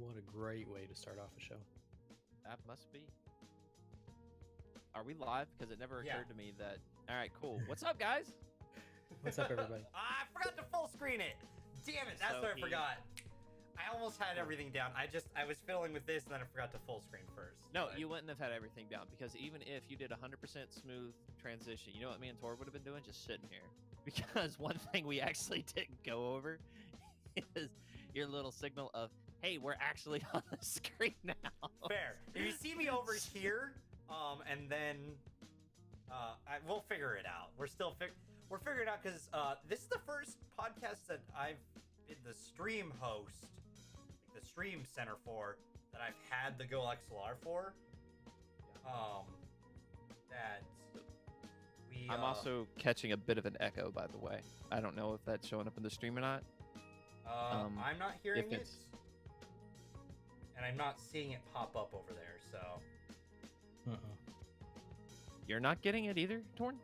What a great way to start off a show. That must be. Are we live? Because it never occurred to me that. All right, cool. What's up, guys? What's up, everybody? I forgot to full screen it. Damn it, that's what I forgot. I almost had everything down. I was fiddling with this and then I forgot to full screen first. No, you wouldn't have had everything down because even if you did 100% smooth transition, you know what me and Tor would have been doing? Just sitting here. Because one thing we actually didn't go over is your little signal of, hey, we're actually on the screen now. Fair. If you see me over here, and then we'll figure it out. We're figuring it out because this is the first podcast that I've been the stream host, like the stream center for, that I've had the Go XLR for. That we. I'm also catching a bit of an echo, by the way. I don't know if that's showing up in the stream or not. I'm not hearing it, and I'm not seeing it pop up over there. So. You're not getting it either, Toarn?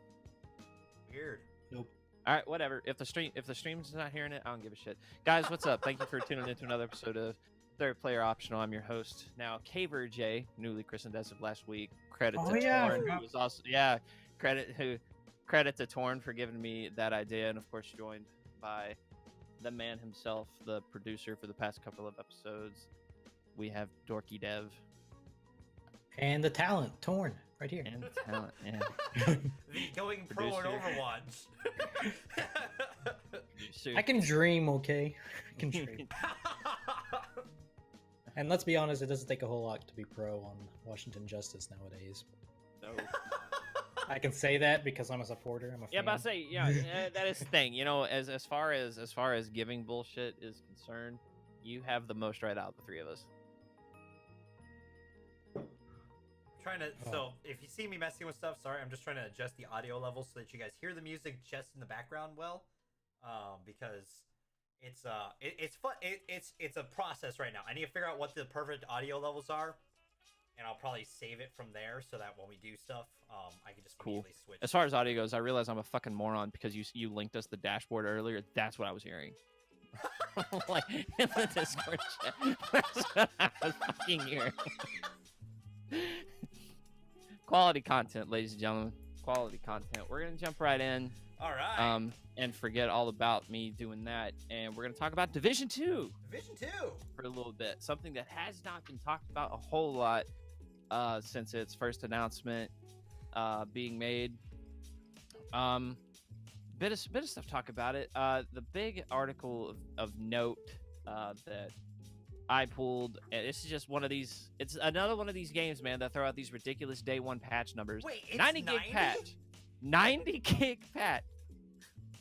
Weird. Nope. All right, whatever. If the stream's not hearing it, I don't give a shit. Guys, what's up? Thank you for tuning into another episode of Third Player Optional. I'm your host now, Caver J, newly christened as of last week. Credit to Toarn, who was also credit to Toarn for giving me that idea, and of course joined by the man himself, the producer for the past couple of episodes. We have DorkyDev. And the talent, Toarn, right here. And the talent, yeah. The going pro in Overwatch. I can dream, okay? I can dream. And let's be honest, it doesn't take a whole lot to be pro on Washington Justice nowadays. No. I can say that because I'm a supporter. I'm a fan. Yeah, but I say, that is the thing. You know, as far as giving bullshit is concerned, you have the most right out of the three of us. So if you see me messing with stuff, sorry, I'm just trying to adjust the audio level so that you guys hear the music just in the background well, because it's fun. It's a process right now. I need to figure out what the perfect audio levels are, and I'll probably save it from there so that when we do stuff, I can just immediately switch. As far as audio goes, I realize I'm a fucking moron because you linked us the dashboard earlier. That's what I was hearing. Like in the Discord chat. That's what I was fucking hearing. Quality content, ladies and gentlemen. Quality content. We're gonna jump right in. All right. And forget all about me doing that, and we're gonna talk about Division 2. Division 2 for a little bit. Something that has not been talked about a whole lot since its first announcement being made. Bit of stuff to talk about it. The big article of note that I pulled, and this is just one of these. It's another one of these games, man, that throw out these ridiculous day one patch numbers. Wait, it's 90 gig patch. 90 gig patch.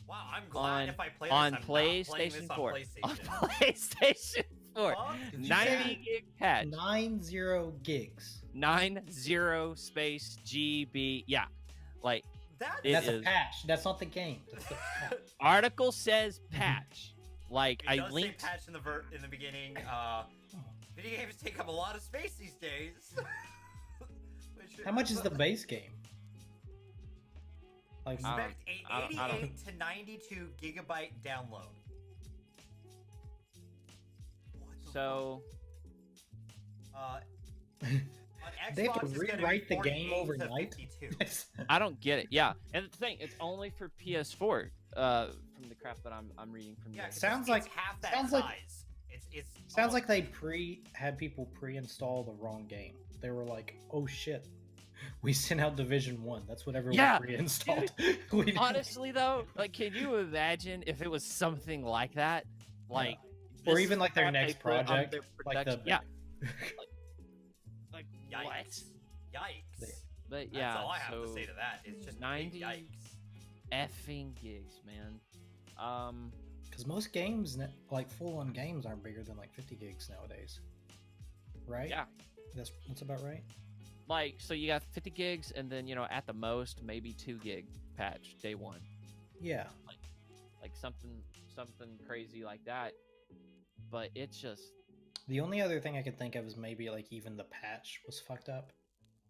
Wow, I'm glad if I play this, on I'm PlayStation not 4. playing this On on PlayStation 4. Fuck, 90 gig patch. 90 gigs. 90 space GB. Yeah, like that's a patch. That's not the game. That's the patch. Article says patch. Like it does linked say patch in the beginning. Video games take up a lot of space these days. How much is the base game? Like expect a 88 to 92 gigabyte download. So they have to rewrite the game overnight. I don't get it. Yeah, and the thing, it's only for PS4. From the crap that I'm reading from. Yeah, sounds like half that size. Sounds like they had people pre-install the wrong game. They were like, "Oh shit, we sent out Division 1. That's what everyone pre-installed." Honestly, though, like, can you imagine if it was something like that, like, or even like their next project, like the like yikes, yikes. But yeah, that's all I have to say to that. It's just 90 yikes. effing gigs, man. Because most games, like full-on games, aren't bigger than like 50 gigs nowadays, right? Yeah, that's about right. Like, so you got 50 gigs, and then at the most maybe 2 gig patch day one. Yeah, like something crazy like that. But it's just the only other thing I could think of is maybe like even the patch was fucked up.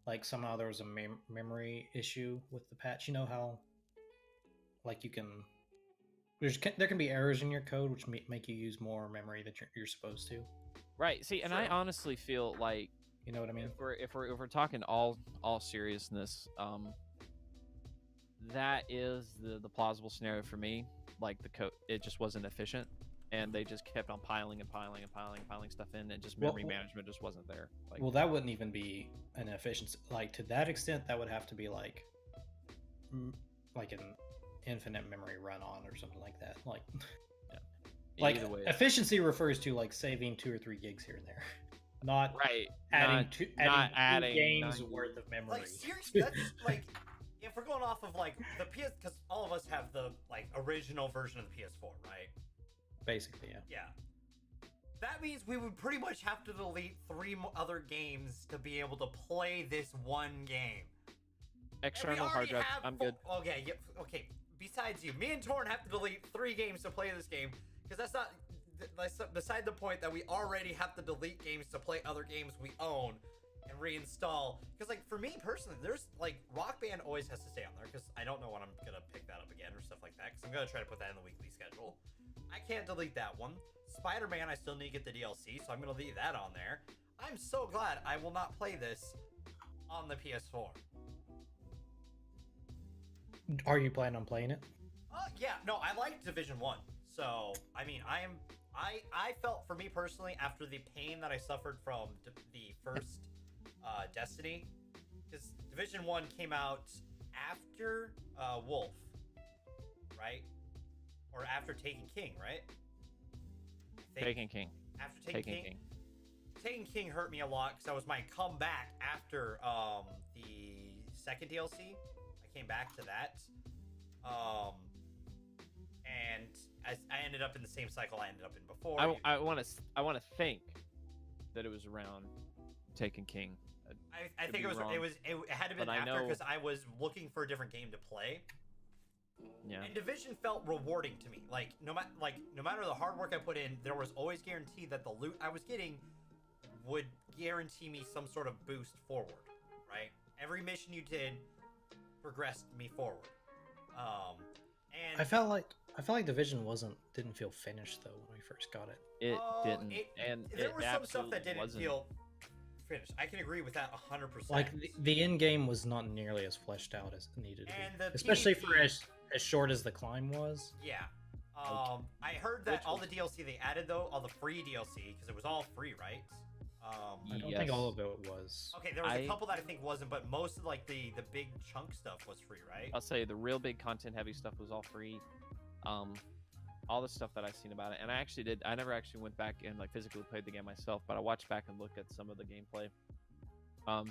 Like somehow there was a memory issue with the patch. You know how, like, there can be errors in your code which make you use more memory that you're supposed to. Right. See, and I honestly feel like, You know what I mean? if we're talking all seriousness, that is the plausible scenario for me. Like the code, it just wasn't efficient, and they just kept on piling stuff in, and just memory management just wasn't there. Like, well, that wouldn't even be an efficiency. Like to that extent, that would have to be like an infinite memory run on or something like that. Like, yeah. Like Either way, efficiency refers to like saving 2 or 3 gigs here and there, not right? adding not adding 2 games 90. worth of memory. Like seriously, that's like if we're going off of like the PS, because all of us have the like original version of the PS4, right? Basically, yeah. Yeah. That means we would pretty much have to delete 3 other games to be able to play this one game. External hard drive. I'm good. Okay, yep. Okay. Besides you, me and Toarn have to delete 3 games to play this game because that's not. That's beside the point that we already have to delete games to play other games we own and reinstall. Because like for me personally, there's like Rock Band always has to stay on there because I don't know when I'm gonna pick that up again or stuff like that. Because I'm gonna try to put that in the weekly schedule. I can't delete that one. Spider-Man, I still need to get the DLC, so I'm gonna leave that on there. I'm so glad I will not play this on the PS4. Are you planning on playing it? Yeah, no, I like Division 1. So, I mean, I felt for me personally after the pain that I suffered from the first Destiny, because Division 1 came out after Wolf, right? Or after Taken King, right? Taken King. After Taken King. Taken King hurt me a lot because that was my comeback after the second DLC. I came back to that. And I ended up in the same cycle I ended up in before. I want to think that it was around Taken King. I think it had to be after because I was looking for a different game to play. Yeah. And Division felt rewarding to me. Like no matter the hard work I put in, there was always guaranteed that the loot I was getting would guarantee me some sort of boost forward, right? Every mission you did progressed me forward. And I felt like Division didn't feel finished though when we first got it. It didn't, and there was some stuff that didn't wasn't. feel finished. I can agree with that 100%. Like the end game was not nearly as fleshed out as it needed to be, And especially PvP for as short as the climb was. Yeah. I heard that all the DLC they added though, all the free DLC, because it was all free, right? I don't think all of it was. Okay, there was a couple that I think wasn't, but most of like the big chunk stuff was free, right? I'll say the real big content heavy stuff was all free. All the stuff that I've seen about it, and I never actually went back and like physically played the game myself, but I watched back and looked at some of the gameplay. A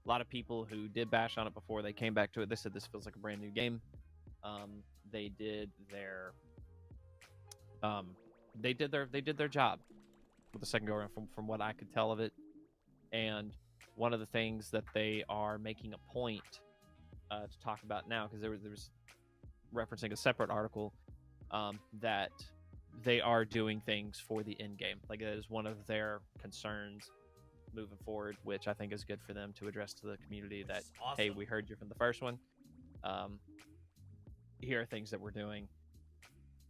lot of people who did bash on it before they came back to it, they said this feels like a brand new game. They did their job with the second go around from what I could tell of it. And one of the things that they are making a point to talk about now, because there was referencing a separate article, that they are doing things for the end game. Like that is one of their concerns moving forward, which I think is good for them to address to the community that, awesome. Hey, we heard you from the first one. Here are things that we're doing.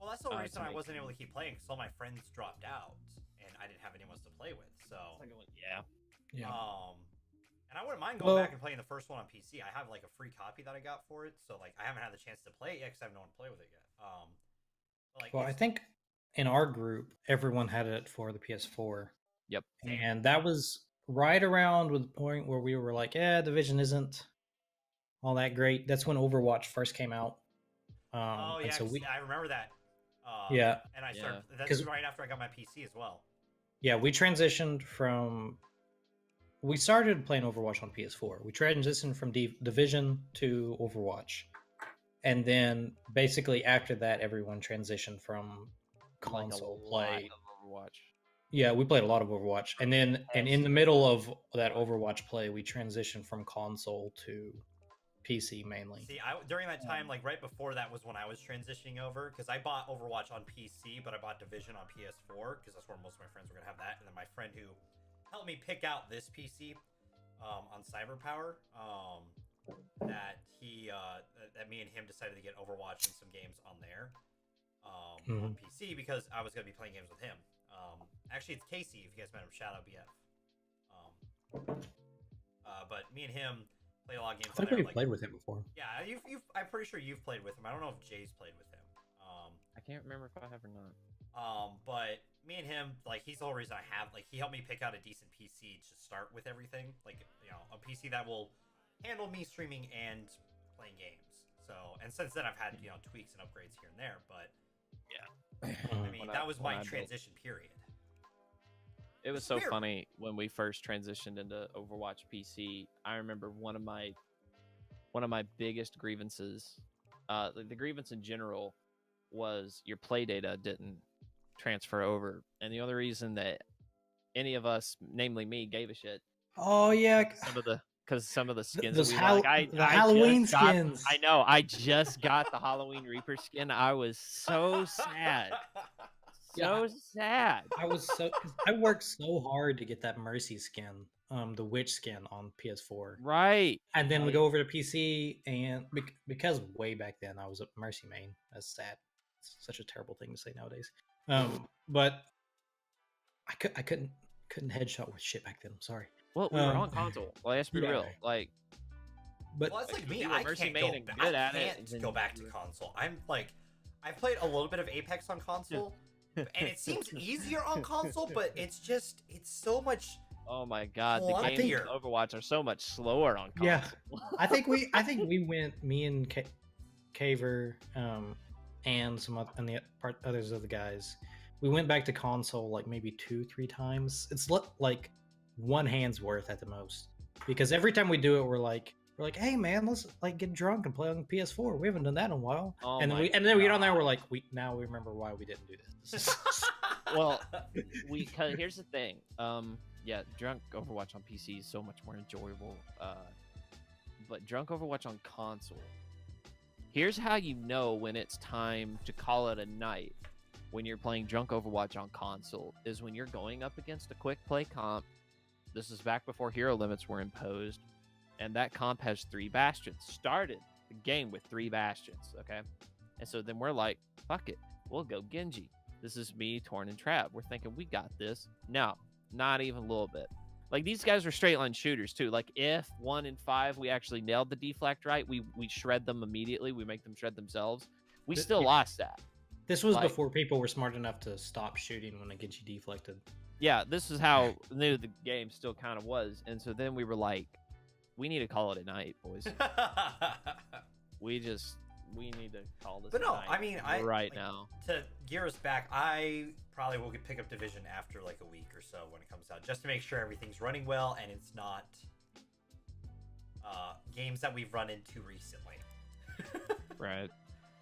Well, that's the only reason I wasn't able to keep playing, because all my friends dropped out, and I didn't have anyone to play with, so... Yeah. And I wouldn't mind going back and playing the first one on PC. I have, like, a free copy that I got for it, so, like, I haven't had the chance to play it yet, because I have no one to play with it yet. Well, I think in our group, everyone had it for the PS4. Yep. And that was right around with the point where we were like, Division isn't all that great. That's when Overwatch first came out. Oh, yeah, so I remember that. Yeah. And I started, that's right after I got my PC as well. Yeah, we transitioned from... We started playing Overwatch on PS4. We transitioned from Division to Overwatch. And then basically after that, everyone transitioned from console play. Overwatch. Yeah, we played a lot of Overwatch. And then in the middle of that Overwatch play, we transitioned from console to PC mainly. See, during that time, like right before that was when I was transitioning over, because I bought Overwatch on PC, but I bought Division on PS4, because that's where most of my friends were going to have that. And then my friend who helped me pick out this PC on Cyberpower, that me and him decided to get Overwatch and some games on there on PC, because I was going to be playing games with him. Actually, it's Casey. If you guys met him, shout out BF. But me and him played a lot of games. I think we played with him before. Yeah, I'm pretty sure you've played with him. I don't know if Jay's played with him. I can't remember if I have or not. But me and him, like, he's the whole reason I have, like, he helped me pick out a decent PC to start with everything. Like, you know, a PC that will handle me streaming and playing games. So, and since then I've had, you know, tweaks and upgrades here and there, but yeah, I mean, that was my transition period. It was so funny when we first transitioned into Overwatch PC. I remember one of my biggest grievances, the grievance in general, was your play data didn't transfer over, and the only reason that any of us, namely me, gave a shit. Oh yeah, because some of the skins those we like, the Halloween skins. I know. I just got the Halloween Reaper skin. I was so sad. So sad. I worked so hard to get that Mercy skin, the witch skin on PS4. Right. And then we go over to PC, and because way back then I was a Mercy main. That's sad. It's such a terrible thing to say nowadays. But I couldn't headshot with shit back then. I'm sorry. Well, we were on console. Like, let's be real. Like, but well, it's like me. I can't go back to console. I'm like, I played a little bit of Apex on console. And it seems easier on console, but it's so much. Oh my god, the games in Overwatch are so much slower on console. Yeah, I think we went, me and Caver, and some other, and the others of the guys, we went back to console like maybe 2-3 times. It's like one hand's worth at the most, because every time we do it, we're like, hey man, let's like get drunk and play on PS4. We haven't done that in a while. Oh, and then we get on there. We're like, now we remember why we didn't do this. Well, cause here's the thing. Yeah, drunk Overwatch on PC is so much more enjoyable. But drunk Overwatch on console. Here's how you know when it's time to call it a night. When you're playing drunk Overwatch on console, is when you're going up against a quick play comp. This is back before hero limits were imposed. And that comp has 3 bastions. Started the game with 3 bastions, okay? And so then we're like, fuck it. We'll go Genji. This is me, Toarn, and Trav. We're thinking, we got this. No, not even a little bit. Like, these guys were straight line shooters, too. Like, if 1 in 5 we actually nailed the deflect right, we shred them immediately. We make them shred themselves. We still lost that. This was before people were smart enough to stop shooting when a Genji deflected. Yeah, this is how new the game still kind of was. And so then we were like, we need to call it a night, boys. we need to call this. But a night I mean, now. To gear us back, I probably will pick up Division after like a week or so when it comes out, just to make sure everything's running well and it's not games that we've run into recently. Right.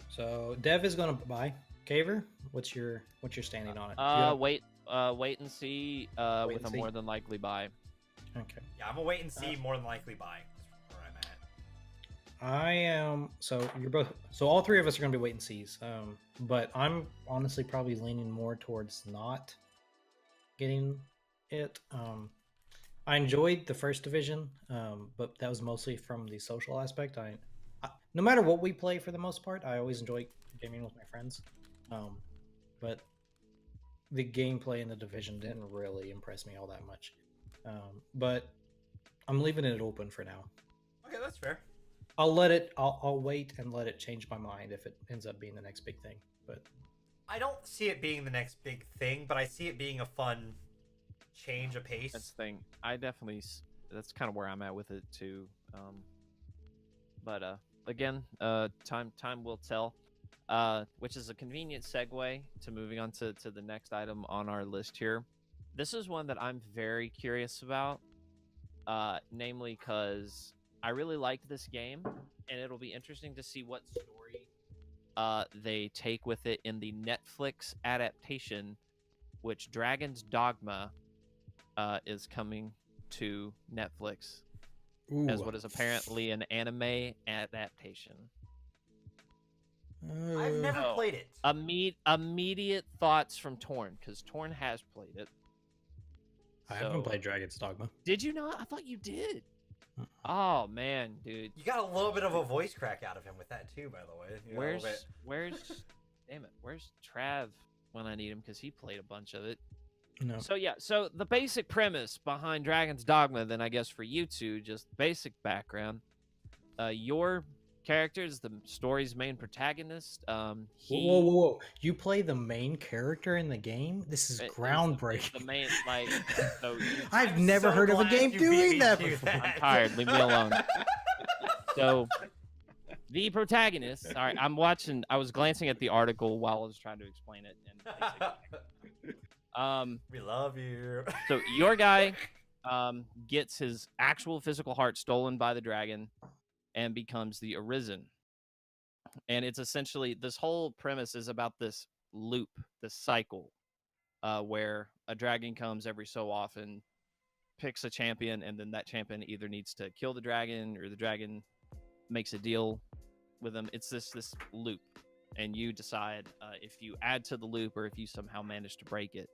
So Dev is gonna buy. Caver, what's your standing on it? Wait and see. With a more than likely buy. Okay. Yeah, I'm gonna wait and see. More than likely buy. That's where I'm at. I am. So you're both. So all 3 of us are gonna be wait and sees. But I'm honestly probably leaning more towards not getting it. I enjoyed the first Division, but that was mostly from the social aspect. I no matter what we play, for the most part, I always enjoy gaming with my friends. But the gameplay in the Division didn't really impress me all that much. But I'm leaving it open for now. Okay, that's fair. I'll wait and let it change my mind if it ends up being the next big thing. But I don't see it being the next big thing, but I see it being a fun change of pace. That's the thing. I definitely. That's kind of where I'm at with it too. But again, time will tell. Which is a convenient segue to moving on to the next item on our list here. This is one that I'm very curious about, namely because I really liked this game, and it'll be interesting to see what story they take with it in the Netflix adaptation, which Dragon's Dogma is coming to Netflix as what is apparently an anime adaptation. I've never played it. Immediate thoughts from Toarn, because Toarn has played it. I haven't played Dragon's Dogma. Did you not? I thought you did. Oh man, dude. You got a little bit of a voice crack out of him with that too, by the way. Where's damn it, where's Trav when I need him, because he played a bunch of it. No. So yeah, so the basic premise behind Dragon's Dogma, then I guess for you two, just basic background. Your character is the story's main protagonist. Whoa! You play the main character in the game? This is Is groundbreaking. the main so you. I've I'm never so heard of a glad game you beat me doing that to before. that. I'm tired. Leave me alone. So the protagonist. All right, I was glancing at the article while I was trying to explain it. And We love you. so your guy gets his actual physical heart stolen by the dragon and becomes the Arisen. And it's essentially, this whole premise is about this loop, this cycle, where a dragon comes every so often, picks a champion, and then that champion either needs to kill the dragon or the dragon makes a deal with them. It's this loop, and you decide if you add to the loop or if you somehow manage to break it.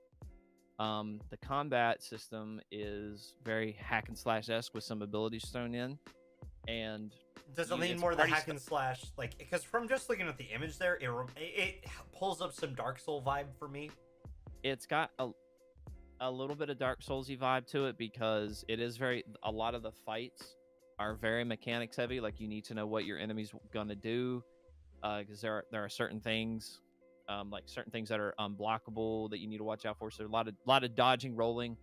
The combat system is very hack and slash-esque with some abilities thrown in, and does it lean more the hack and slash, like, because from just looking at the image there, it pulls up some Dark Soul vibe for me. It's got a little bit of Dark Soulsy vibe to it because it is a lot of the fights are very mechanics heavy. Like, you need to know what your enemy's gonna do, because there are certain things, like certain things that are unblockable that you need to watch out for. So a lot of dodging, rolling.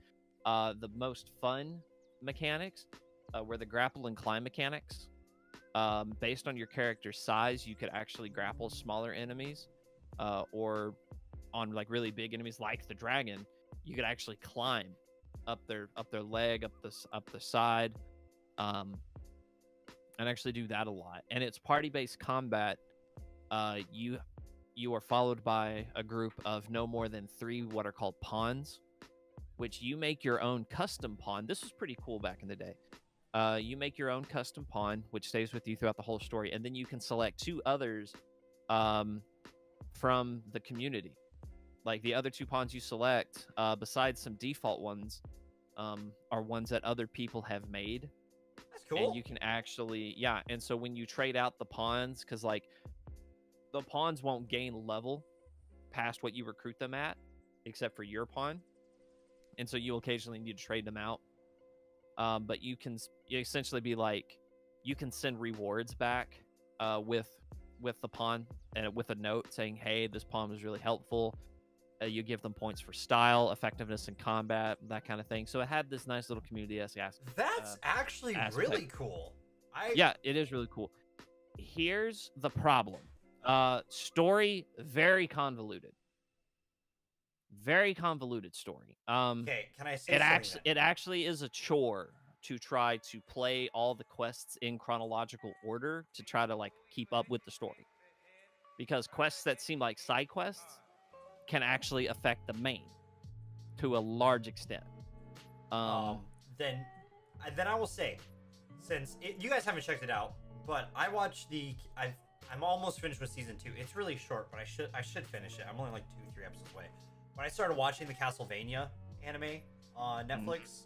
The most fun mechanics were the grapple and climb mechanics. Based on your character's size, you could actually grapple smaller enemies, or on like really big enemies like the dragon, you could actually climb up their leg, up the side, and actually do that a lot. And it's party-based combat. You are followed by a group of no more than 3 what are called pawns, which you make your own custom pawn. This was pretty cool back in the day. You make your own custom pawn, which stays with you throughout the whole story, and then you can select 2 others from the community. Like, the other 2 pawns you select, besides some default ones, are ones that other people have made. That's cool. And you can actually, and so when you trade out the pawns, because, like, the pawns won't gain level past what you recruit them at, except for your pawn. And so you occasionally need to trade them out. But you essentially be like, you can send rewards back with the pawn and with a note saying, hey, this pawn was really helpful. You give them points for style, effectiveness in combat, that kind of thing. So it had this nice little community aspect. That's actually really cool. Yeah, it is really cool. Here's the problem. Story, very convoluted. Very convoluted story. Okay, can I say it actually is a chore to try to play all the quests in chronological order to try to, like, keep up with the story. Because quests that seem like side quests can actually affect the main to a large extent. Then I will say, since you guys haven't checked it out, but I watched I'm almost finished with season 2. It's really short, but I should finish it. I'm only like 2-3 episodes away. But I started watching the Castlevania anime on Netflix,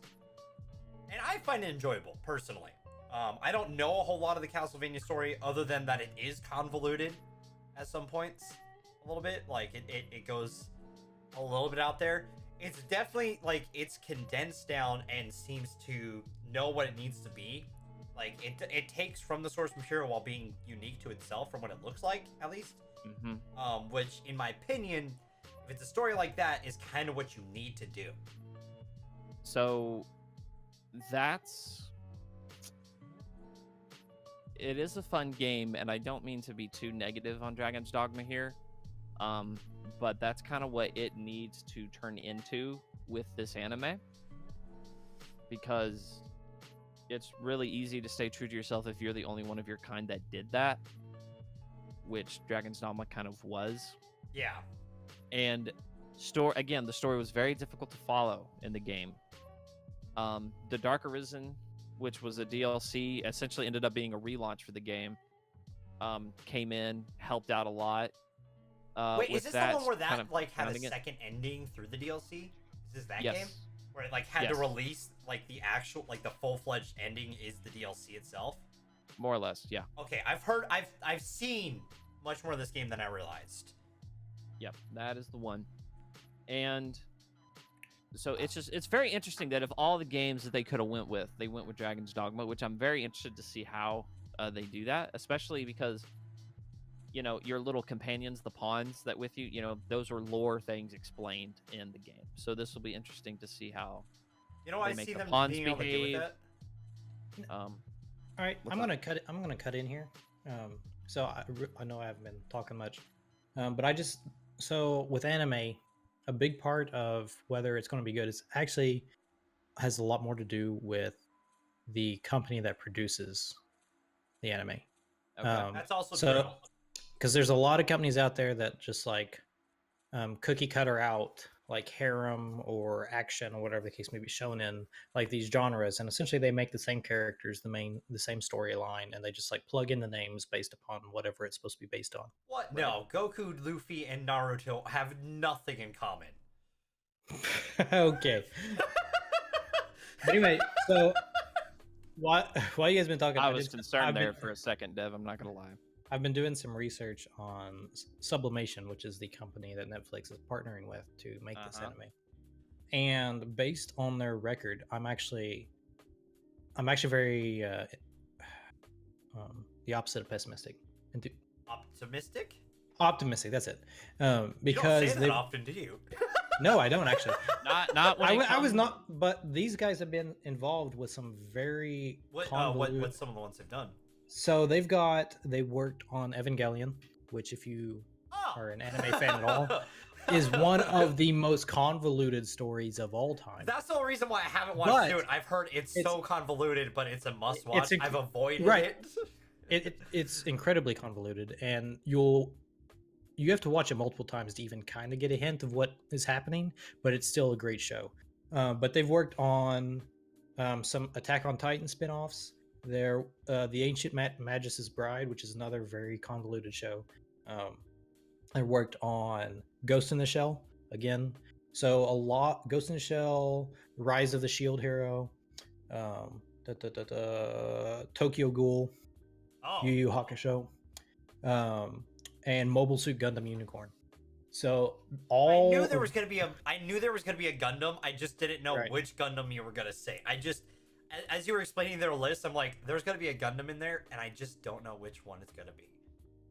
and I find it enjoyable personally. I don't know a whole lot of the Castlevania story other than that it is convoluted at some points, a little bit. Like, it goes a little bit out there. It's definitely, like, it's condensed down and seems to know what it needs to be. Like, it takes from the source material while being unique to itself from what it looks like, at least. Which, in my opinion, if it's a story like that, is kind of what you need to do. So it is a fun game, and I don't mean to be too negative on Dragon's Dogma here, but that's kind of what it needs to turn into with this anime, because it's really easy to stay true to yourself if you're the only one of your kind that did that, which Dragon's Dogma kind of was. Yeah. And the story was very difficult to follow in the game. The Dark Arisen, which was a DLC, essentially ended up being a relaunch for the game. Came in, helped out a lot. Wait, is this the one where that had a second ending through the DLC? Is this that game? Where it had to release the actual the full-fledged ending is the DLC itself? More or less, yeah. Okay, I've seen much more of this game than I realized. Yep, that is the one. And so it's very interesting that of all the games that they could have went with, they went with Dragon's Dogma, which I'm very interested to see how they do that, especially because your little companions, the pawns that with you, those are lore things explained in the game. So this will be interesting to see how I they make see the them pawns being able to do with behave. that. All right, What's I'm up? gonna cut in here. So I know I haven't been talking much, but so with anime, a big part of whether it's going to be good is actually has a lot more to do with the company that produces the anime. Okay. That's also true. So because there's a lot of companies out there that just like cookie cutter out like harem or action or whatever the case may be, shown in like these genres, and essentially they make the same characters, the same storyline, and they just like plug in the names based upon whatever it's supposed to be based on. What? Right. No, Goku, Luffy, and Naruto have nothing in common. Okay. But anyway, so while you guys been talking, I was concerned there been, for a second, Dev. I'm not gonna lie. I've been doing some research on Sublimation, which is the company that Netflix is partnering with to make this anime. And based on their record, I'm actually very the opposite of pessimistic. Optimistic? Optimistic. That's it. You don't Because say that often, do you? no, I don't actually. Not when I was not. But these guys have been involved with some very What's some of the ones they've done? So they worked on Evangelion, which if you are an anime fan at all, is one of the most convoluted stories of all time. That's the only reason why I haven't watched it. I've heard it's so convoluted, but it's a must watch. I've avoided it. It's incredibly convoluted, and you have to watch it multiple times to even kind of get a hint of what is happening, but it's still a great show. But they've worked on some Attack on Titan spin-offs. They're the Ancient Magus's Bride, which is another very convoluted show. I worked on Ghost in the Shell again. So a lot Ghost in the Shell, Rise of the Shield Hero, Tokyo Ghoul, Yu Yu Hakusho, and Mobile Suit Gundam Unicorn. So I knew there was gonna be a Gundam. I just didn't know which Gundam you were gonna say. As you were explaining their list, I'm like, there's gonna be a Gundam in there, and I just don't know which one it's gonna be.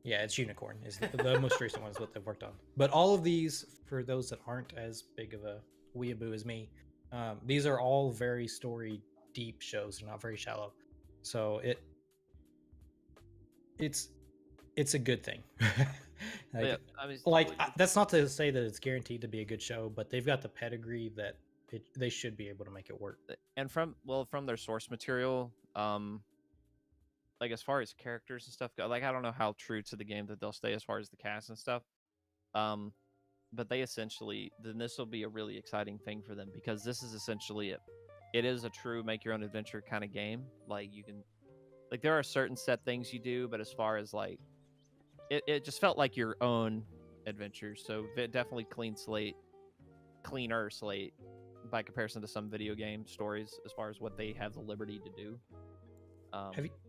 Yeah, it's Unicorn. Is the most recent one is what they've worked on. But all of these, for those that aren't as big of a weeaboo as me, these are all very story deep shows. They're not very shallow. So it's a good thing. That's not to say that it's guaranteed to be a good show, but they've got the pedigree that they should be able to make it work. And from their source material, like as far as characters and stuff go, like I don't know how true to the game that they'll stay as far as the cast and stuff. But they essentially, then this will be a really exciting thing for them, because this is essentially it. It is a true make your own adventure kind of game. Like you can, like there are certain set things you do, but as far as like, it just felt like your own adventure. So definitely cleaner slate by comparison to some video game stories as far as what they have the liberty to do.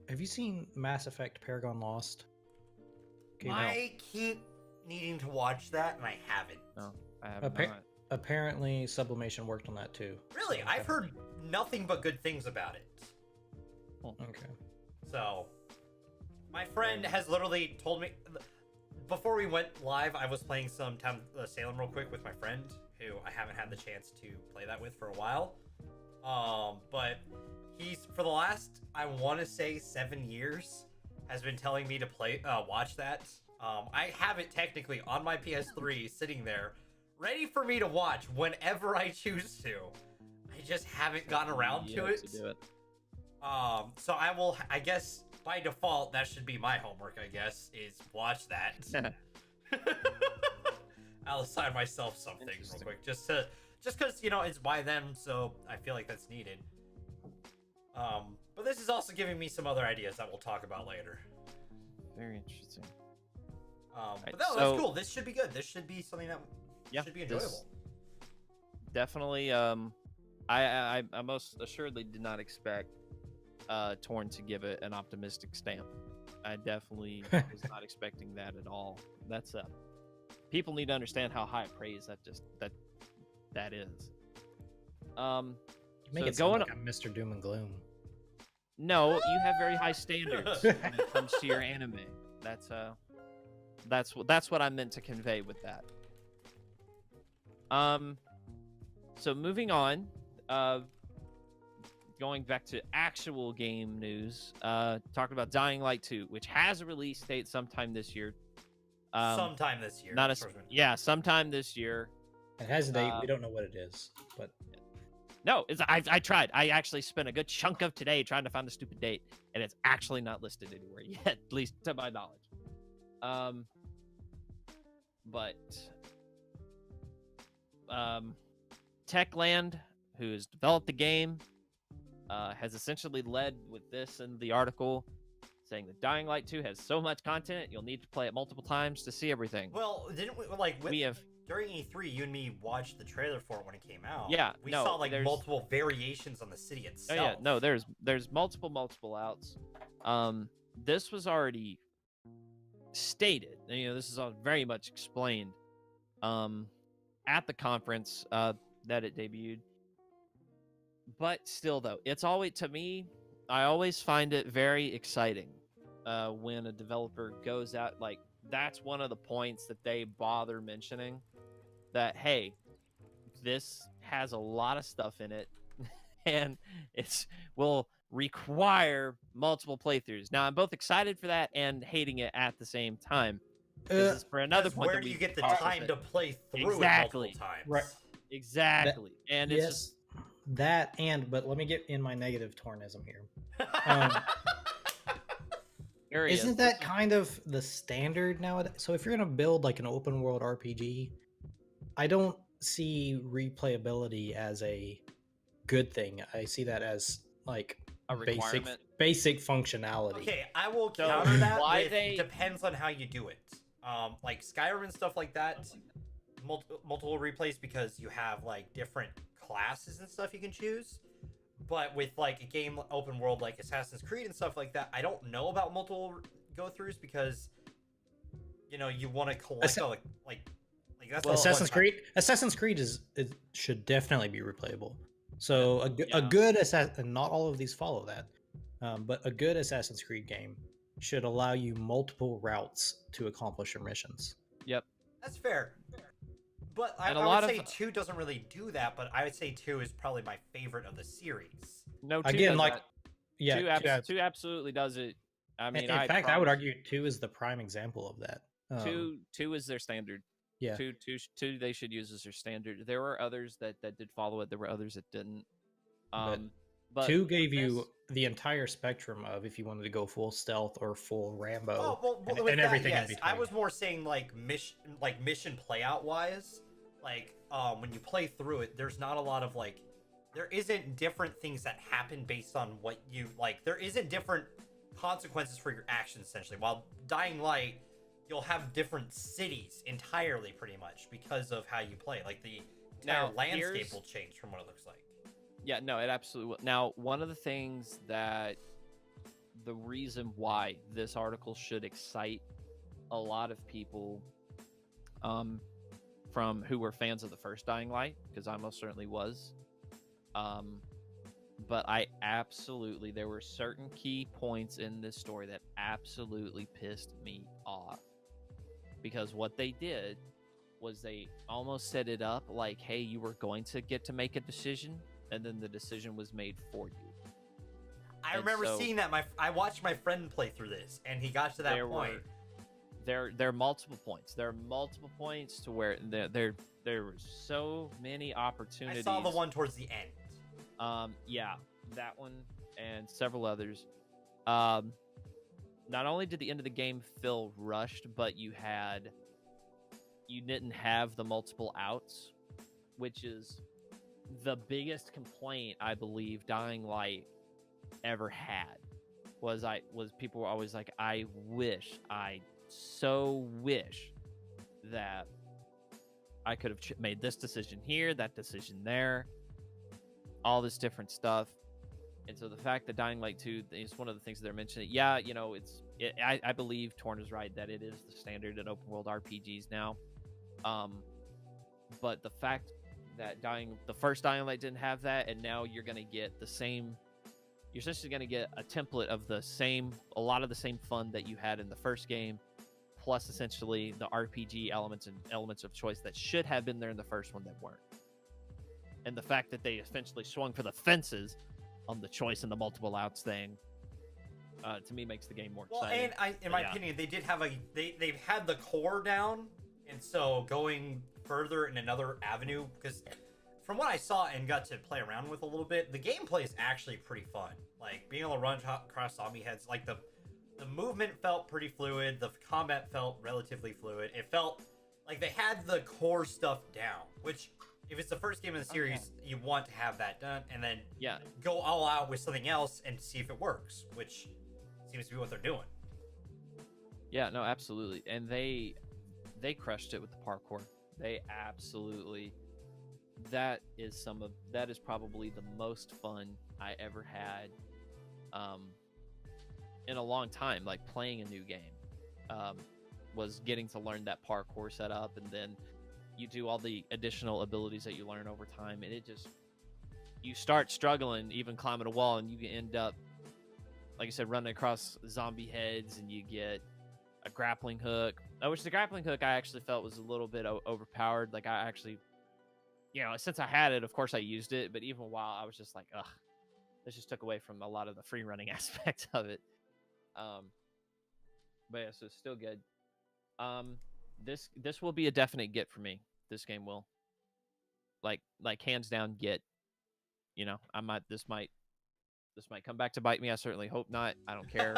Have you seen Mass Effect Paragon Lost? Okay, I keep needing to watch that, and I haven't. No, I have not. Apparently, Sublimation worked on that too. Really? I've heard nothing but good things about it. Okay. So, my friend has literally told me... Before we went live, I was playing some Salem real quick with my friend, who I haven't had the chance to play that with for a while. But he's, for the last, I want to say 7 years, has been telling me to watch that. I have it technically on my PS3 sitting there, ready for me to watch whenever I choose to. I just haven't gotten around to it. So I guess by default, that should be my homework, I guess, is watch that. I'll assign myself something real quick, just because, it's by them, so I feel like that's needed. But this is also giving me some other ideas that we'll talk about later. Very interesting. But no, that's cool. This should be good. This should be something that should be enjoyable. Definitely. I most assuredly did not expect Toarn to give it an optimistic stamp. I definitely was not expecting that at all. That's people need to understand how high praise that is. You make So it sound going like I'm Mr. Doom and Gloom. No, you have very high standards when it comes to your anime. That's what I meant to convey with that. So moving on, going back to actual game news, talking about Dying Light 2, which has a release date sometime this year. Sometime this year. Not sometime this year. It has a date. We don't know what it is, but no, I tried. I actually spent a good chunk of today trying to find the stupid date, and it's actually not listed anywhere yet, at least to my knowledge. But Techland, who has developed the game, has essentially led with this in the article, saying that Dying Light 2 has so much content you'll need to play it multiple times to see everything. Well, didn't we during E3, you and me watched the trailer for it when it came out. Yeah, we saw like multiple variations on the city itself. Oh yeah, no, there's multiple outs. This was already stated. You know, this is all very much explained at the conference that it debuted. But still, though, it's always, to me, I always find it very exciting when a developer goes out, like, that's one of the points that they bother mentioning, that, hey, this has a lot of stuff in it, and it will require multiple playthroughs. Now, I'm both excited for that and hating it at the same time. This is for another point. Where do you get the time to play through it multiple times? Right. Exactly. And it's just that, but let me get in my negative Toarnism here. Isn't that kind of the standard nowadays? So if you're going to build like an open world RPG, I don't see replayability as a good thing. I see that as like a requirement, basic functionality. Okay, I will counter that with depends on how you do it. Like Skyrim and stuff like that, multiple replays because you have like different classes and stuff you can choose. But with like a game open world like Assassin's Creed and stuff like that, I don't know about multiple go-throughs because you want to collect that's Assassin's Creed. Assassin's Creed should definitely be replayable. So a good Assassin, not all of these follow that, but a good Assassin's Creed game should allow you multiple routes to accomplish your missions. Yep, that's fair. But I would say 2 doesn't really do that, but I would say 2 is probably my favorite of the series. No, 2 again, does that. 2 absolutely does it. I mean, in fact, I would argue 2 is the prime example of that. 2 is their standard. Yeah, 2 they should use as their standard. There were others that did follow it. There were others that didn't. But 2 gave you the entire spectrum of if you wanted to go full stealth or full Rambo, and everything in between. I was more saying like mission playout wise. Like when you play through it, there's not a lot of like, there isn't different things that happen based on what you like. There isn't different consequences for your actions essentially. While Dying Light, you'll have different cities entirely pretty much because of how you play. Like the entire landscape will change from what it looks like. Yeah, no, it absolutely will. Now, one of the things that the reason why this article should excite a lot of people from who were fans of the first Dying Light, because I most certainly was. But there were certain key points in this story that absolutely pissed me off. Because what they did was they almost set it up like, hey, you were going to get to make a decision, and then the decision was made for you. I remember seeing that. I watched my friend play through this, and he got to that point. There are multiple points. There are multiple points to where there were so many opportunities. I saw the one towards the end. Yeah, that one and several others. Not only did the end of the game feel rushed, but you didn't have the multiple outs, which is the biggest complaint I believe Dying Light ever had. Was people were always like, I so wish that I could have made this decision here, that decision there, all this different stuff. And so the fact that Dying Light 2 is one of the things that they're mentioning. Yeah, I believe Toarn is right that it is the standard in open world RPGs now. But the fact that the first Dying Light didn't have that, and now you're gonna get the same. You're essentially gonna get a template of a lot of the same fun that you had in the first game, plus essentially the RPG elements and elements of choice that should have been there in the first one that weren't. And the fact that they essentially swung for the fences on the choice and the multiple outs thing, to me, makes the game more exciting. And in my opinion, they did have they've had the core down, and so going further in another avenue, because from what I saw and got to play around with a little bit, the gameplay is actually pretty fun. Like being able to run across zombie heads, like the movement felt pretty fluid, the combat felt relatively fluid. It felt like they had the core stuff down, which if it's the first game in the series, you want to have that done, and then go all out with something else and see if it works, which seems to be what they're doing. Yeah, no, absolutely. And they crushed it with the parkour. They absolutely, that is probably the most fun I ever had in a long time, like playing a new game. Was getting to learn that parkour setup, and then you do all the additional abilities that you learn over time, and you start struggling even climbing a wall, and you end up, like I said, running across zombie heads, and you get a grappling hook, which the grappling hook I actually felt was a little bit overpowered. Like I actually, since I had it, of course I used it, but even while I was just like, ugh, this just took away from a lot of the free running aspects of it. But yeah, so it's still good. This will be a definite get for me. This game will, like hands down get. This might come back to bite me. I certainly hope not. I don't care.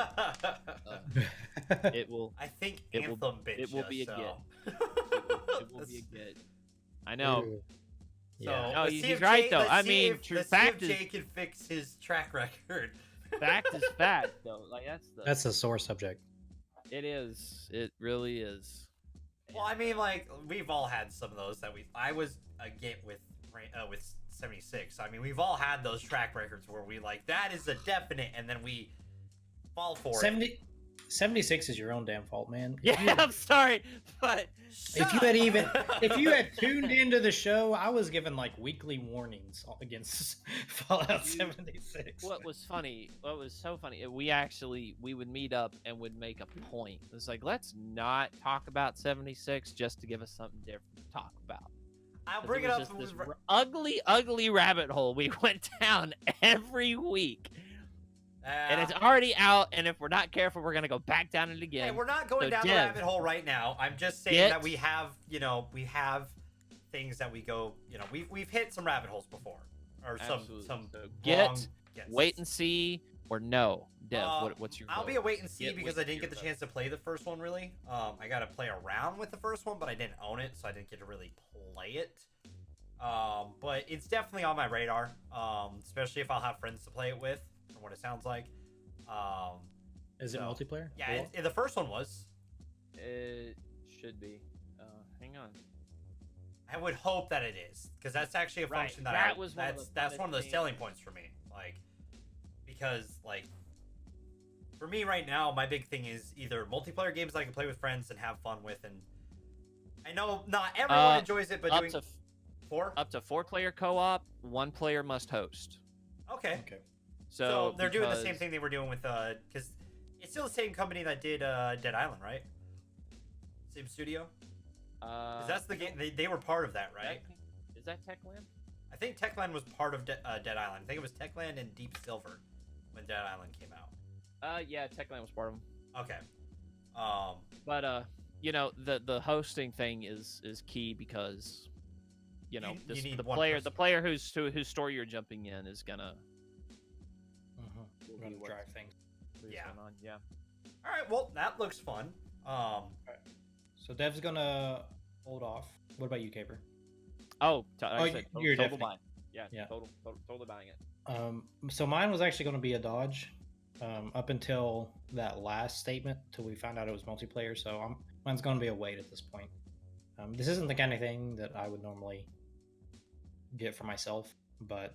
It will. I think it Anthem will. bitch It will be a so. get. It will be a get. I know. Ooh. So no, he's right though. I mean, true fact is, Jay can fix his track record. fact is fact though. Like that's a sore subject. It is. It really is. Well, I mean, like we've all had some of those that I was a get with 76. I mean, we've all had those track records where we like that is a definite, and then we fall for 76 is your own damn fault, man. Yeah, I'm sorry, but if you had tuned into the show, I was given like weekly warnings against Fallout 76. What was so funny, we would meet up and would make a point. It's like, let's not talk about 76 just to give us something different to talk about. I'll bring it up. This ugly rabbit hole we went down every week. And it's already out, and if we're not careful, we're gonna go back down it again. Hey, we're not going down the rabbit hole right now. I'm just saying that we have things that we go, we've hit some rabbit holes before, or Absolutely. some wait and see, or no, Dev. What's your? I'll be a wait and see because I didn't get the vote. chance to play the first one really. I got to play around with the first one, but I didn't own it, so I didn't get to really play it. But it's definitely on my radar, especially if I'll have friends to play it with. From what it sounds like. Is it multiplayer? Yeah, the first one was. It should be. Hang on. I would hope that it is, because that's actually a function that's one of the selling points for me. Like, because like, for me right now, my big thing is either multiplayer games I can play with friends and have fun with, and I know not everyone enjoys it, but up doing to four? Up to 4-player co-op, 1 player must host. Okay. So they're doing the same thing they were doing with because it's still the same company that did Dead Island, right? Same studio. Because that's the game they were part of that, right? Is that Techland? I think Techland was part of Dead Island. I think it was Techland and Deep Silver when Dead Island came out. Yeah, Techland was part of them. Okay. But the hosting thing is key because the player whose story you're jumping in is gonna drive things. Yeah. On. Yeah. All right. Well, that looks fun. So Dev's gonna hold off. What about you, Caper? You're total buying. Yeah. Totally buying it. So mine was actually going to be a dodge, up until that last statement, till we found out it was multiplayer. So mine's going to be a wait at this point. This isn't the kind of thing that I would normally get for myself, but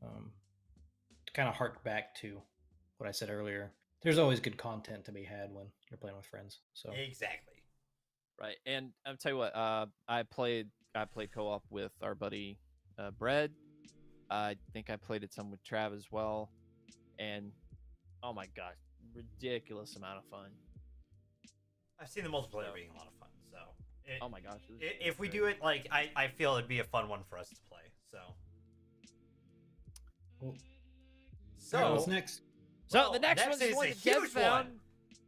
to kind of hark back to what I said earlier, there's always good content to be had when you're playing with friends. So exactly. Right, and I'll tell you what, I played I played co-op with our buddy Bread. I think I played it some with Trav as well, and oh my gosh, ridiculous amount of fun. I've seen the multiplayer being a lot of fun. So, oh my gosh, if we do it, like I feel it'd be a fun one for us to play. So, Cool. so Alright, what's next? So well, the next next one's is one a that Dev huge found.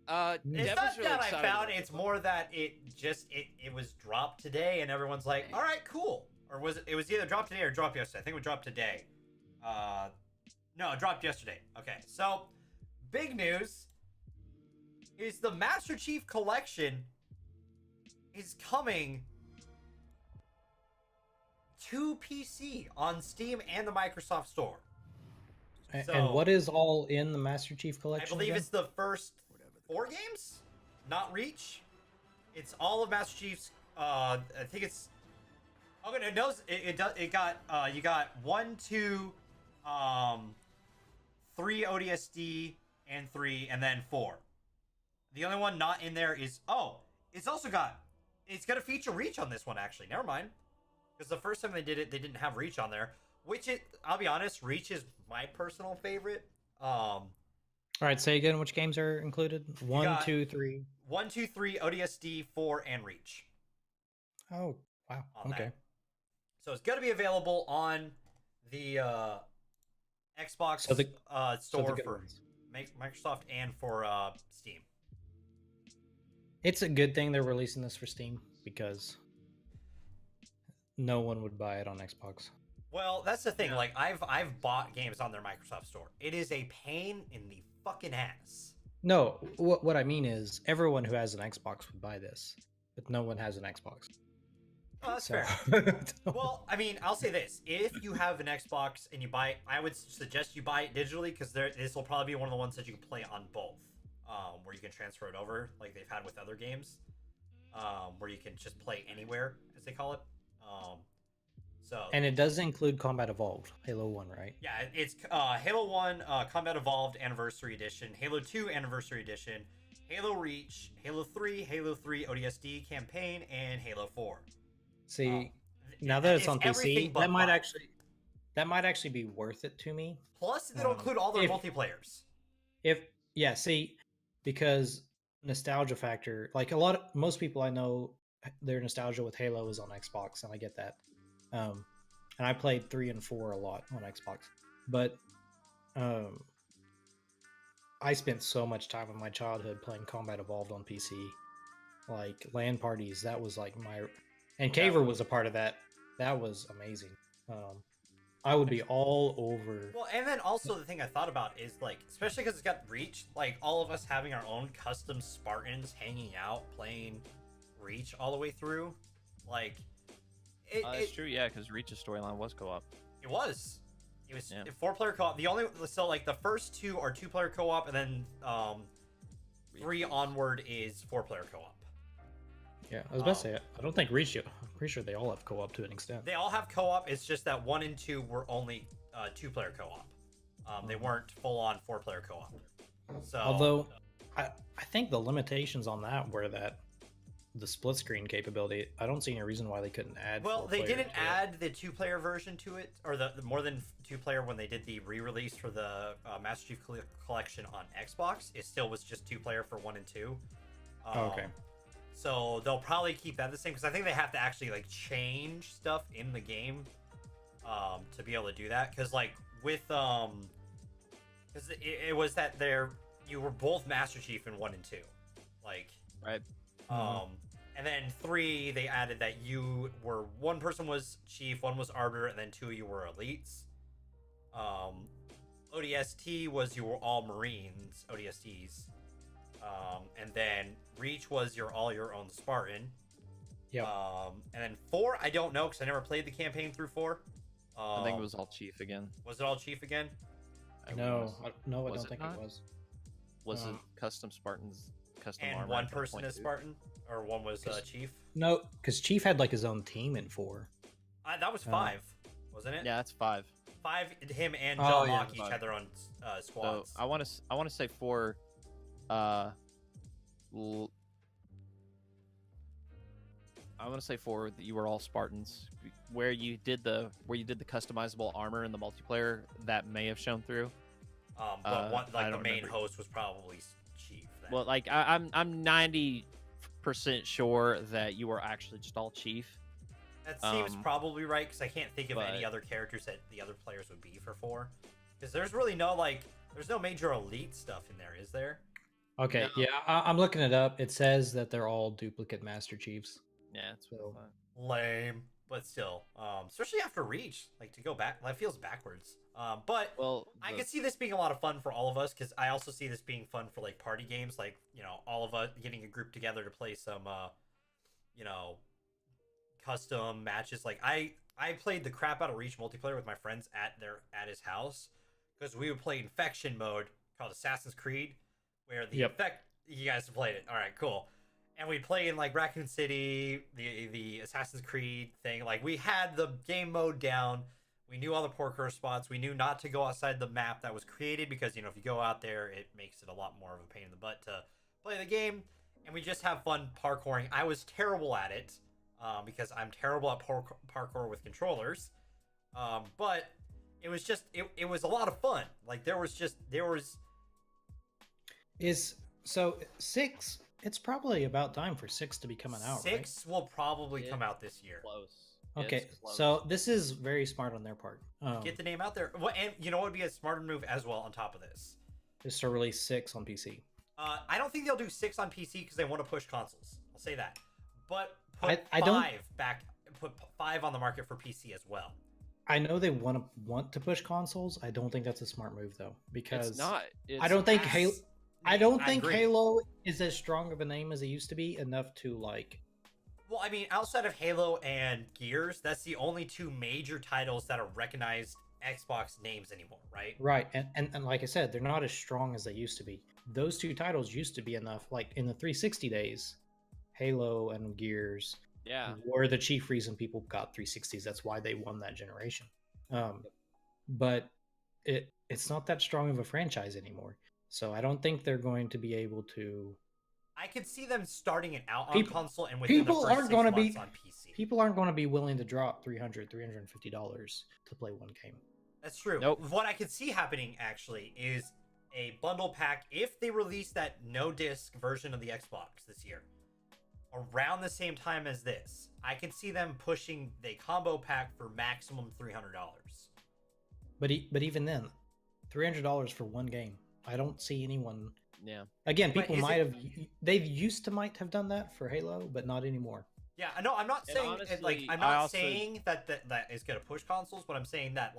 one. It's Dev not was really that I excited found. about It's this more that it was dropped today, and everyone's like, "All right, cool." Or was it? It was either dropped today or dropped yesterday. I think it dropped today. No, it dropped yesterday. Okay, so big news is the Master Chief Collection is coming to PC on Steam and the Microsoft Store. And So- what is all in the Master Chief I collection? believe again? it's the first 4 games, not Reach. It's all of Master Chief's. I think it's. Oh, it knows it does. It got you got 1, 2, 3 ODSD and 3, and then 4. The only one not in there is it's also got. It's gonna feature Reach on this one actually. Never mind, because the first time they did it, they didn't have Reach on there. Which I'll be honest, Reach is my personal favorite. All right, say again which games are included. 1, got- 2, 3. 1, 2, 3, ODSD, 4, and Reach. Oh, wow. On Okay. that. So it's going to be available on the Xbox So the store good for ones. Microsoft and for Steam. It's a good thing they're releasing this for Steam because no one would buy it on Xbox. Well, that's the thing. Like I've bought games on their Microsoft store. It is a pain in the fucking ass. No, what I mean is everyone who has an Xbox would buy this, but no one has an Xbox. Oh, that's So- fair. Well, I mean, I'll say this: if you have an Xbox and you buy it, I would suggest you buy it digitally because this will probably be one of the ones that you can play on both, where you can transfer it over, like they've had with other games, where you can just play anywhere, as they call it. So And it does include Combat Evolved, Halo 1, right? yeah, it's Halo 1 Combat Evolved Anniversary Edition, Halo 2 Anniversary Edition, Halo Reach, Halo 3 ODSD Campaign, and Halo 4. See, now that it's on everything PC, but that might fun. actually be worth it to me. Plus, it'll include all their if- multiplayers. See, because nostalgia factor, like most people I know, their nostalgia with Halo is on Xbox, and I get that. And I played 3 and 4 a lot on Xbox, but I spent so much time in my childhood playing Combat Evolved on PC, like LAN parties. That was like and Caver was a part of that. That was amazing. I would be all over. Well, and then also the thing I thought about is like, especially because it's got Reach, like all of us having our own custom Spartans hanging out playing Reach all the way through, like. That's true, yeah, because Reach's storyline was co-op. It was. It was Yeah. 4-player co-op. Like the first 2 are 2-player co-op, and then 3 onward is 4-player co-op. Yeah, I was about to say, I don't think Reach. I'm pretty sure they all have co-op to an extent. They all have co-op. It's just that 1 and 2 were only 2-player co-op. They weren't full-on 4-player co-op. So, Although, I think the limitations on that were that the split screen capability. I don't see any reason why they couldn't add. well, they 4-player didn't to it. add the 2-player version to it, or the more than 2-player when they did the re-release for the Master Chief Collection on Xbox. It still was just 2-player for 1 and 2. Okay. So they'll probably keep that the same because I think they have to actually like change stuff in the game to be able to do that. Because like with because it was that you were both Master Chief in 1 and 2, like Right. and then 3 they added that you were one person was Chief, one was Arbiter, and then 2 of you were elites. ODST was you were all Marines, ODSTs. And then Reach was all your own Spartan. Yep. And then 4, I don't know because I never played the campaign through 4. I think it was all Chief again. Was it all Chief again? No, I Was don't it think not? it was. Was it custom Spartans, custom And armor? one at that person point, is too? Spartan, or one was Chief. No, because Chief had like his own team in 4. That was 5, wasn't it? Yeah, that's 5. 5. Him and Oh, John yeah, Locke each 5. had their own So squads. I want to say 4. I I want to say 4 that you were all Spartans, where you did the customizable armor in the multiplayer that may have shown through. But one, I like the don't main remember. host was probably Chief. Then. Well, like I'm 90% sure that you were actually just all Chief. That seems probably right because I can't think of any but- other characters that the other players would be for 4. Because there's really no there's no major elite stuff in there, is there? Okay, No. yeah, I'm looking it up. It says that they're all duplicate Master Chiefs. Yeah, that's what I So- thought. Lame, but still, especially after Reach, like to go back, that feels backwards. But Well, I could see this being a lot of fun for all of us because I also see this being fun for like party games, like all of us getting a group together to play some, custom matches. Like I played the crap out of Reach multiplayer with my friends at his house because we would play Infection mode called Assassin's Creed, where the you guys have played it. All right, cool. And we'd play in like Raccoon City, the Assassin's Creed thing. Like we had the game mode down. We knew all the parkour spots. We knew not to go outside the map that was created because if you go out there, it makes it a lot more of a pain in the butt to play the game. And we just have fun parkouring. I was terrible at it because I'm terrible at parkour with controllers. But it was just it was a lot of fun. Like there was 6. It's probably about time for 6 to be coming out, 6 will probably come out this year. Close. Okay, It's close. so this is very smart on their part. Get the name out there. Well, and you know what would be a smarter move as well on top of this? Is to release 6 on PC. I don't think they'll do 6 on PC because they want to push consoles. I'll say that. But put I don't- put 5 on the market for PC as well. I know they want to push consoles. I don't think that's a smart move though, because It's not. I don't think Halo. I don't think agree. Halo is as strong of a name as it used to be enough to like. Well, I mean, outside of Halo and Gears, that's the only 2 major titles that are recognized Xbox names anymore, right? Right, and like I said, they're not as strong as they used to be. Those 2 titles used to be enough. Like in the 360 days, Halo and Gears Yeah. were the chief reason people got 360s. That's why they won that generation. But it's not that strong of a franchise anymore. So I don't think they're going to be able to. I could see them starting it out on console and within the people first aren't 6 gonna months be- on PC. People aren't going to be willing to drop $350 to play one game. That's true. Nope. What I could see happening actually is a bundle pack if they release that no disc version of the Xbox this year. Around the same time as this, I could see them pushing the combo pack for maximum $300. But even then, $300 for one game. I don't see anyone. Yeah. Again, But people is might it- have. They used to might have done that for Halo, but not anymore. Yeah, no, I'm not And saying honestly, I'm I not also- saying that is going to push consoles, but I'm saying that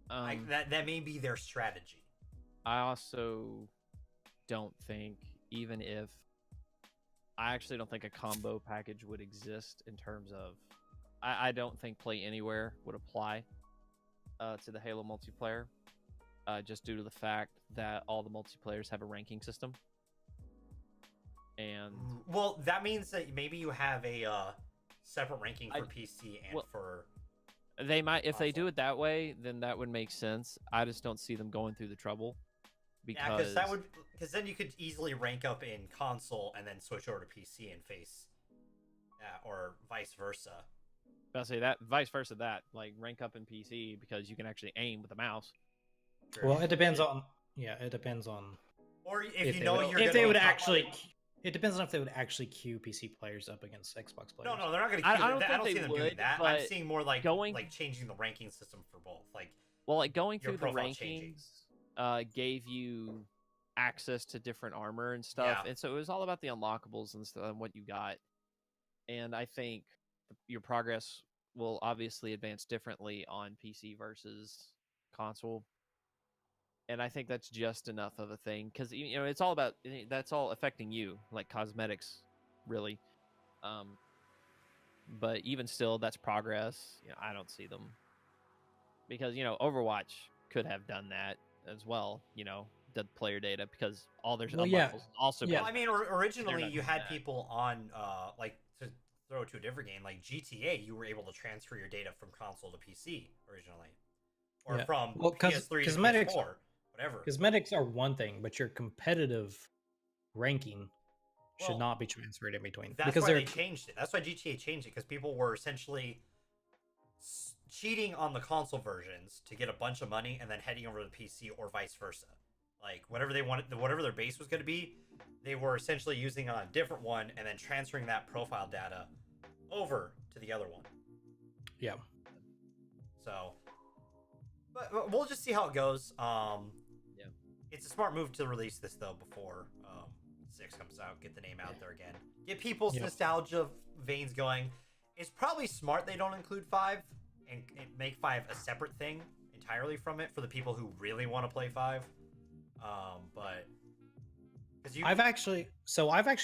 that may be their strategy. I also don't think, even if I actually don't think a combo package would exist in terms of, I don't think Play Anywhere would apply to the Halo multiplayer, just due to the fact that all the multiplayers have a ranking system. And Well, that means that maybe you have a separate ranking for PC and well, for. they might, if they do console. it that way, then that would make sense. I just don't see them going through the trouble. Yeah, because then you could easily rank up in console and then switch over to PC and face, or vice versa. I'll say that vice versa, that like rank up in PC because you can actually aim with a mouse. True. Well, it depends on. Yeah, it depends on Or if if you they know would, you're if they gonna would be top- actually. It depends on if they would actually queue PC players up against Xbox players. No, they're not going to. I I don't don't think see they them doing would, that. I'm but seeing more like changing the ranking system for both. Like, Well, like going your through the profile changing. rankings gave you access to different armor and stuff, Yeah. and so it was all about the unlockables and stuff and what you got. And I think your progress will obviously advance differently on PC versus console. And I think that's just enough of a thing because it's all about that's all affecting you, like cosmetics, really. But even still, that's progress. I don't see them because Overwatch could have done that as well. The player data because all their Well, yeah. unlockables also. Yeah. Well, I mean, originally not you doing had that. people on like to throw it to a different game like GTA. You were able to transfer your data from console to PC originally, or Yeah. from Well, 'cause PS3 to cosmetics- PS4, whatever. Cosmetics are one thing, but your competitive ranking should Well, not be transferred in between That's because why they're they changed it. That's why GTA changed it because people were essentially cheating on the console versions to get a bunch of money and then heading over to the PC or vice versa. Like whatever they wanted, whatever their base was going to be, they were essentially using on a different one and then transferring that profile data over to the other one. yeah. So, but we'll just see how it goes. Yeah. It's a smart move to release this though before 6 comes out. Get the name out there again. Get people's nostalgia veins going. It's probably smart they don't include 5 and make 5 a separate thing entirely from it for the people who really want to play 5. But because I've actually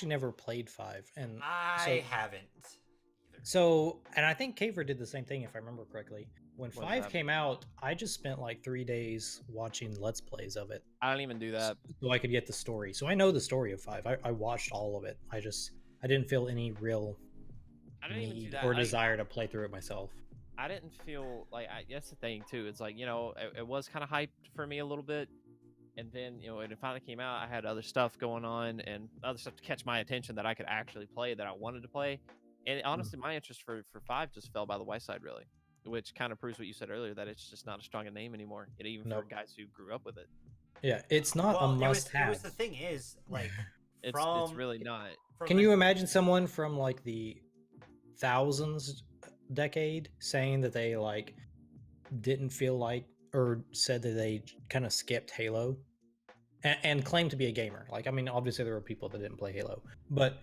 never played 5, and I haven't either. So, and I think Caver did the same thing if I remember correctly. When What's 5 that? came out, I just spent like 3 days watching Let's Plays of it I don't even do that. so I could get the story. So I know the story of 5. I watched all of it. I didn't feel any real I didn't even do need that. or desire to play through it myself. I didn't feel like that's the thing too. It's like, you know, it was kind of hyped for me a little bit, and then, you know, when it finally came out, I had other stuff going on and other stuff to catch my attention that I could actually play, that I wanted to play. And honestly, my interest for 5 just fell by the wayside, really, which kind of proves what you said earlier, that it's just not as strong a name anymore, even for guys who grew up with it. Yeah, it's not a must-have. It was the thing is like It's really not. Can you imagine someone from like the thousands decade saying that they like didn't feel like, or said that they kind of skipped Halo and claimed to be a gamer? Like, I mean, obviously there were people that didn't play Halo, but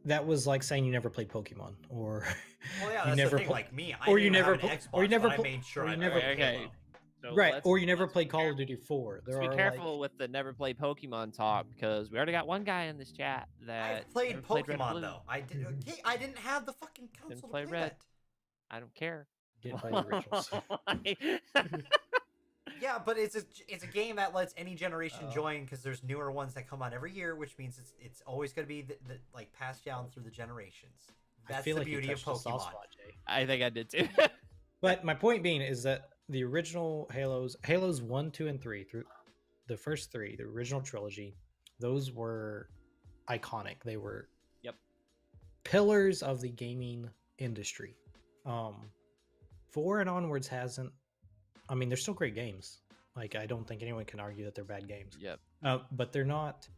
that was like saying you never played Pokemon, or well, yeah, you that's never the thing. pl- Like me, I or didn't you never have an pl- Xbox, or you never but pl- I made sure or you I never- played okay. Halo. So right, or you never let's be played Call careful. of Duty 4. Let's be careful with the never play Pokemon talk, because we already got one guy in this chat that I played never played Red and Pokemon Blue. though. I did. Okay, I didn't have the fucking console Didn't to play play Red. that. I don't care. Didn't play the originals. Yeah, but it's a game that lets any generation join because there's newer ones that come out every year, which means it's always going to be the like passed down through the generations. That's the beauty of Pokemon. I think I did too. But my point being is that the original Halos 1, 2, and 3, through the first 3, the original trilogy, those were iconic. They were pillars of the gaming industry. 4 and onwards hasn't. I mean, they're still great games. Like, I don't think anyone can argue that they're bad games. Yep. But they're not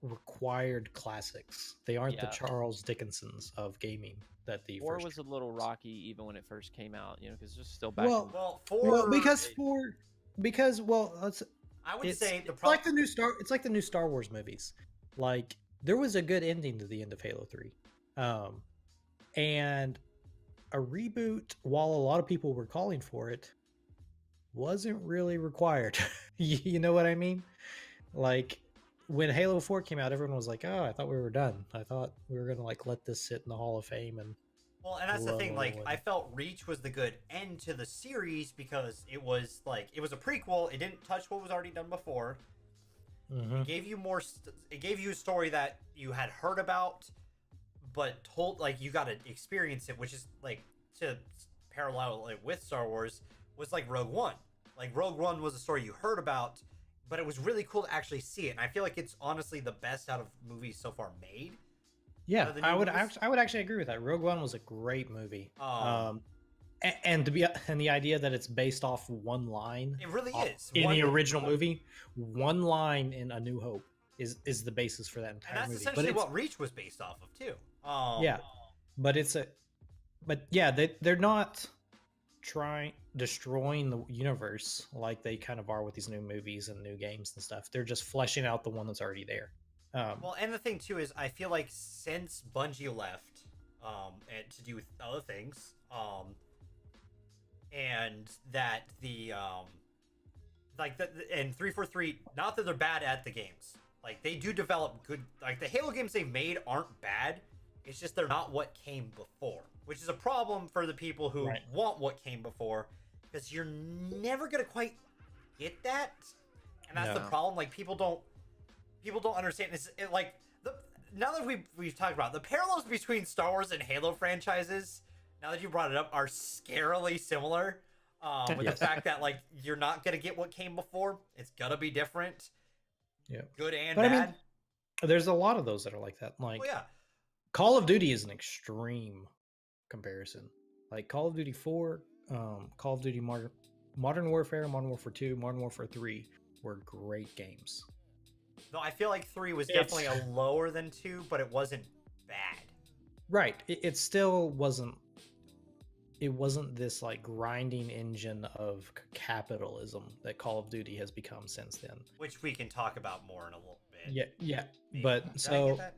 required classics. They aren't the Charles Dickensons of gaming. That the 4 first was a little rocky even when it first came out, you know, because it's still back. Well, 4 because I would say it's like the new Star Wars movies. Like, there was a good ending to the end of Halo 3. And a reboot, while a lot of people were calling for it, wasn't really required. You know what I mean? Like, when Halo 4 came out, everyone was like, "Oh, I thought we were done. I thought we were gonna like let this sit in the Hall of Fame." And that's the thing. Like, I felt Reach was the good end to the series because it was a prequel. It didn't touch what was already done before. It gave you more. It gave you a story that you had heard about, but told like you got to experience it, which is like to parallel it with Star Wars was like Rogue One. Like, Rogue One was a story you heard about, but it was really cool to actually see it. And I feel like it's honestly the best out of movies so far made. Yeah, I would actually agree with that. Rogue One was a great movie. And the idea that it's based off one line. It really is. In the original movie, one line in A New Hope is the basis for that entire movie. And that's essentially what Reach was based off of too. Yeah, but they're not destroying the universe like they kind of are with these new movies and new games and stuff. They're just fleshing out the one that's already there. Well, and the thing too is, I feel like since Bungie left, and to do with other things, and that and 343, not that they're bad at the games, like they do develop good, like the Halo games they've made aren't bad. It's just they're not what came before, which is a problem for the people who want what came before, because you're never gonna quite get that, and that's the problem. Like, people don't understand. Now that we've talked about it, the parallels between Star Wars and Halo franchises, now that you brought it up, are scarily similar. With the fact that like you're not gonna get what came before, it's gonna be different. Yeah, good and but bad. I mean, There's a lot of those that are like that. Like Well, yeah. Call of Duty is an extreme comparison. Like Call of Duty 4, Call of Duty Modern Warfare, Modern Warfare 2, Modern Warfare 3 were great games. No, I feel like 3 was It's- definitely a lower than 2, but it wasn't bad. Right. It still wasn't. It wasn't this like grinding engine of capitalism that Call of Duty has become since then. Which we can talk about more in a little bit. Yeah. Maybe. But Did I so get that?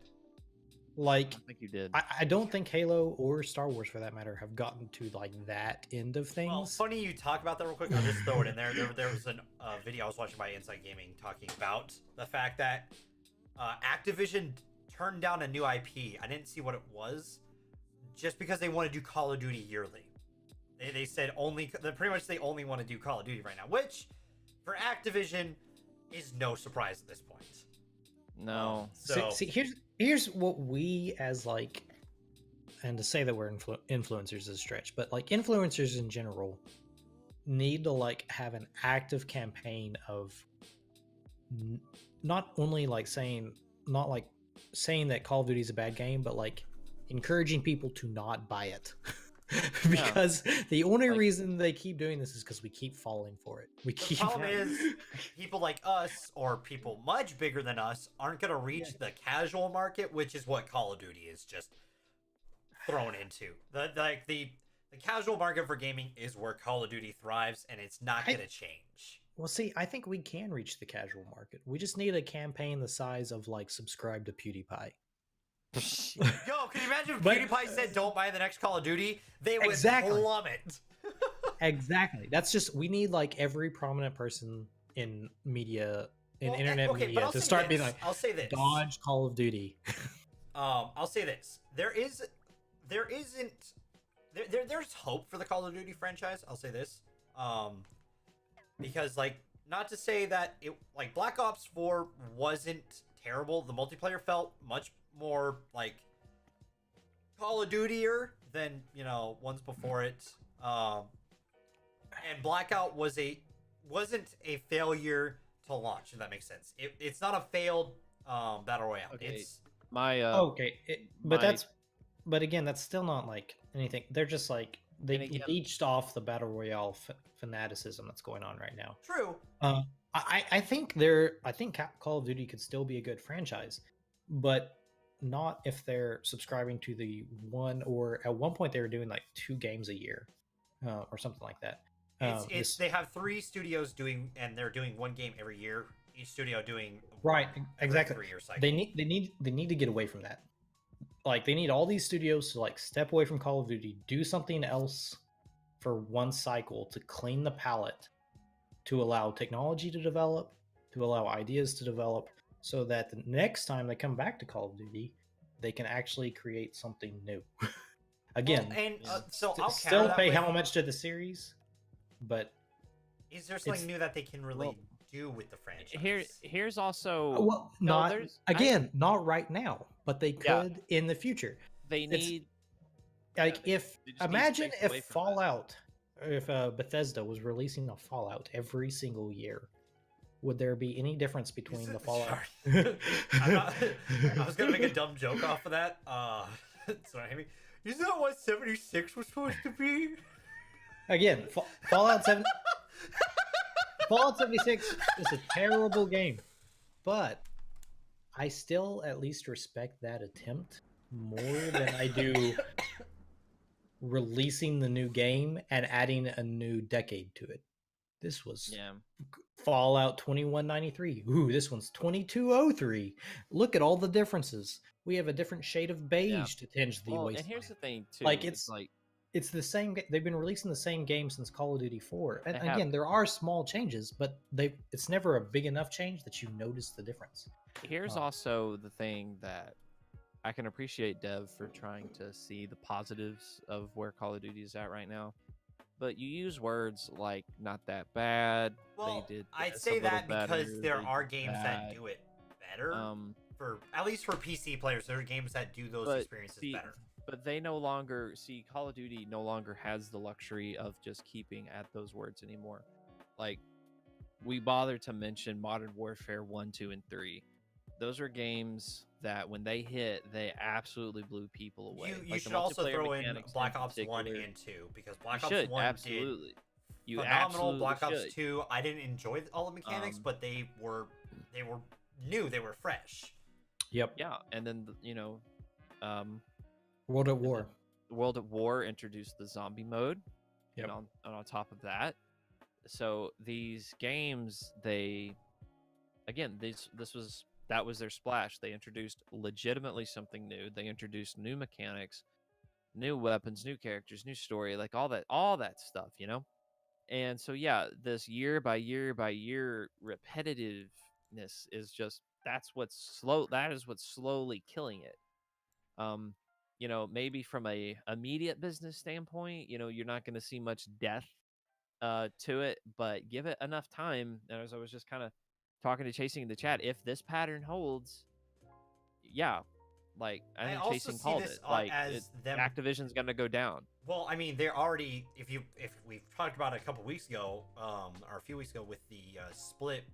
like I think you did. I don't think Halo or Star Wars for that matter have gotten to like that end of things. Well, funny you talk about that real quick. I'll just throw it in there. There was a video I was watching by Inside Gaming talking about the fact that Activision turned down a new IP. I didn't see what it was, just because they want to do Call of Duty yearly. They said pretty much they only want to do Call of Duty right now, which for Activision is no surprise at this point. No. So See, here's what we as like, and to say that we're influencers is a stretch, but like influencers in general need to like have an active campaign of not only like saying that Call of Duty is a bad game, but like encouraging people to not buy it. Because the only reason they keep doing this is because we keep falling for it. the problem is people like us or people much bigger than us aren't going to reach the casual market, which is what Call of Duty is just thrown into. The casual market for gaming is where Call of Duty thrives, and it's not going to change. Well, see, I think we can reach the casual market. We just need a campaign the size of like subscribe to PewDiePie. Yo, can you imagine if But- PewDiePie said don't buy the next Call of Duty? They would Exactly. plummet. Exactly. That's just we need like every prominent person in media, in Well, internet okay, but media I'll to say start being this. like, I'll say this. dodge Call of Duty. I'll say this. There's hope for the Call of Duty franchise. I'll say this. Because like, not to say that it like Black Ops 4 wasn't terrible. The multiplayer felt much more like Call of Duty-er than, ones before it. And Blackout wasn't a failure to launch, if that makes sense. It's not a failed battle royale. Okay. It's Okay, but my- but again, that's still not like anything. They're just like they And again- leached off the battle royale fanaticism that's going on right now. true. I think Call of Duty could still be a good franchise, but not if they're subscribing to the one, or at one point they were doing like 2 games a year, or something like that. They have 3 studios doing, and they're doing 1 game every year. Each studio doing Right, every exactly. 3-year cycle. They need to get away from that. Like they need all these studios to like step away from Call of Duty, do something else for one cycle to clean the palette, to allow technology to develop, to allow ideas to develop, so that the next time they come back to Call of Duty, they can actually create something new. Again, Well, and so I'll counter still that pay with, homage to the series, but is there something it's- new that they can really Well, do with the franchise? Here's also well, no, not there's- not right now, but they Yeah. could in the future. they it's- need Like they- if they just need to imagine take if away from that. Fallout, if Bethesda was releasing a Fallout every single year, would there be any difference between the Fallout? Sorry. I was gonna make a dumb joke off of that. Sorry, Amy. Isn't that what 76 was supposed to be? Again, Fallout 7, Fallout 76 is a terrible game, but I still at least respect that attempt more than I do releasing the new game and adding a new decade to it. This was yeah. Fallout 2193. Ooh, this one's 2203. Look at all the differences. We have a different shade of beige to tinge the Well, and wasteland. here's the thing too. Like, it's like It's the same. They've been releasing the same game since Call of Duty 4. And They have. again, there are small changes, but it's never a big enough change that you notice the difference. here's Oh. also the thing that I can appreciate Dev for trying to see the positives of where Call of Duty is at right now. But you use words like "not that bad." Well, they did. I'd this say a little that because better, there they are did games that do it better. For at least for PC players, there are games that do those But experiences see, better. But they no longer see Call of Duty no longer has the luxury of just keeping at those words anymore. Like we bothered to mention Modern Warfare 1, 2, and 3. those are games that when they hit, they absolutely blew people away. You Like the should also multiplayer throw in mechanics Black in Ops 1 particular. and 2 because You Black Ops should 1 did absolutely. You phenomenal. absolutely Black Ops should. 2, I didn't enjoy all the mechanics, but they were new, they were fresh. Yep. Yeah, and then World at War. World at War introduced the zombie mode. Yep. And on top of that, so these games, that was their splash. They introduced legitimately something new. They introduced new mechanics, new weapons, new characters, new story, like all that stuff, you know? And so yeah, this year by year by year repetitiveness is just that is what's slowly killing it. Maybe from a immediate business standpoint, you're not going to see much death to it, but give it enough time. And as I was just kind of talking to Chasing in the chat, if this pattern holds, yeah, like I think also Chasing see called this it. Like as them. Activision's going to go down. Well, I mean, they're already. If we've talked about it a couple weeks ago, or a few weeks ago, with the split,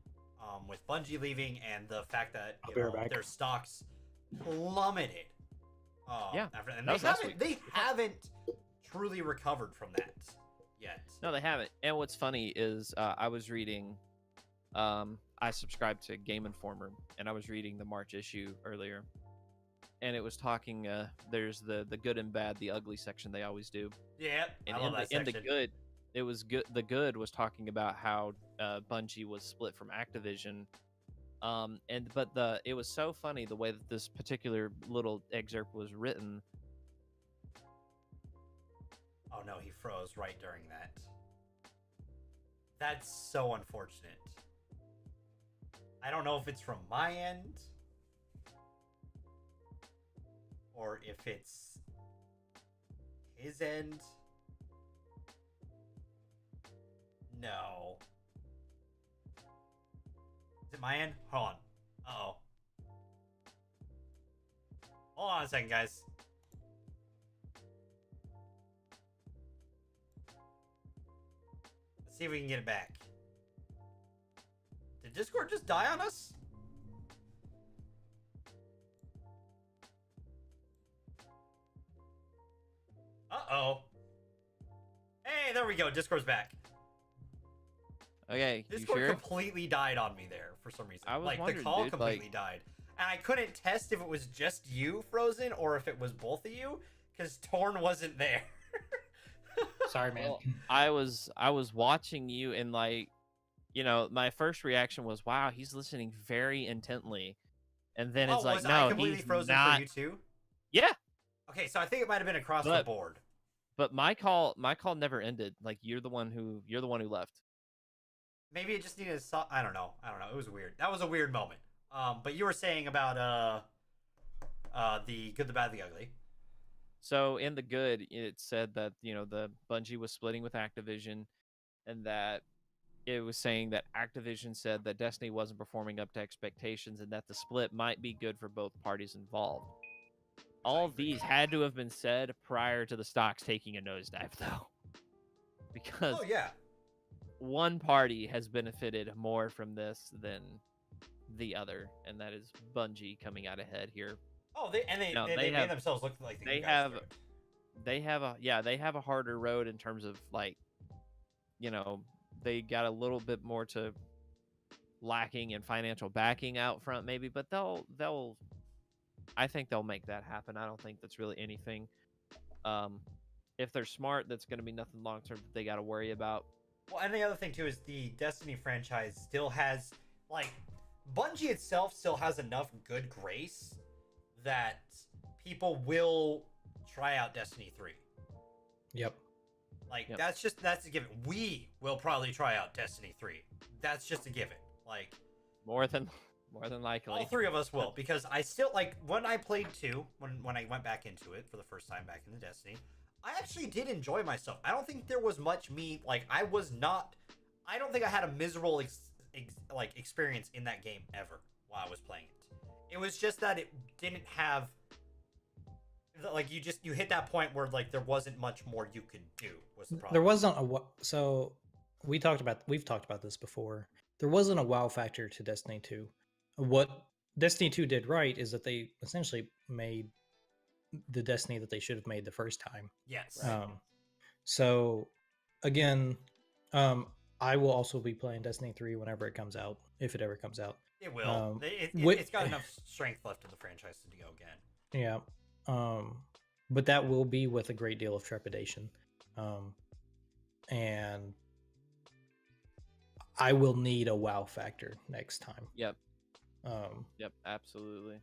with Bungie leaving and the fact that their stocks plummeted. Yeah, after, and that was last week. They haven't truly recovered from that yet. No, they haven't. And what's funny is I was reading. I subscribed to Game Informer, and I was reading the March issue earlier, and it was talking. There's the good and bad, the ugly section they always do. Yeah, and I love that section. In the good, it was good. The good was talking about how Bungie was split from Activision. It was so funny the way that this particular little excerpt was written. Oh no, he froze right during that. That's so unfortunate. I don't know if it's from my end or if it's his end. No. Is it my end? Hold on. Uh-oh. Hold on a second, guys. Let's see if we can get it back. Did Discord just die on us? Uh-oh. Hey, there we go. Discord's back. Okay, Discord you sure? completely died on me there for some reason. I was like wondering, the call dude, completely died. And I couldn't test if it was just you frozen or if it was both of you, because Toarn wasn't there. Sorry, man. Well, I was watching you, and my first reaction was, "Wow, he's listening very intently," and then it's like, "No, I completely he's frozen not." for you too? Yeah. Okay, so I think it might have been across the board. But my call never ended. Like you're the one who left. Maybe it just needed to. I don't know. It was weird. That was a weird moment. But you were saying about the good, the bad, the ugly. So in the good, it said that the Bungie was splitting with Activision, and that it was saying that Activision said that Destiny wasn't performing up to expectations, and that the split might be good for both parties involved. All of these had to have been said prior to the stocks taking a nosedive, though, because one party has benefited more from this than the other, and that is Bungie coming out ahead here. Oh, they made themselves look like they have a harder road in terms of they got a little bit more to lacking in financial backing out front maybe, but I think they'll make that happen. I don't think that's really anything. If they're smart, that's going to be nothing long term that they got to worry about. Well, and the other thing too is the Destiny franchise still has Bungie itself still has enough good grace that people will try out Destiny 3. Yep. That's a given. We will probably try out Destiny 3. That's just a given. More than likely. All three of us will, because I still when I played 2, when I went back into it for the first time back in the Destiny, I actually did enjoy myself. I don't think there was much I don't think I had a miserable experience in that game ever while I was playing it. It was just that it didn't have you hit that point where there wasn't much more you could do was the problem. There wasn't so we've talked about this before. There wasn't a wow factor to Destiny 2. What Destiny 2 did right is that they essentially made the Destiny that they should have made the first time. Yes. So again, I will also be playing Destiny 3 whenever it comes out, if it ever comes out. It will. Wi- It's got enough strength left in the franchise to go again. Yeah. But that will be with a great deal of trepidation. And I will need a wow factor next time. Yep. Um, Yep. Absolutely.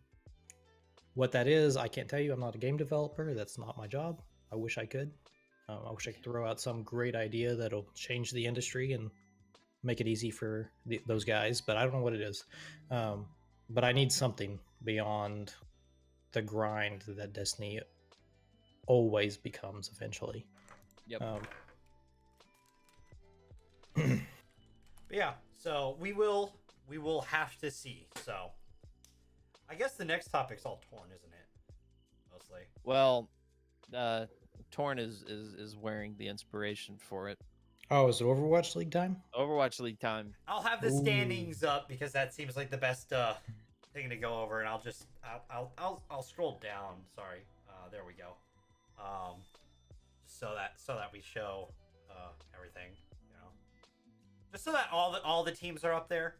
what that is, I can't tell you. I'm not a game developer. That's not my job. I wish I could. I wish I could throw out some great idea that'll change the industry and make it easy for those guys, but I don't know what it is. But I need something beyond the grind that Destiny always becomes eventually. Yep. But yeah, so we will have to see. So I guess the next topic's all Toarn, isn't it? Mostly. Well, Toarn is wearing the inspiration for it. Oh, is it Overwatch League time? Overwatch League time. I'll have the standings up because that seems like the best thing to go over, and I'll scroll down. Sorry, there we go. So that we show everything, you know, just so that all the teams are up there,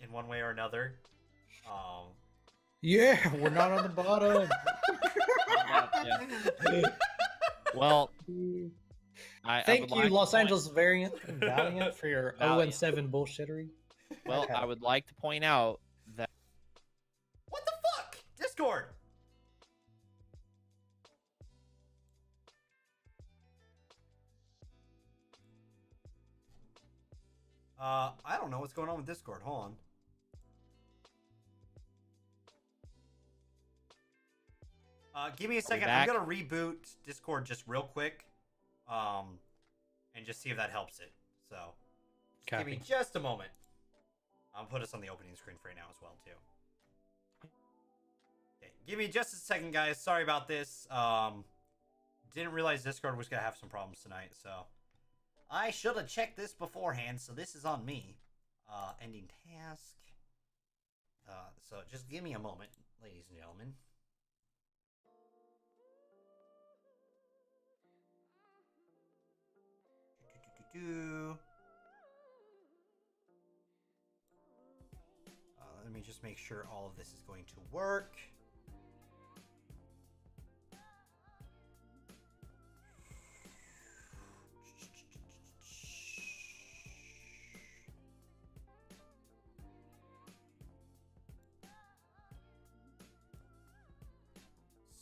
in one way or another. Yeah, we're not on the bottom. Yeah. Well, Thank you, Los Angeles Valiant, for your Valiant. 0-7 bullshittery. Well, I would like to point out that What the fuck? Discord. I don't know what's going on with Discord. Hold on. Give me a second. I'm gonna reboot Discord just real quick, and just see if that helps it. So, give me just a moment. I'll put us on the opening screen for right now as well too. Okay, give me just a second, guys. Sorry about this. Didn't realize Discord was gonna have some problems tonight, so I should have checked this beforehand. So this is on me. Ending task. So just give me a moment, ladies and gentlemen. Let me just make sure all of this is going to work.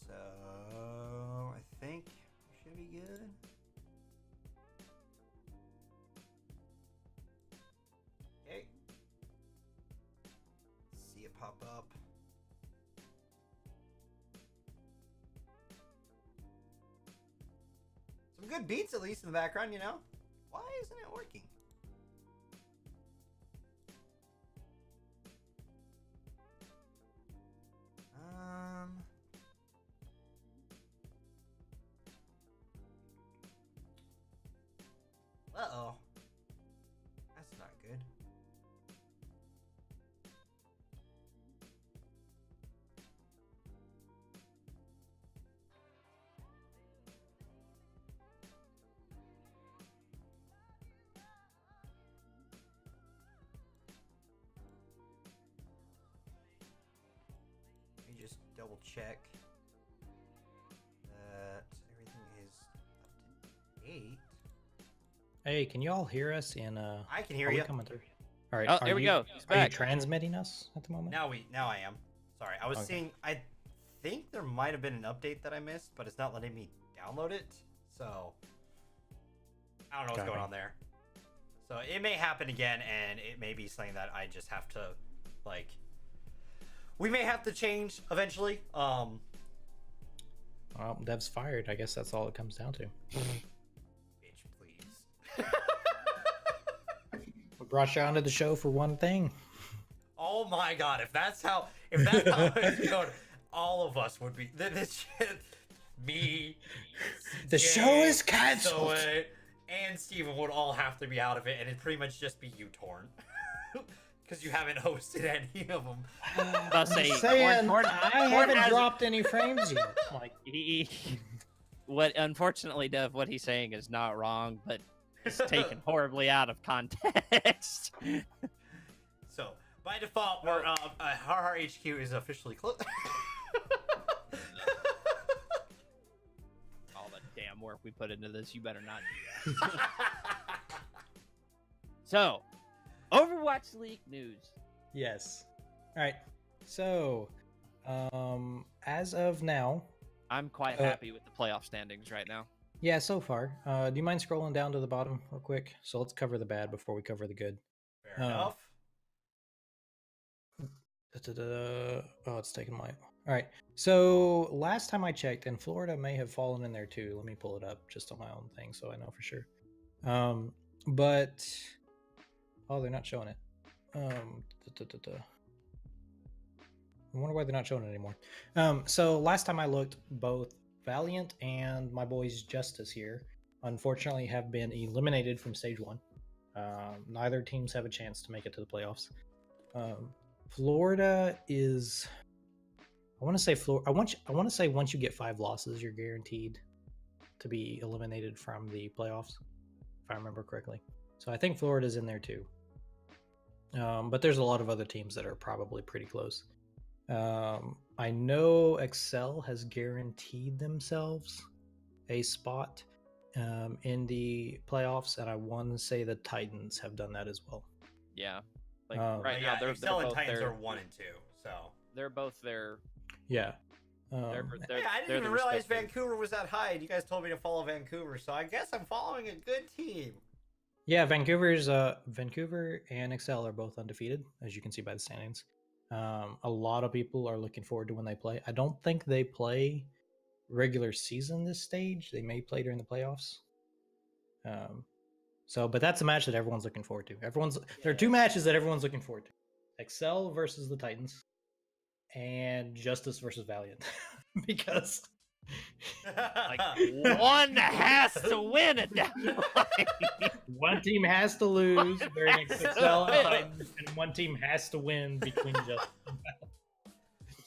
So I think we should be good. Okay. See it pop up. Some good beats at least in the background, you know? Why isn't it working? Uh-oh. That's not good. Let me just double check that everything is up to date. Hey, can you all hear us? I can hear you. Coming through. All right. Oh, there we go. He's Are you back. transmitting us at the moment? Now I am. Sorry, I was seeing. I think there might have been an update that I missed, but it's not letting me download it. So I don't know what's going on there. So it may happen again, and it may be something that I just have to, like, we may have to change eventually. Well, Dev's fired. I guess that's all it comes down to. Bitch, please. We brought you onto the show for one thing. Oh my god! If that's how it's going, all of us would be. This shit, me. The show is canceled. Zoe, and Steven would all have to be out of it, and it'd pretty much just be you, Toarn. because you haven't hosted any of them. I'll say, saying Toarn I haven't has- dropped any frames yet. Like, what unfortunately, Dev, what he's saying is not wrong, but it's taken horribly out of context. So by default, we're Har HQ is officially closed. All the damn work we put into this, you better not do that. So, Overwatch League news. yes. All right. So, as of now, I'm quite happy with the playoff standings right now. yeah, so far. Do you mind scrolling down to the bottom real quick? So let's cover the bad before we cover the good. Fair enough. Oh, it's taking my. All right. So last time I checked, and Florida may have fallen in there too. Let me pull it up just on my own thing so I know for sure. But oh, they're not showing it. I wonder why they're not showing it anymore. So last time I looked, both Valiant and my boys Justice here, unfortunately, have been eliminated from stage 1. Neither teams have a chance to make it to the playoffs. Florida is. I want to say I want to say once you get 5 losses, you're guaranteed to be eliminated from the playoffs, if I remember correctly. So I think Florida's in there too. But there's a lot of other teams that are probably pretty close. I know Excel has guaranteed themselves a spot in the playoffs, and I want to say the Titans have done that as well. Yeah. Like Yeah, right now, they're Excel and both Titans there. are 1 and 2. So They're both there. Yeah. They're I didn't even realize Vancouver was that high. And you guys told me to follow Vancouver, so I guess I'm following a good team. Yeah, Vancouver and Excel are both undefeated, as you can see by the standings. A lot of people are looking forward to when they play. I don't think they play regular season this stage. They may play during the playoffs. But that's a match that everyone's looking forward to. There are 2 matches that everyone's looking forward to: Excel versus the Titans, and Justice versus Valiant, because Like one has to win at that point. one team has to lose during Excel and Titans, and one team has to win between Justice and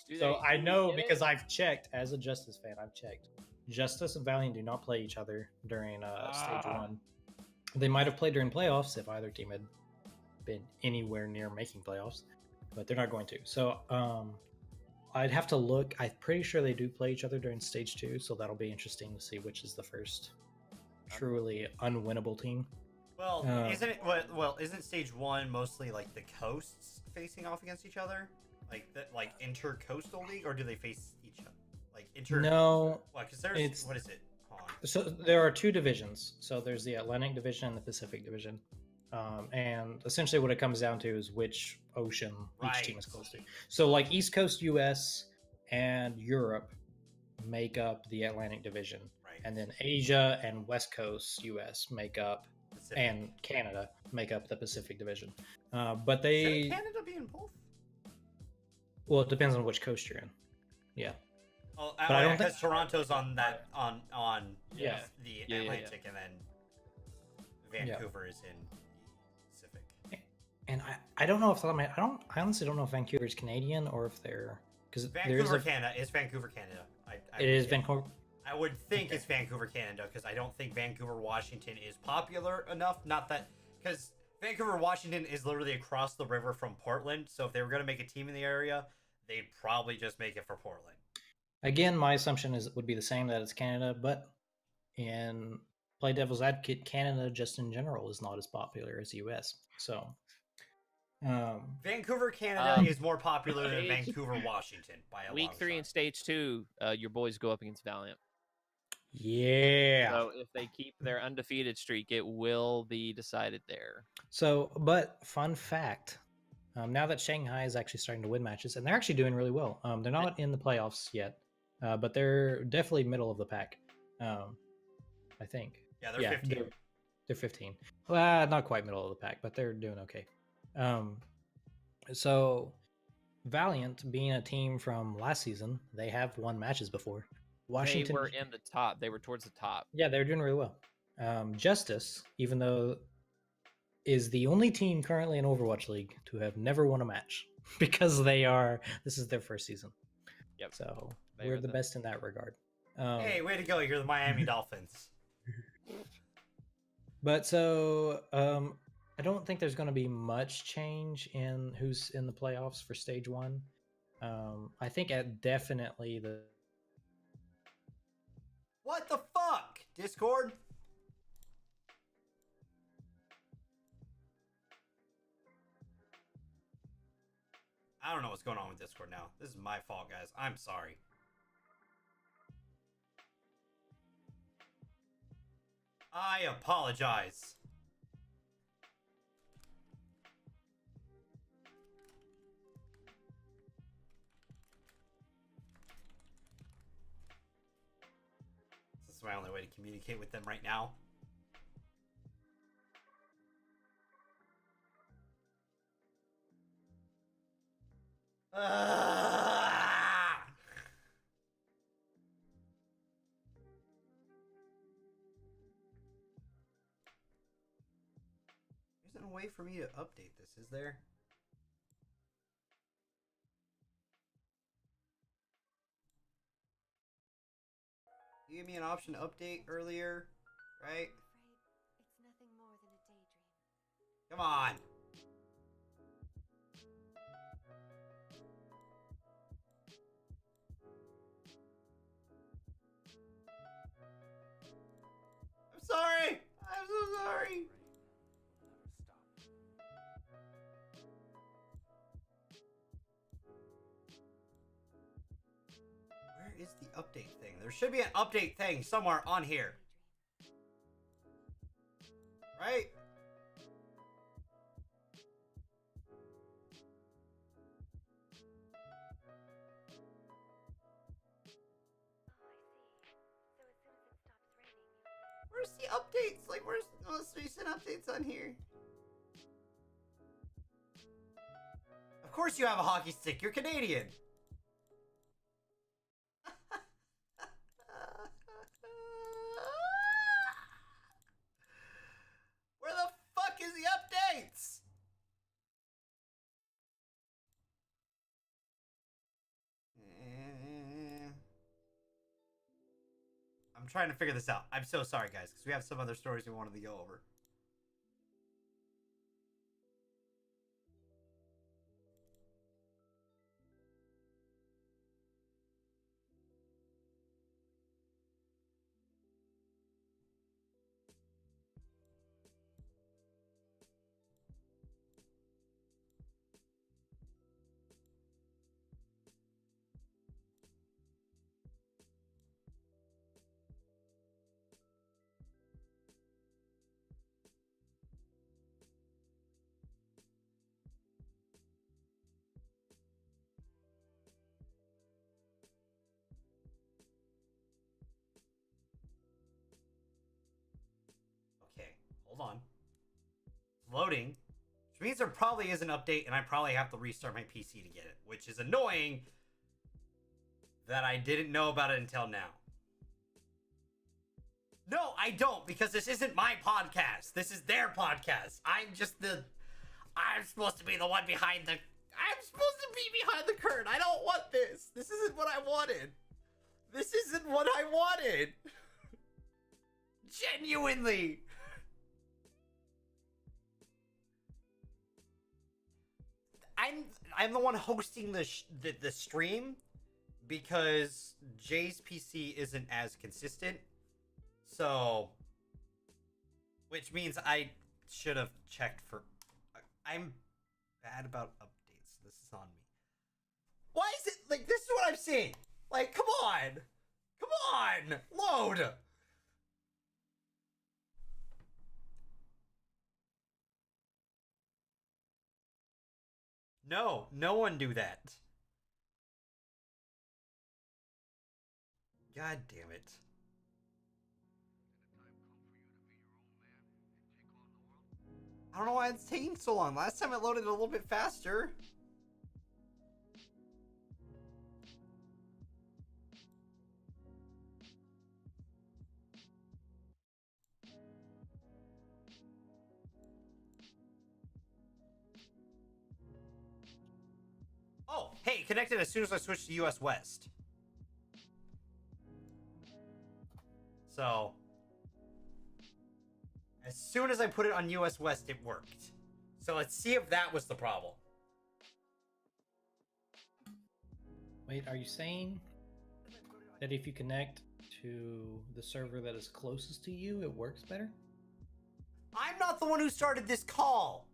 Valiant. So I know because I've checked, as a Justice fan, I've checked. Justice and Valiant do not play each other during stage 1. They might have played during playoffs if either team had been anywhere near making playoffs, but they're not going to. So I'd have to look. I'm pretty sure they do play each other during stage 2, so that'll be interesting to see which is the first truly unwinnable team. Well, isn't stage 1 mostly like the coasts facing off against each other, like inter-coastal league, or do they face each other? Like No. Well, because there's what is it? Hold on. So there are 2 divisions. So there's the Atlantic Division and the Pacific Division. And essentially what it comes down to is which ocean each team is close to. So like East Coast US and Europe make up the Atlantic Division. Right. And then Asia and West Coast US make up, Pacific. and Canada make up the Pacific Division. But they... Shouldn't Canada be in both? Well, it depends on which coast you're in. Yeah. Oh, But I don't because Toronto's on that on Yeah. the Yeah. Atlantic, and then Vancouver is in the Pacific. And I don't know if I honestly don't know if Vancouver's Canadian or if they're, because Vancouver, Canada is Vancouver, Canada. It is Vancouver. I would think it's Vancouver, Canada, because I don't think Vancouver, Washington is popular enough. Not that, because Vancouver, Washington is literally across the river from Portland. So if they were going to make a team in the area, they'd probably just make it for Portland. Again, my assumption would be the same, that it's Canada, but in play devil's advocate, Canada just in general is not as popular as the US. So Vancouver, Canada is more popular than Vancouver, Washington by a Week long 3 shot. in stage 2, your boys go up against Valiant. yeah. So if they keep their undefeated streak, it will be decided there. So, but fun fact, now that Shanghai is actually starting to win matches, and they're actually doing really well. They're not in the playoffs yet, but they're definitely middle of the pack. I think. Yeah, they're 15. They're 15. Well, not quite middle of the pack, but they're doing okay. So Valiant, being a team from last season, they have won matches before. Washington They were in the top. They were towards the top. Yeah, they're doing really well. Justice, even though is the only team currently in Overwatch League to have never won a match because this is their first season. Yep. So They we're were the the- best in that regard. Hey, way to go! You're the Miami Dolphins. But I don't think there's going to be much change in who's in the playoffs for stage one. I think definitely the What the fuck? Discord? I don't know what's going on with Discord now. This is my fault, guys. I'm sorry. I apologize. This is my only way to communicate with them right now. There's no way for me to update this, is there? You gave me an option to update earlier, right? It's nothing more than a daydream. Come on. I'm sorry. I'm so sorry. Where is the update thing? There should be an update thing somewhere on here. Right? Where's the updates? Like, where's the most recent updates on here? Of course you have a hockey stick. You're Canadian. Where the fuck is the updates? I'm trying to figure this out. I'm so sorry, guys, because we have some other stories we wanted to go over. Okay, hold on. It's loading. Which means there probably is an update, and I probably have to restart my PC to get it, which is annoying that I didn't know about it until now. No, I don't, because this isn't my podcast. This is their podcast. I'm supposed to be the one behind the... I'm supposed to be behind the curtain. I don't want this. This isn't what I wanted. This isn't what I wanted. Genuinely. I'm the one hosting the stream because Jay's PC isn't as consistent. So, which means I should have checked for... I'm bad about updates. This is on me. Why is it... Like, this is what I'm seeing. Like, come on. Come on. Load. No, no one do that. God damn it. I don't know why it's taking so long. Last time it loaded a little bit faster. Oh, hey, it connected as soon as I switched to US West. So, as soon as I put it on US West, it worked. So let's see if that was the problem. Wait, are you saying that if you connect to the server that is closest to you, it works better? I'm not the one who started this call.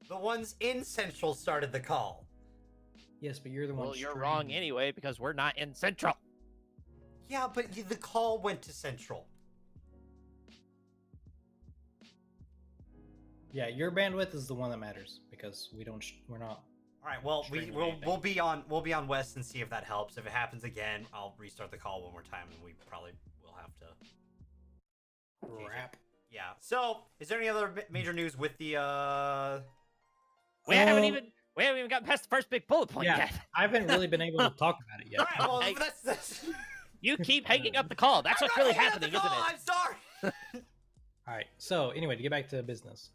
The ones in Central started the call. Yes, but you're the one. Well, you're wrong streaming. anyway because we're not in Central. Yeah, but the call went to Central. Yeah, your bandwidth is the one that matters because we're not. All right, well, Streaming we'll anything. be on West and see if that helps. If it happens again, I'll restart the call one more time, and we probably will have to. Crap. Yeah. So, is there any other major news with the We haven't even gotten past the first big bullet point Yeah, yet. I haven't really been able to talk about it yet. All right, well, Hey. that's You keep hanging up the call. That's what's I'm really not hanging up happening, the isn't call, it? I'm sorry. All right. So anyway, to get back to business,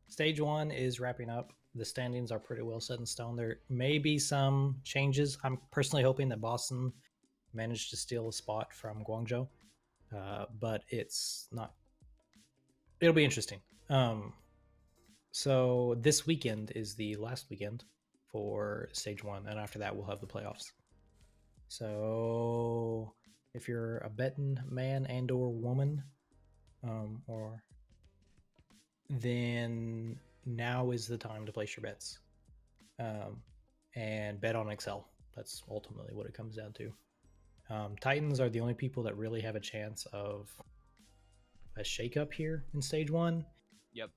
stage 1 is wrapping up. The standings are pretty well set in stone. There may be some changes. I'm personally hoping that Boston managed to steal a spot from Guangzhou, but it's not. It'll be interesting. So this weekend is the last weekend for stage 1, and after that we'll have the playoffs. So if you're a betting man and/or woman, or then now is the time to place your bets, and bet on Excel. That's ultimately what it comes down to. Titans are the only people that really have a chance of a shakeup here in stage 1. Yep.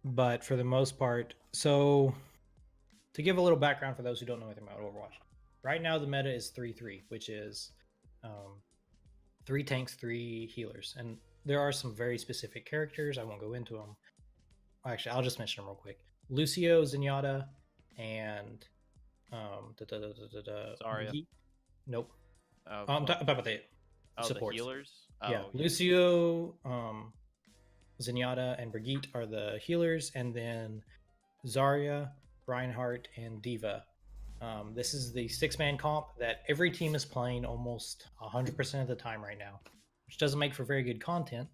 But for the most part, so to give a little background for those who don't know anything about Overwatch, right now the meta is 3-3, which is 3 tanks, 3 healers, and there are some very specific characters. I won't go into them. Actually, I'll just mention them real quick. Lucio, Zenyatta, and Zarya. Nope. Oh, I'm talking about the the supports. healers. Yeah, Oh, Lucio, Zenyatta, and Brigitte are the healers, and then Zarya, Reinhardt, and Diva. This is the 6-man comp that every team is playing almost 100% of the time right now, which doesn't make for very good content,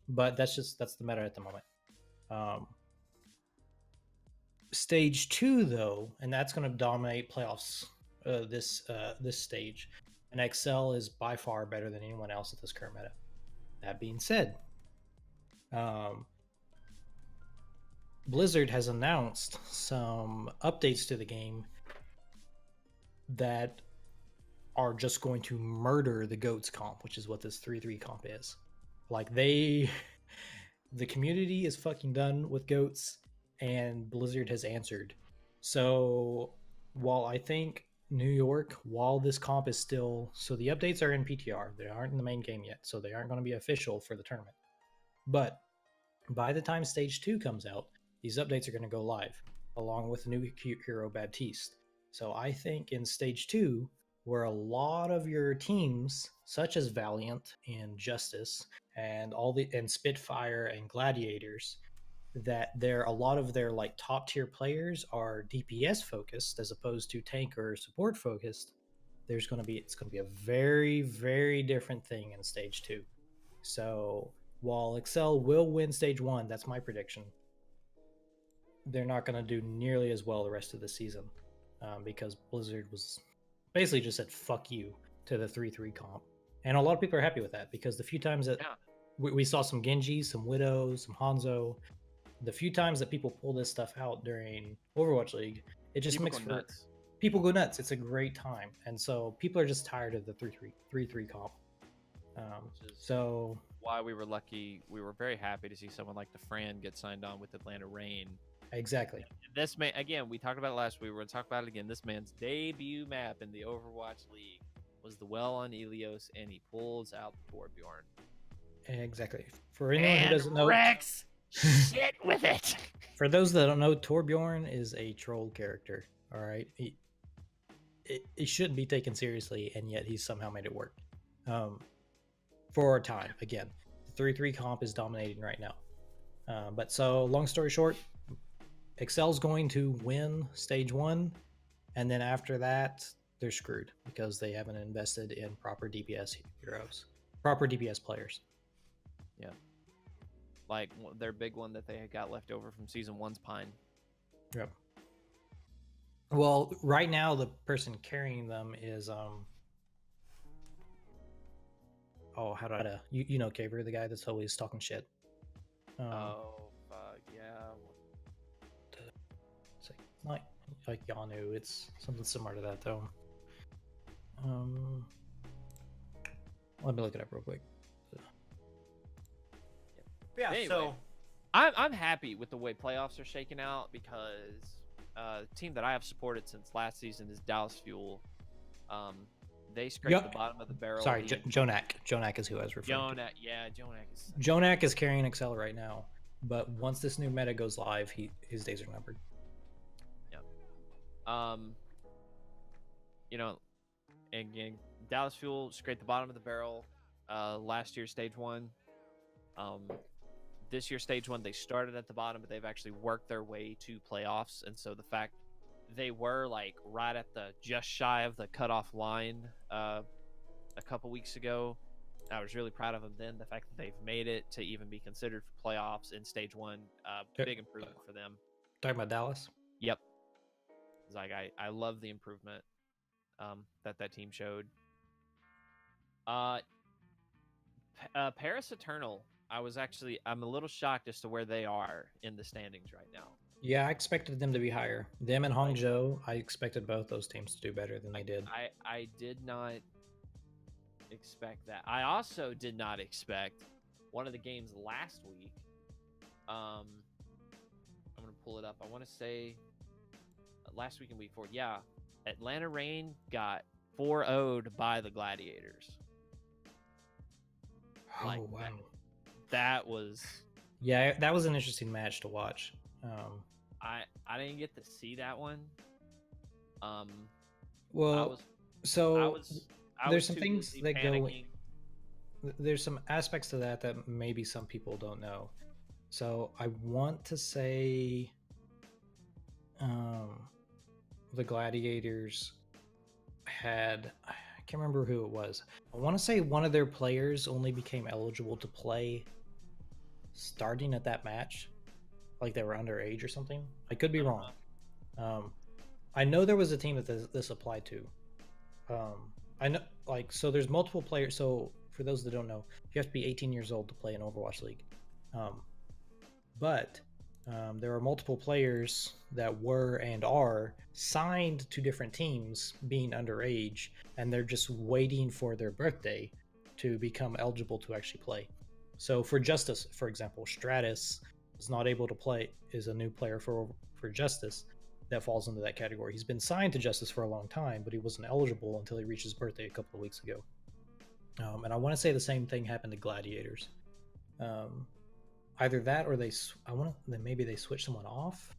but that's the meta at the moment. Stage 2, though, and that's going to dominate playoffs. This stage, and Excel is by far better than anyone else at this current meta. That being said, Blizzard has announced some updates to the game that are just going to murder the GOATS comp, which is what this 3-3 comp is. Like, the community is fucking done with GOATS, and Blizzard has answered. So while I think New York, while this comp is still, so the updates are in PTR, they aren't in the main game yet, so they aren't going to be official for the tournament. But by the time stage 2 comes out, these updates are going to go live, along with the new hero Baptiste. So I think in stage 2, where a lot of your teams, such as Valiant and Justice and Spitfire and Gladiators, that a lot of their like top tier players are DPS focused as opposed to tank or support focused. It's going to be a very, very different thing in stage 2. So while Excel will win stage 1, that's my prediction, they're not going to do nearly as well the rest of the season, because Blizzard was basically just said fuck you to the 3-3 comp, and a lot of people are happy with that because the few times that we saw some Genji, some Widows, some Hanzo, the few times that people pull this stuff out during Overwatch League, it just makes for nuts. People go nuts. It's a great time, and so people are just tired of the 3-3 comp. So why we were lucky, we were very happy to see someone like the Fran get signed on with Atlanta Reign. Exactly. This man, again, we talked about it last week. We're going to talk about it again. This man's debut map in the Overwatch League was the well on Ilios, and he pulls out Torbjorn. Exactly. For anyone who doesn't know, Rex shit with it. For those that don't know, Torbjorn is a troll character. All right, he shouldn't be taken seriously, and yet he's somehow made it work. For a time, again, the 3-3 comp is dominating right now. But so, long story short, Excel's going to win stage 1, and then after that, they're screwed because they haven't invested in proper DPS heroes, proper DPS players. Yeah. Like their big one that they had got left over from season 1's Pine. Yep. Well, right now the person carrying them is oh, how do I you know Caver, the guy that's always talking shit. Oh fuck yeah. It's like Yanu. It's something similar to that though. Let me look it up real quick. But yeah, Anyway, so I'm happy with the way playoffs are shaking out because the team that I have supported since last season is Dallas Fuel. They scraped the bottom of the barrel. Sorry, Jonak. Jonak is who I was referring to. Yeah, Jonak is. Jonak is carrying Excel right now, but once this new meta goes live, his days are numbered. Yeah. You know, again, Dallas Fuel scraped the bottom of the barrel last year, stage 1. This year, stage 1, they started at the bottom, but they've actually worked their way to playoffs. And so the fact they were like right at the just shy of the cutoff line a couple weeks ago, I was really proud of them then. The fact that they've made it to even be considered for playoffs in stage 1, big improvement for them. Talking about Dallas? Yep. It's like I love the improvement that team showed. Paris Eternal, I'm a little shocked as to where they are in the standings right now. Yeah, I expected them to be higher. Them and Hangzhou, I expected both those teams to do better than they did. I did not expect that. I also did not expect one of the games last week. I'm gonna pull it up. I want to say last week in week 4. Yeah, Atlanta Reign got 4-0'd by the Gladiators. Oh wow, that was. Yeah, that was an interesting match to watch. I didn't get to see that one. Well, there's some things that panicking. There's some aspects to that maybe some people don't know. So I want to say, the Gladiators had, I can't remember who it was. I want to say one of their players only became eligible to play starting at that match, like they were underage or something. I could be wrong. I know there was a team that this applied to. I know, like, so there's multiple players. So for those that don't know, you have to be 18 years old to play in Overwatch League. But there are multiple players that were and are signed to different teams being underage, and they're just waiting for their birthday to become eligible to actually play. So for Justice, for example, Stratus is not able to play, is a new player for Justice that falls into that category. He's been signed to Justice for a long time, but he wasn't eligible until he reached his birthday a couple of weeks ago. And I want to say the same thing happened to Gladiators. Either that or maybe they switched someone off.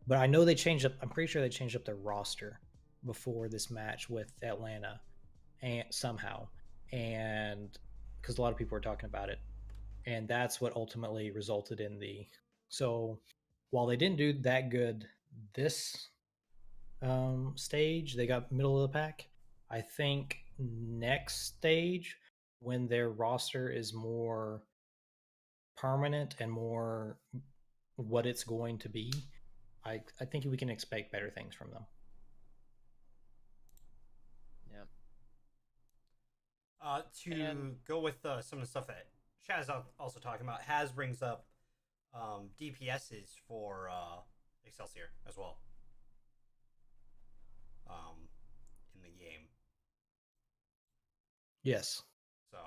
But I know they changed up. I'm pretty sure they changed up their roster before this match with Atlanta, and somehow, and because a lot of people were talking about it, and that's what ultimately resulted in the. So while they didn't do that good this stage, they got middle of the pack. I think next stage, when their roster is more permanent and more what it's going to be, I think we can expect better things from them. Yeah. To go with some of the stuff that Shaz also talking about, Haz brings up DPSs for Excelsior as well. In the game. Yes. So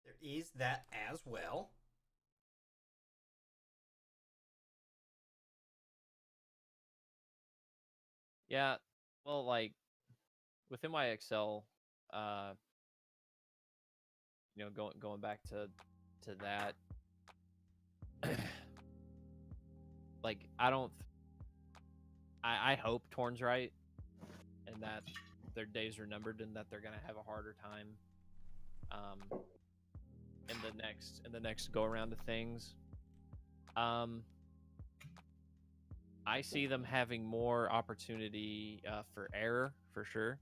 there is that as well. Yeah, well, like with NYXL, going back to that, like I hope Toarn's right, and that their days are numbered, and that they're gonna have a harder time, in the next go around of things. I see them having more opportunity for error for sure.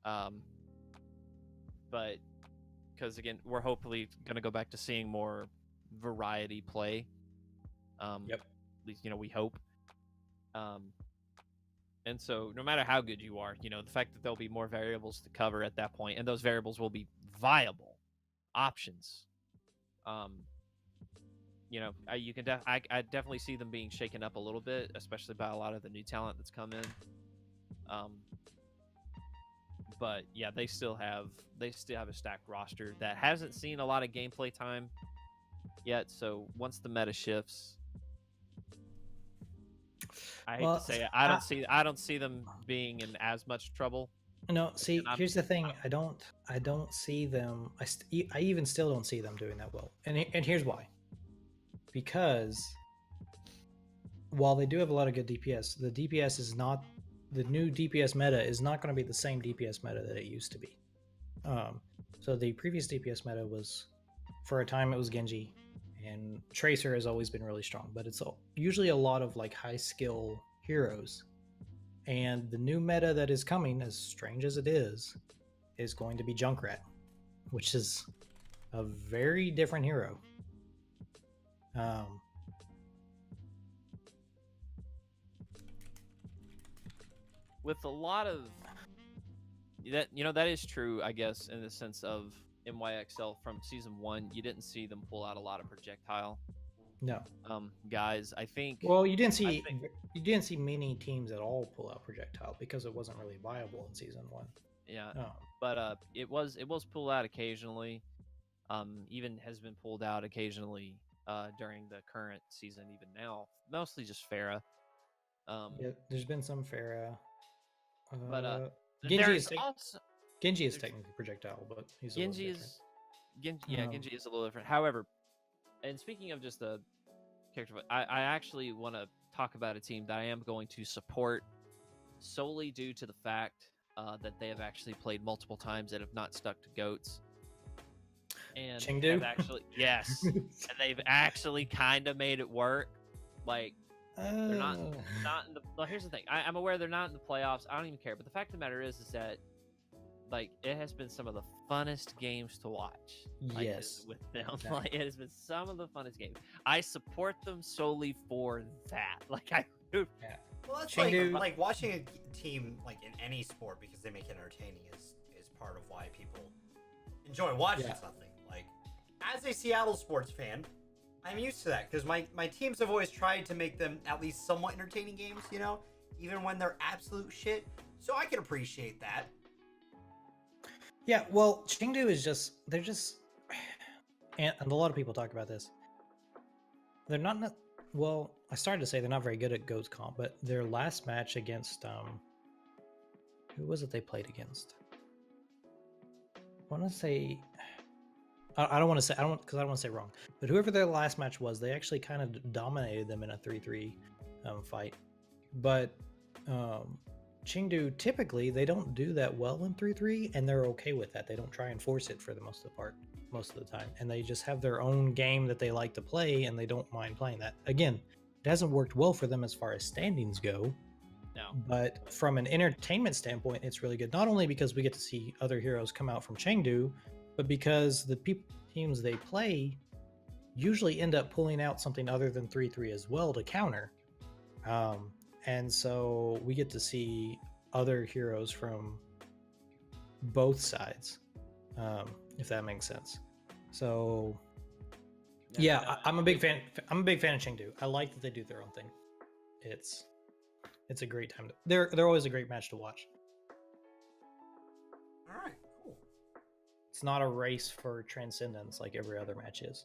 But because again, we're hopefully going to go back to seeing more variety play. Yep. At least we hope. And so no matter how good you are, the fact that there'll be more variables to cover at that point, and those variables will be viable options. You can I definitely see them being shaken up a little bit, especially by a lot of the new talent that's come in. But yeah, they still have a stacked roster that hasn't seen a lot of gameplay time yet. So once the meta shifts, I hate to say it, I don't see them being in as much trouble. No, see, here's the thing. I don't see them. I even still don't see them doing that well. And here's why. Because while they do have a lot of good DPS, the DPS is not, the new DPS meta is not going to be the same DPS meta that it used to be. So the previous DPS meta was, for a time, it was Genji, and Tracer has always been really strong, but it's usually a lot of like high skill heroes. And the new meta that is coming, as strange as it is going to be Junkrat, which is a very different hero. With a lot of that, that is true, I guess, in the sense of MYXL from season 1, you didn't see them pull out a lot of projectile. No. Guys, I think. Well, you didn't see many teams at all pull out projectile because it wasn't really viable in season 1. Yeah. Oh. But it was pulled out occasionally. Even has been pulled out occasionally during the current season, even now. Mostly just Pharah. Yeah, there's been some Pharah. But Genji is technically projectile, but he's Genji is a little different. However, and speaking of just the character, I actually want to talk about a team that I am going to support solely due to the fact that they have actually played multiple times and have not stuck to goats. And Chengdu? Yes, and they've actually kind of made it work. Like, they're not in the. Well, here's the thing. I'm aware they're not in the playoffs. I don't even care. But the fact of the matter is that, like, it has been some of the funnest games to watch. Like, yes, with them, exactly. Like, it has been some of the funnest games. I support them solely for that. Like, Well, that's like watching a team like in any sport because they make it entertaining is part of why people enjoy watching something. Like, as a Seattle sports fan, I'm used to that because my teams have always tried to make them at least somewhat entertaining games, even when they're absolute shit. So I can appreciate that. Yeah, well, Chengdu is they're just, and a lot of people talk about this. They're not, well, I started to say they're not very good at Goats comp, but their last match against, who was it they played against? I want to say, I don't want to say wrong, but whoever their last match was, they actually kind of dominated them in a 3-3 fight. But Chengdu, typically, they don't do that well in 3-3, and they're okay with that. They don't try and force it for the most of the time. And they just have their own game that they like to play, and they don't mind playing that. Again, it hasn't worked well for them as far as standings go. No. But from an entertainment standpoint, it's really good. Not only because we get to see other heroes come out from Chengdu, but because the teams they play usually end up pulling out something other than 3-3 as well to counter. And so we get to see other heroes from both sides, if that makes sense. So, I'm a big fan. I'm a big fan of Chengdu. I like that they do their own thing. It's a great time. They're always a great match to watch. All right, cool. It's not a race for transcendence like every other match is.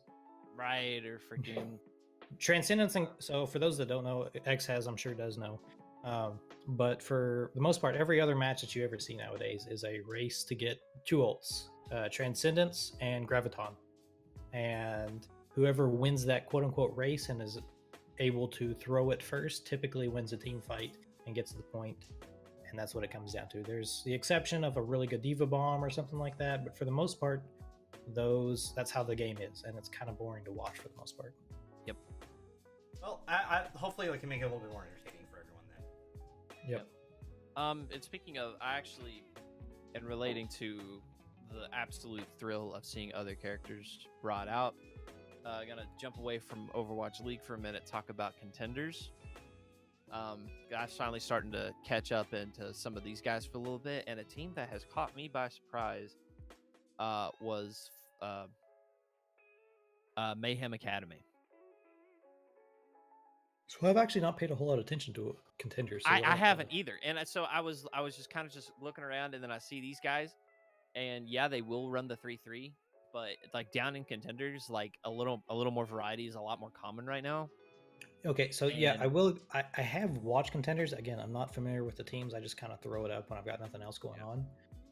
Right, or freaking Transcendence. So for those that don't know, X has, I'm sure does know. But for the most part, every other match that you ever see nowadays is a race to get 2 ults, Transcendence and Graviton. And whoever wins that quote unquote race and is able to throw it first typically wins a team fight and gets to the point. And that's what it comes down to. There's the exception of a really good Diva Bomb or something like that. But for the most part, that's how the game is. And it's kind of boring to watch for the most part. Yep. Well, I hopefully we can make it a little bit more entertaining for everyone then. Yep. And speaking of, I actually, and relating to the absolute thrill of seeing other characters brought out, gonna jump away from Overwatch League for a minute, talk about contenders. Guys finally starting to catch up into some of these guys for a little bit, and a team that has caught me by surprise was Mayhem Academy. So I've actually not paid a whole lot of attention to contenders. So I haven't either, and so I was just kind of just looking around, and then I see these guys, and yeah, they will run the 3-3, but like down in contenders, like a little more variety is a lot more common right now. Okay, so yeah, And- I will. I have watched contenders. Again, I'm not familiar with the teams. I just kind of throw it up when I've got nothing else going on.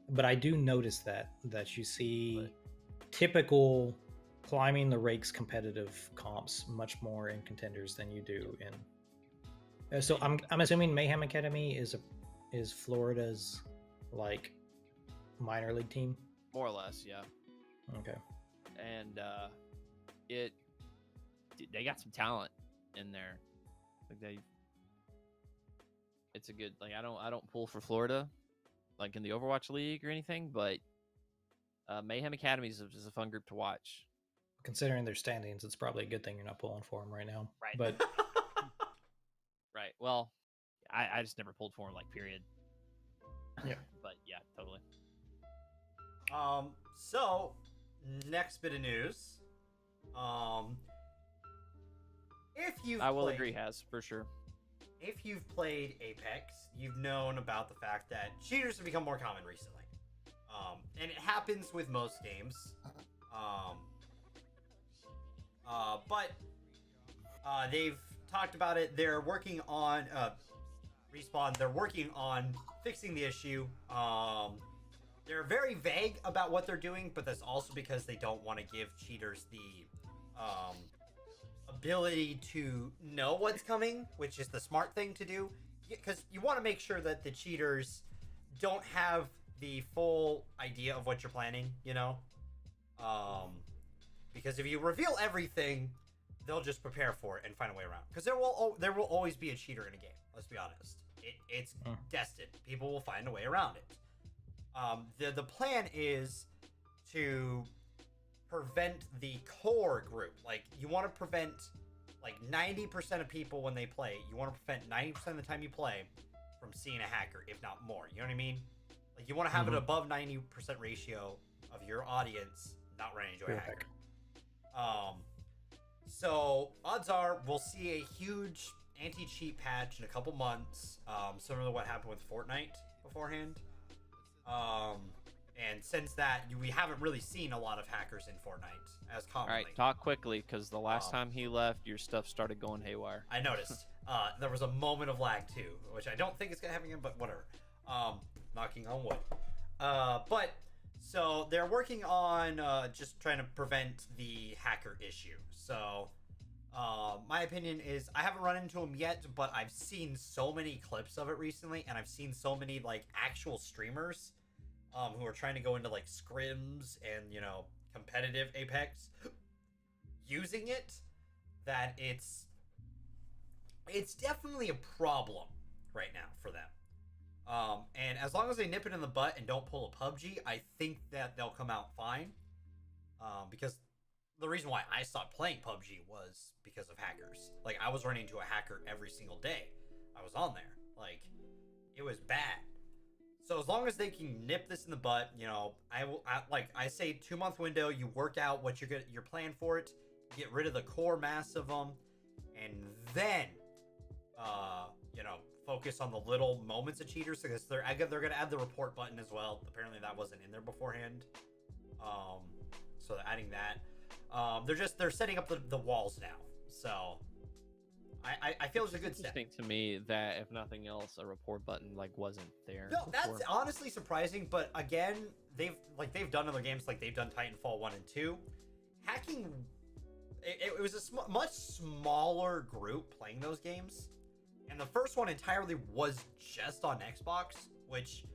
But I do notice that you see typical climbing the rakes competitive comps much more in contenders than you do in. So I'm assuming Mayhem Academy is Florida's like minor league team. More or less, yeah. Okay. And they got some talent in there. Like it's a good, like I don't pull for Florida like in the Overwatch League or anything, but Mayhem Academy is a fun group to watch. Considering their standings, it's probably a good thing you're not pulling for them right now. Right. But Right. Well, I just never pulled for them, like, period. Yeah. But yeah, totally. So next bit of news. If you've I will played, agree, has for sure. If you've played Apex, you've known about the fact that cheaters have become more common recently. And it happens with most games. But they've talked about it. They're working on Respawn. They're working on fixing the issue. They're very vague about what they're doing, but that's also because they don't want to give cheaters the ability to know what's coming, which is the smart thing to do. Because you want to make sure that the cheaters don't have the full idea of what you're planning, you know? Because if you reveal everything, they'll just prepare for it and find a way around. Because there will always be a cheater in a game. Let's be honest. It's destined. People will find a way around it. The plan is to prevent the core group. Like, you want to prevent like 90% of people when they play. You want to prevent 90% of the time you play from seeing a hacker, if not more. You know what I mean? Like, you want to have an above 90% ratio of your audience not running into a hacker. So odds are we'll see a huge anti-cheat patch in a couple months, similar to what happened with Fortnite beforehand. And since that, we haven't really seen a lot of hackers in Fortnite as commonly. All right, talk quickly, because the last time he left, your stuff started going haywire. I noticed. There was a moment of lag too, which I don't think is gonna happen again, but whatever. Knocking on wood. But so they're working on just trying to prevent the hacker issue. So my opinion is I haven't run into them yet, but I've seen so many clips of it recently, and I've seen so many like actual streamers who are trying to go into like scrims and, you know, competitive Apex using it, that it's definitely a problem right now for them. And as long as they nip it in the butt and don't pull a PUBG, I think that they'll come out fine. Because the reason why I stopped playing PUBG was because of hackers. Like, I was running into a hacker every single day I was on there. Like, it was bad. So as long as they can nip this in the butt, you know, I say 2-month window, you work out what your plan for it, get rid of the core mass of them, and then, you know, focus on the little moments of cheaters, because they're going to add the report button as well. Apparently that wasn't in there beforehand. So they're adding that. They're setting up the walls now. So I feel it's a good step. Interesting to me that if nothing else, a report button like wasn't there. No, before. that's honestly surprising. But again, they've done other games, like they've done Titanfall 1 and 2. Hacking, it was a much smaller group playing those games, and the first one entirely was just on Xbox, which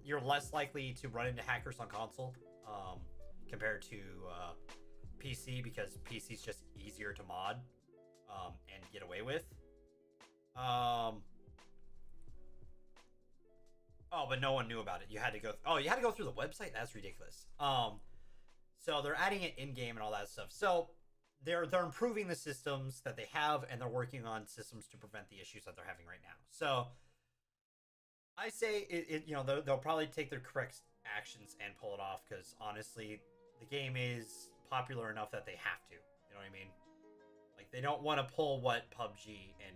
you're less likely to run into hackers on console compared to PC, because PC is just easier to mod. and get away with. Oh, but no one knew about it. You had to go. You had to go through the website. That's ridiculous. So they're adding it in game and all that stuff. So they're improving the systems that they have, and they're working on systems to prevent the issues that they're having right now. So I say they'll probably take their correct actions and pull it off, because honestly, the game is popular enough that they have to. You know what I mean? Like, they don't want to pull what PUBG and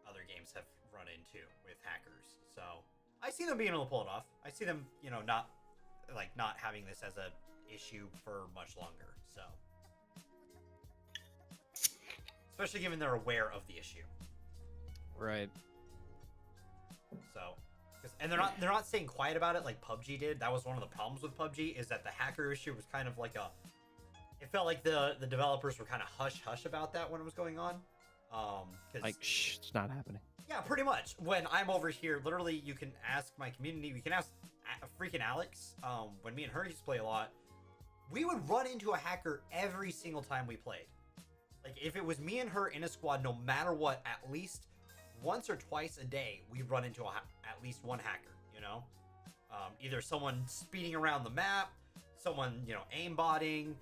other games have run into with hackers. So I see them being able to pull it off. I see them, not having this as a issue for much longer. So, especially given they're aware of the issue. Right. So, and they're not staying quiet about it like PUBG did. That was one of the problems with PUBG, is that the hacker issue was kind of like it felt like the developers were kind of hush about that when it was going on. Like, shh, it's not happening. Yeah, pretty much. When I'm over here, literally, you can ask my community. You can ask freaking Alex. When me and her used to play a lot, we would run into a hacker every single time we played. Like, if it was me and her in a squad, no matter what, at least once or twice a day, we'd run into at least one hacker. Either someone speeding around the map, someone aimbotting,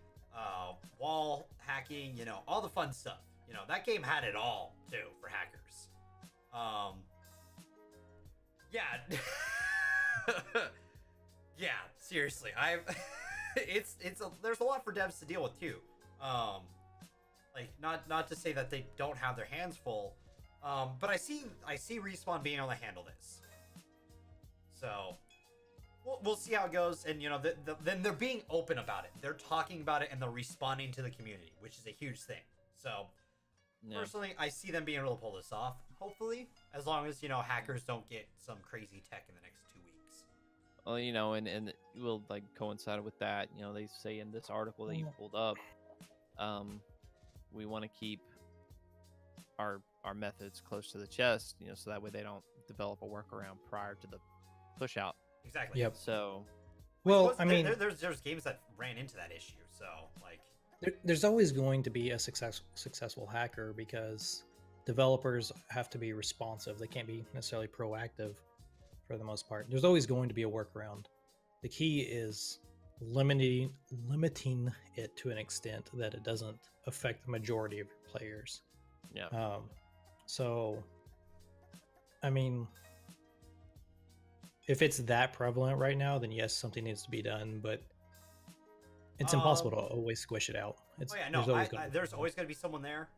wall hacking. All the fun stuff. That game had it all too for hackers. Yeah. Yeah, seriously. There's a lot for devs to deal with too. Like, not to say that they don't have their hands full, but I see Respawn being able to handle this. So we'll see how it goes, and then they're being open about it. They're talking about it, and they're responding to the community, which is a huge thing. So personally, I see them being able to pull this off. Hopefully, as long as hackers don't get some crazy tech in the next 2 weeks. Well, and it will coincide with that. They say in this article that you pulled up, we want to keep our methods close to the chest, so that way they don't develop a workaround prior to the push out. Exactly. Yep. So, well, I mean, there's games that ran into that issue. So there's always going to be a successful hacker, because developers have to be responsive. They can't be necessarily proactive for the most part. There's always going to be a workaround. The key is limiting it to an extent that it doesn't affect the majority of your players. Yeah. So, I mean, if it's that prevalent right now, then yes, something needs to be done, but it's impossible to always squish it out. There's always going to be someone there.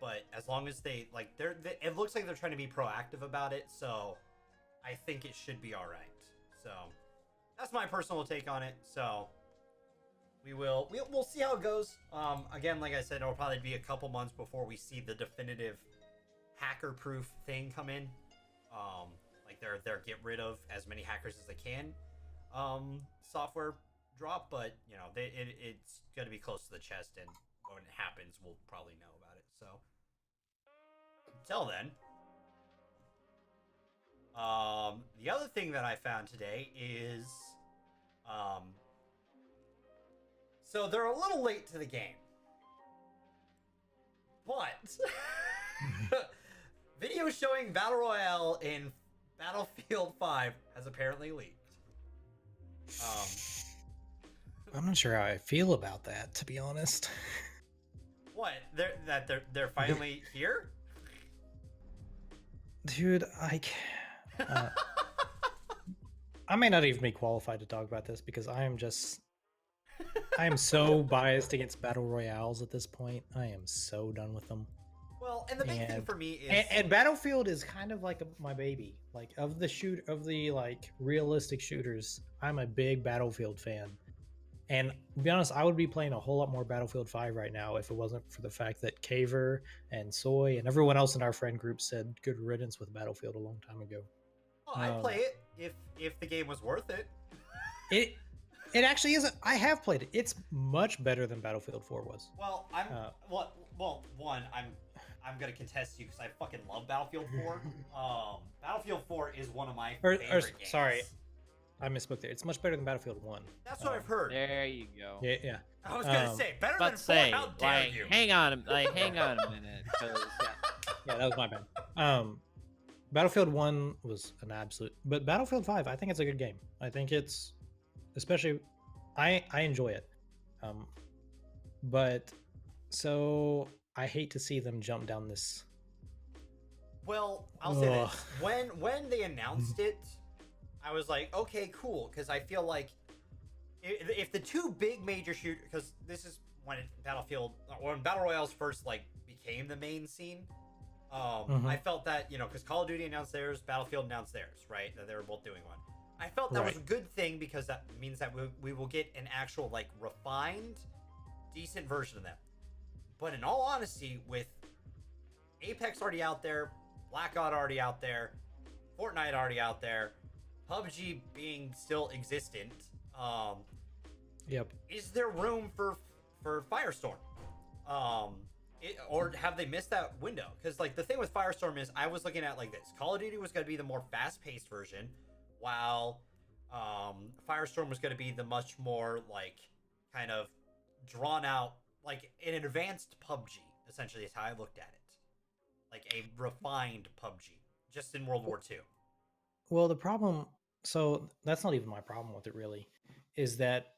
But as long as they it looks like they're trying to be proactive about it, so I think it should be all right. So that's my personal take on it. So we'll see how it goes. Again, like I said, it'll probably be a couple months before we see the definitive hacker-proof thing come in. Like they're get rid of as many hackers as they can. Software drop, but it's gonna be close to the chest, and when it happens, we'll probably know about it. So until then, the other thing that I found today is, so they're a little late to the game, but video showing Battle Royale in Battlefield 5 has apparently leaked. I'm not sure how I feel about that, to be honest. What? They're finally here? Dude, I may not even be qualified to talk about this, because I am so biased against battle royales at this point. I am so done with them. Well, and the big thing for me is, and Battlefield is kind of like my baby. Like, of the realistic shooters, I'm a big Battlefield fan. And to be honest, I would be playing a whole lot more Battlefield 5 right now if it wasn't for the fact that Caver and Soy and everyone else in our friend group said good riddance with Battlefield a long time ago. Oh, I'd play it if the game was worth it. It actually isn't. I have played it. It's much better than Battlefield 4 was. Well, I'm gonna contest you because I fucking love Battlefield 4. Battlefield 4 is one of my favorite games. Sorry, I misspoke there. It's much better than Battlefield 1. That's what I've heard. There you go. Yeah, yeah. I was gonna say better But than 4. say, How dare like, you? hang on a minute, because Yeah, that was my bad. Battlefield 1 was an absolute, but Battlefield 5, I think it's a good game. I think it's, especially, I enjoy it. But so I hate to see them jump down this. Well, I'll say Ugh. this. When they announced it, I was like, okay, cool, because I feel like if the two big major shooters, because this is when Battlefield, or when Battle Royales first like became the main scene. I felt that, you know, because Call of Duty announced theirs, Battlefield announced theirs, right? That they were both doing one. I felt that was a good thing because that means that we will get an actual, like, refined, decent version of that. But in all honesty, with Apex already out there, Black Ops already out there, Fortnite already out there, PUBG being still existent, Yep. is there room for Firestorm? Or have they missed that window? Because, like, the thing with Firestorm is I was looking at like this. Call of Duty was going to be the more fast-paced version, while Firestorm was going to be the much more, like, kind of drawn-out, like, an advanced PUBG, essentially, is how I looked at it. Like, a refined PUBG, just in World War II. Well, the problem, so that's not even my problem with it, really, is that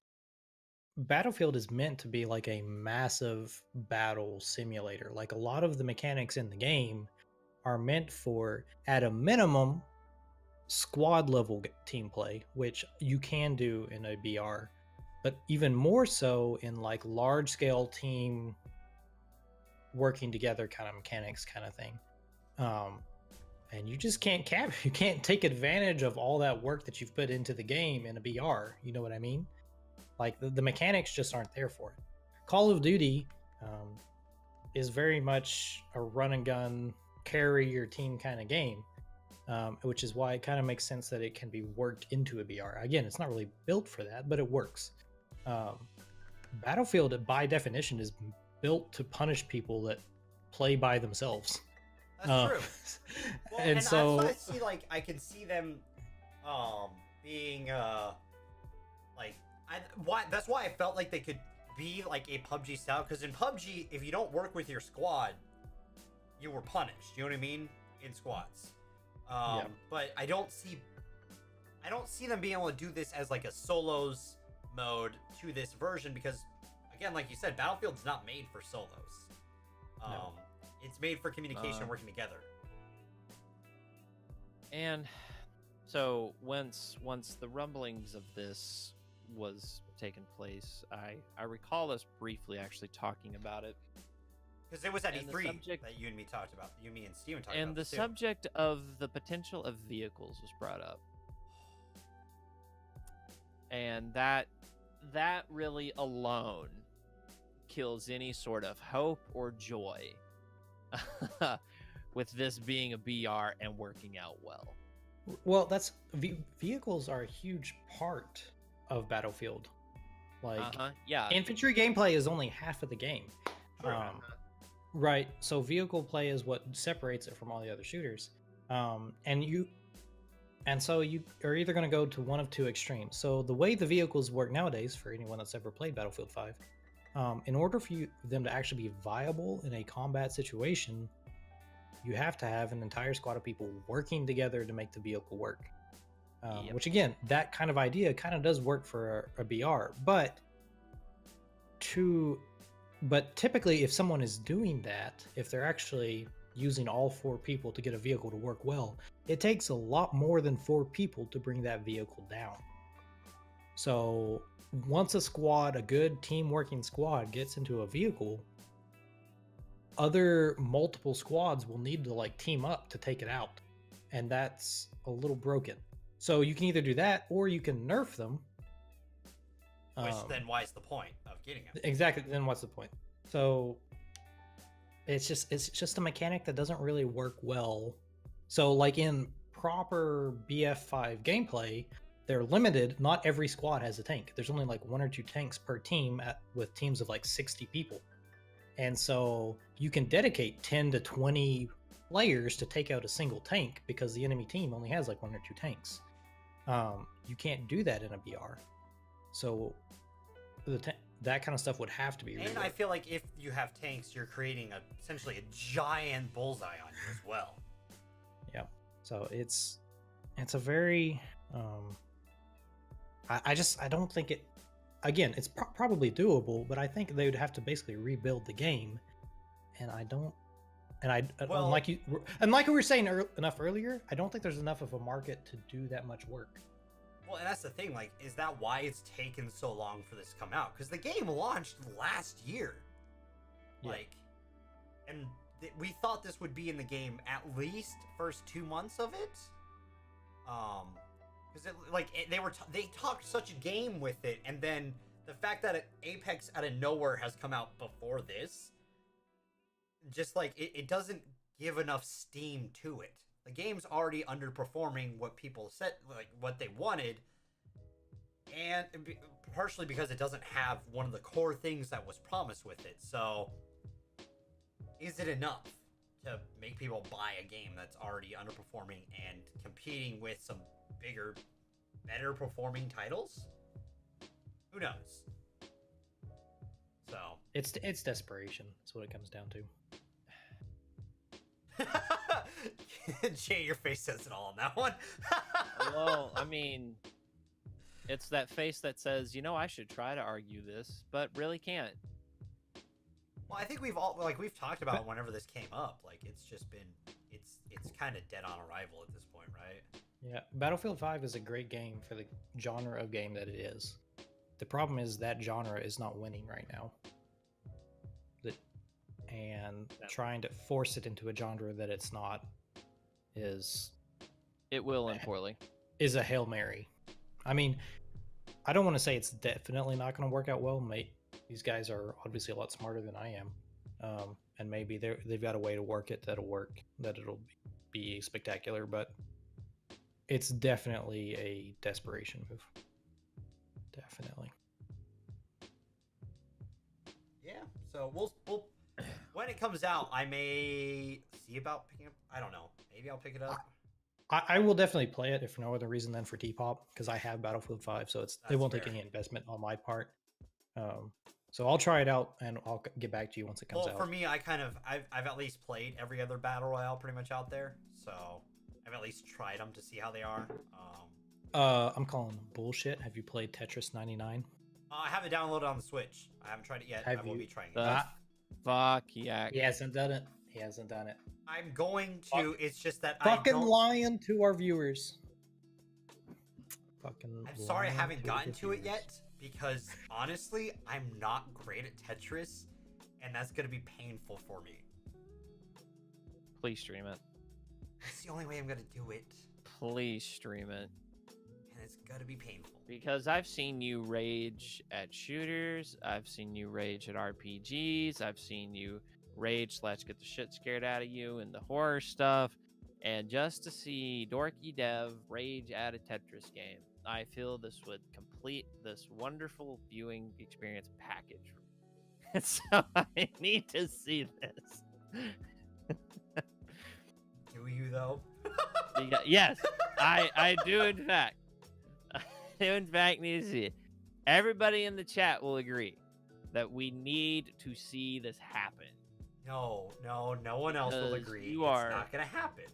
Battlefield is meant to be like a massive battle simulator. Like, a lot of the mechanics in the game are meant for, at a minimum, squad level team play, which you can do in a BR, but even more so in like large scale team working together kind of mechanics kind of thing. And you just can't you can't take advantage of all that work that you've put into the game in a BR. You know what I mean? Like, the mechanics just aren't there for it. Call of Duty is very much a run and gun, carry your team kind of game, which is why it kind of makes sense that it can be worked into a BR. Again, it's not really built for that, but it works. Battlefield, by definition, is built to punish people that play by themselves. That's true. Well, and so that's why I see, like, I can see them being like, that's why I felt like they could be like a PUBG style, because in PUBG, if you don't work with your squad, you were punished. You know what I mean? In squads. But I don't see them being able to do this as like a solos mode to this version, because, again, like you said, Battlefield's not made for solos. No. It's made for communication and working together. And so once the rumblings of this was taking place, I recall us briefly actually talking about it. Because it was at And the E3 subject- that you and me talked about. You, me, and Steven talked about And the this too. subject of the potential of vehicles was brought up. And that really alone kills any sort of hope or joy with this being a BR and working out well. Well, that's vehicles are a huge part of Battlefield. Like, Yeah. infantry gameplay is only half of the game. Sure. Right. So vehicle play is what separates it from all the other shooters. And so you are either going to go to one of two extremes. So the way the vehicles work nowadays, for anyone that's ever played Battlefield 5, in order for them to actually be viable in a combat situation, you have to have an entire squad of people working together to make the vehicle work. Yep. Which, again, that kind of idea kind of does work for a BR, but typically if someone is doing that, if they're actually using all 4 people to get a vehicle to work well, it takes a lot more than 4 people to bring that vehicle down. So once a good team working squad gets into a vehicle, other multiple squads will need to like team up to take it out, and that's a little broken. So you can either do that or you can nerf them. Which then why is the point of getting them? Exactly. Then what's the point? So it's just a mechanic that doesn't really work well. So like in proper BF5 gameplay, they're limited. Not every squad has a tank. There's only like 1 or 2 tanks per team with teams of like 60 people. And so you can dedicate 10 to 20 players to take out a single tank because the enemy team only has like 1 or 2 tanks. You can't do that in a VR. So that kind of stuff would have to be. And I feel like if you have tanks, you're creating essentially a giant bullseye on you as well. Yeah. So it's a very I don't think it. Again, it's probably doable, but I think they would have to basically rebuild the game, and I don't. And Well, like we were saying enough earlier, I don't think there's enough of a market to do that much work. Well, and that's the thing. Like, is that why it's taken so long for this to come out? Because the game launched last year. Yeah. Like, and we thought this would be in the game at least first 2 months of it. Because they talked such a game with it, and then the fact that Apex out of nowhere has come out before this, just like it doesn't give enough steam to it. The game's already underperforming what people said, like what they wanted, and partially because it doesn't have one of the core things that was promised with it. So, is it enough to make people buy a game that's already underperforming and competing with some bigger, better performing titles? Who knows? So it's desperation. That's what it comes down to. Jay, your face says it all on that one. Well, I mean, it's that face that says, I should try to argue this, but really can't. Well, I think we've talked about whenever this came up, like it's just been it's kind of dead on arrival at this point, right? Yeah, Battlefield 5 is a great game for the genre of game that it is. The problem is that genre is not winning right now. And trying to force it into a genre that it's not it will end poorly. Is a Hail Mary. I mean, I don't want to say it's definitely not going to work out well, mate. These guys are obviously a lot smarter than I am. And maybe they've got a way to work it that'll work, that it'll be spectacular, but it's definitely a desperation move. Definitely. Yeah, so we'll when it comes out, I may see about picking up. I don't know. Maybe I'll pick it up. I will definitely play it if for no other reason than for Tpop, because I have Battlefield 5, so it won't take any investment on my part. So I'll try it out and I'll get back to you once it comes out. For me, I've at least played every other battle royale pretty much out there, so I've at least tried them to see how they are. I'm calling bullshit. Have you played Tetris 99? I have it downloaded on the Switch. I haven't tried it yet. I will be trying it. Fuck yeah. He hasn't done it. He hasn't done it. I'm going to. It's just that fucking lying to our viewers. I'm sorry I haven't gotten to it yet, because honestly, I'm not great at Tetris, and that's gonna be painful for me. Please stream it. That's the only way I'm gonna do it. Please stream it. And it's gonna be painful. Because I've seen you rage at shooters, I've seen you rage at RPGs, I've seen you rage / get the shit scared out of you and the horror stuff, and just to see DorkyDev rage at a Tetris game, I feel this would complete this wonderful viewing experience package. So I need to see this. Do you though? Yes, I do in fact. In fact, need to see it. Everybody in the chat will agree that we need to see this happen. No one else will agree. It's not gonna happen.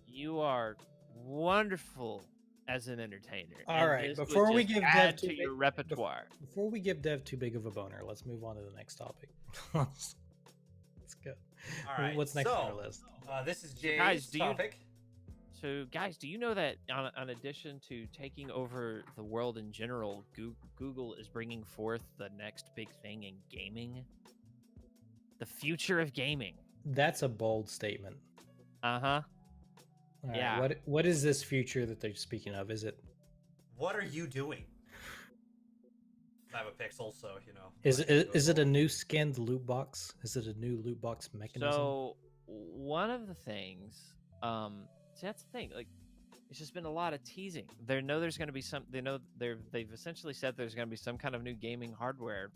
You are wonderful as an entertainer. All right, before we give Dev to your repertoire. Before we give Dev too big of a boner, let's move on to the next topic. Let's go. All right. What's next on our list? This is Jay's topic. So, guys, do you know that in addition to taking over the world in general, Google is bringing forth the next big thing in gaming? The future of gaming. That's a bold statement. Uh-huh. Yeah. Right, what is this future that they're speaking of? Is it? What are you doing? I have a Pixel, so Is it a new skinned loot box? Is it a new loot box mechanism? So one of the things, see, that's the thing. Like, it's just been a lot of teasing. There's going to be some. They've essentially said there's going to be some kind of new gaming hardware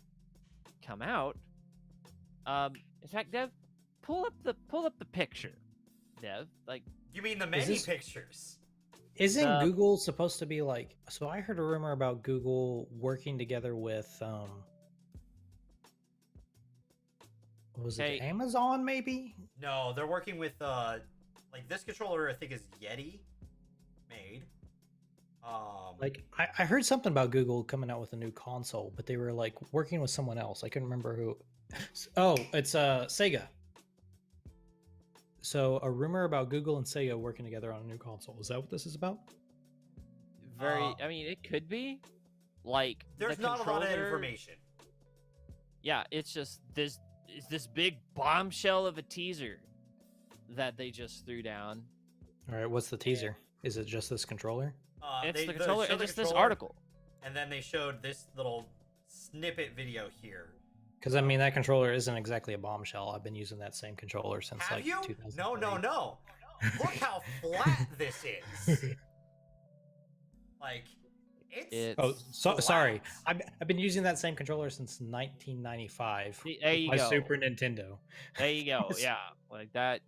come out. In fact, Dev, pull up the picture. Dev, like, you mean the many pictures? Isn't The- Google supposed to be like? So I heard a rumor about Google working together with what was Hey. it Amazon maybe? No, they're working with like this controller. I think is Yeti made. Like I heard something about Google coming out with a new console, but they were like working with someone else. I couldn't remember who. Oh, it's Sega. So a rumor about Google and Sega working together on a new console. Is that what this is about? Very. I mean, it could be. Like there's the not a lot of controller- information. Yeah, it's just this big bombshell of a teaser that they just threw down. All right, what's the teaser? Is it just this controller? It's They the controller. showed It's the just this controller, article. and then they showed this little snippet video here. Because I mean, that controller isn't exactly a bombshell. I've been using that same controller since Have like you? 2003. No. Look how flat this is. Like, it's. Oh, sorry. flat. I've been using that same controller since 1995. There you my go. Super Nintendo. There you go. Yeah, like that.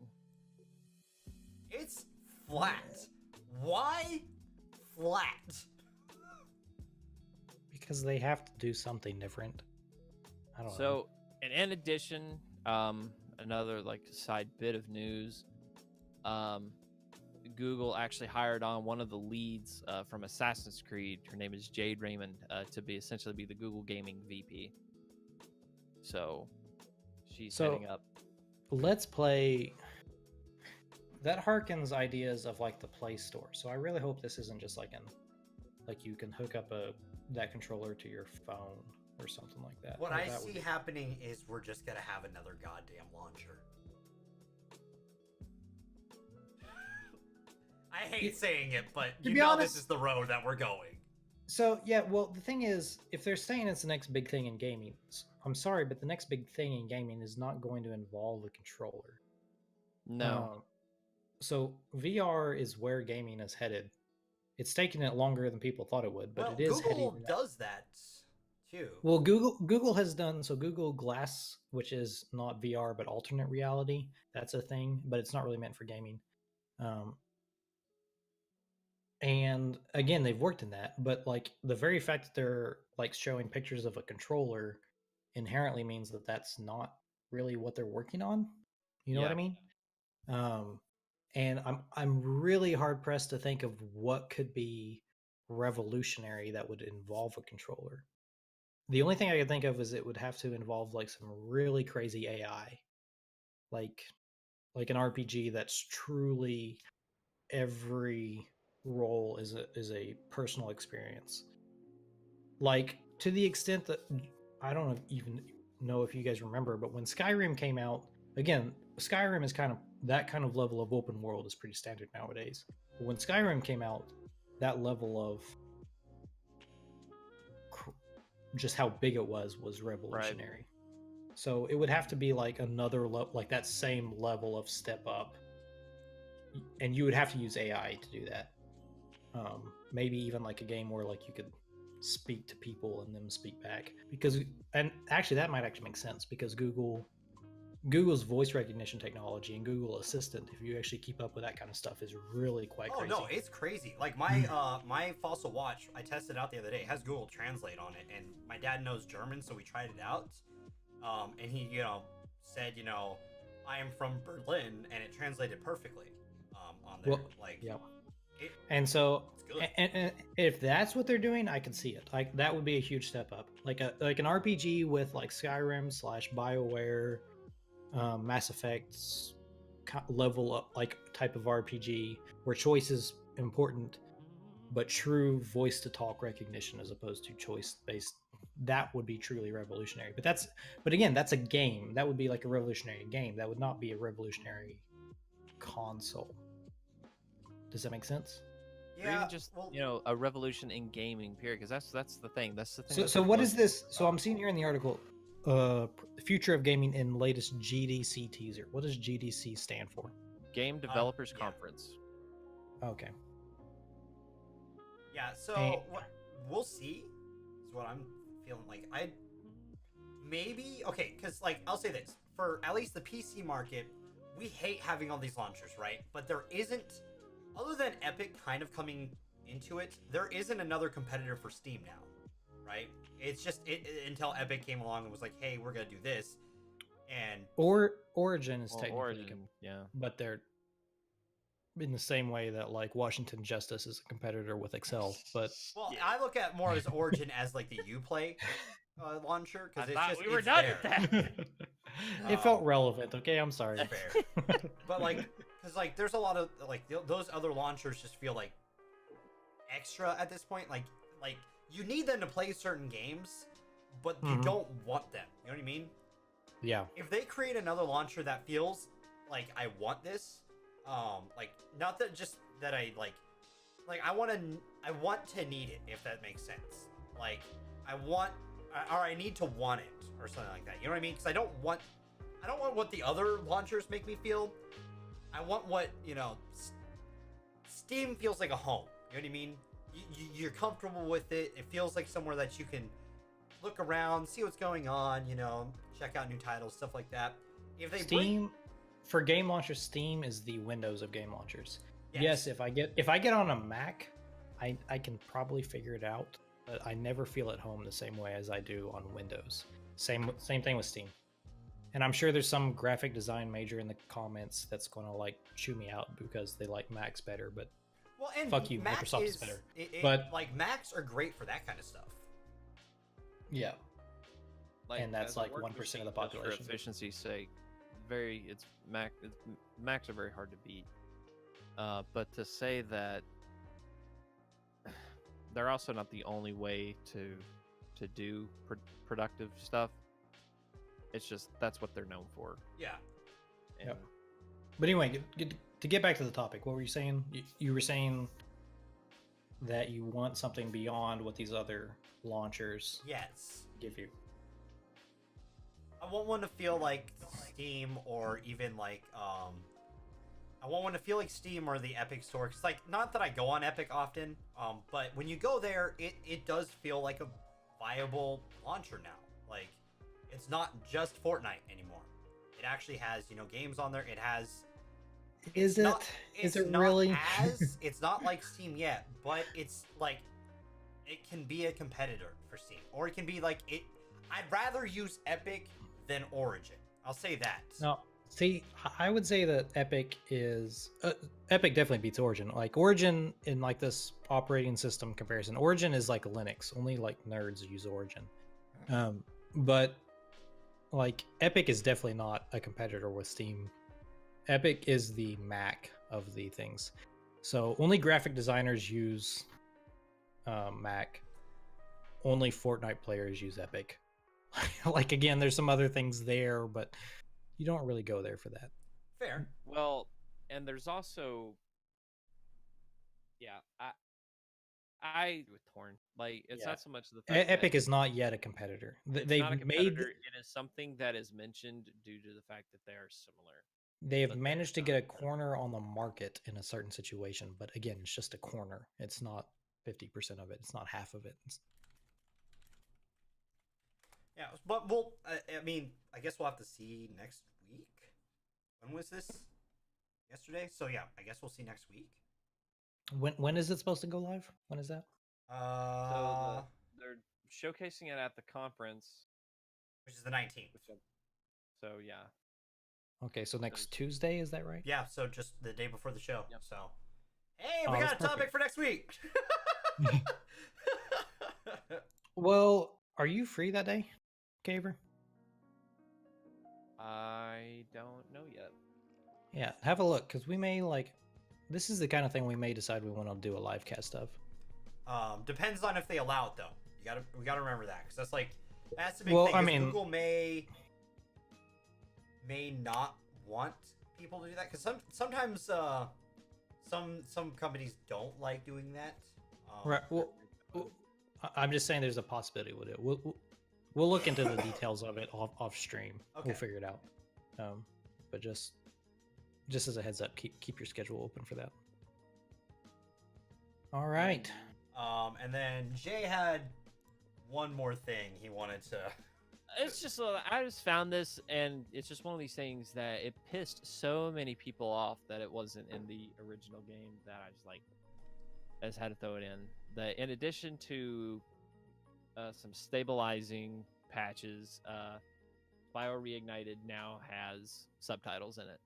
It's flat. Why flat? Because they have to do something different. I don't know. So, and in addition, another like side bit of news, Google actually hired on one of the leads from Assassin's Creed. Her name is Jade Raymond to be essentially be the Google Gaming VP. So, she's heading up. Let's Play. That harkens ideas of like the Play Store. So I really hope this isn't just like you can hook up that controller to your phone or something like that. What Or I that would see happening is we're just gonna have another goddamn launcher. I hate saying it, but To you be know honest- this is the road that we're going. So yeah, well the thing is, if they're saying it's the next big thing in gaming, I'm sorry, but the next big thing in gaming is not going to involve a controller. No. So VR is where gaming is headed. It's taking it longer than people thought it would, but Well, it is Google heading. does that too. Well, Google has done so. Google Glass, which is not VR but alternate reality, that's a thing, but it's not really meant for gaming. And again, they've worked in that, but like the very fact that they're like showing pictures of a controller inherently means that that's not really what they're working on. You know what I Yeah. mean? And I'm really hard pressed to think of what could be revolutionary that would involve a controller. The only thing I could think of is it would have to involve like some really crazy AI, like an RPG that's truly every role is a personal experience. Like to the extent that I don't even know if you guys remember, but when Skyrim came out, again, Skyrim is kind of that kind of level of open world is pretty standard nowadays. But when Skyrim came out, that level of just how big it was revolutionary. So it would have to be like another like that same level of step up, and you would have to use AI to do that. Maybe even like a game where like you could speak to people and them speak back, because and actually that might actually make sense because Google's voice recognition technology and Google Assistant, if you actually keep up with that kind of stuff, is really quite Oh crazy. no, it's crazy. Like my my Fossil watch, I tested out the other day. It has Google Translate on it, and my dad knows German, so we tried it out. And he, said, I am from Berlin, and it translated perfectly. On there, yeah. it, And so, it's good. and if that's what they're doing, I can see it. Like that would be a huge step up. Like an RPG with like Skyrim / BioWare, Mass Effect's level up, like type of RPG where choice is important, but true voice to talk recognition as opposed to choice based. That would be truly revolutionary. But again, that's a game. That would be like a revolutionary game. That would not be a revolutionary console. Does that make sense? Or even just a revolution in gaming, period. Because that's the thing. That's the thing. So, that so they're what is pushing. this? So I'm seeing here in the article, the future of gaming in latest GDC teaser. What does GDC stand for? Game Developers yeah. Conference. Okay. Yeah, so And- we'll see. Is what I'm feeling like. Okay, because like I'll say this for at least the PC market, we hate having all these launchers, right? But there isn't other than Epic kind of coming into it, there isn't another competitor for Steam now, right? It's just until Epic came along and was like, "Hey, we're gonna do this," and Or Origin is Well, technically, Origin, yeah. but they're in the same way that like Washington Justice is a competitor with Excel. But well, Yeah. I look at more as Origin as like the Uplay launcher because I it's thought just we were it's done there. with that. it felt relevant. Okay, I'm sorry. Fair. But like, because like, there's a lot of like those other launchers just feel like extra at this point. Like you need them to play certain games, but you Mhm. don't want them. You know what I mean? Yeah. If they create another launcher that feels like I want this, like not that just that I like I want to need it, if that makes sense. Like I need to want it or something like that. You know what I mean? Because I don't want what the other launchers make me feel. I want what, you know, Steam feels like a home. You know what I mean? You're comfortable with it. It feels like somewhere that you can look around, see what's going on, you know, check out new titles, stuff like that. If they Steam for game launchers, Steam is the Windows of game launchers. Yes. Yes, if I get on a Mac, I can probably figure it out, but I never feel at home the same way as I do on Windows. Same thing with Steam. And I'm sure there's some graphic design major in the comments that's going to like chew me out because they like Macs better, but well, and fuck you, Mac Microsoft is better. But But- like Macs are great for that kind of stuff. yeah. And that's as a like work 1% of the machine, just population. For efficiency's sake, Macs are very hard to beat. But to say that they're also not the only way to do productive stuff. It's just that's what they're known for. Yeah. And Yep. But anyway, to get back to the topic, what were you saying? You were saying that you want something beyond what these other launchers Yes. give you. I want one to feel like Steam or even like I want one to feel like Steam or the Epic Store. Cause like not that I go on Epic often, but when you go there, it does feel like a viable launcher now. Like it's not just Fortnite anymore. It actually has, you know, games on there. It has Is it? not, Is it's it not really? it's not like Steam yet, but it's like it can be a competitor for Steam. Or it can be like it I'd rather use Epic than Origin. I'll say that. No. See, I would say that Epic is Epic definitely beats Origin. Like Origin in like this operating system comparison, Origin is like Linux. Only like nerds use Origin. But like Epic is definitely not a competitor with Steam. Epic is the Mac of the things. So only graphic designers use Mac. Only Fortnite players use Epic. Like again, there's some other things there, but you don't really go there for that. Fair. well, and there's also, yeah, I with Toarn. Like it's Yeah. not so much the fact Epic that is not yet a competitor. it's They've not a made competitor. It is something that is mentioned due to the fact that they are similar. they have but they're managed to not get a a competitor. corner on the market in a certain situation, but again, it's just a corner. It's not 50% of it. It's not half of it. Yeah, but we'll. I mean, I guess we'll have to see next week. When was this? Yesterday. So yeah, I guess we'll see next week. When is it supposed to go live? When is that? So they're showcasing it at the conference. which is the 19th. So yeah, Okay, so next There's- Tuesday, is that right? Yeah, so just the day before the show. Yep. So, hey, Oh, we got that's a topic perfect. for next week. Well, are you free that day, Caver? I don't know yet. Yeah, have a look, because we may like. This is the kind of thing we may decide we want to do a live cast of. Depends on if they allow it though. We gotta remember that because that's like that's the big Well, thing. I 'cause mean- Google may not want people to do that because sometimes some companies don't like doing that. Right. Well, I'm just saying there's a possibility we'll do it. We'll look into the details of it off stream. Okay. We'll figure it out. But just as a heads up, keep your schedule open for that. All right. And then Jay had one more thing he wanted to. It's just I just found this, and it's just one of these things that it pissed so many people off that it wasn't in the original game that I just had to throw it in. That in addition to some stabilizing patches, Spyro Reignited now has subtitles in it.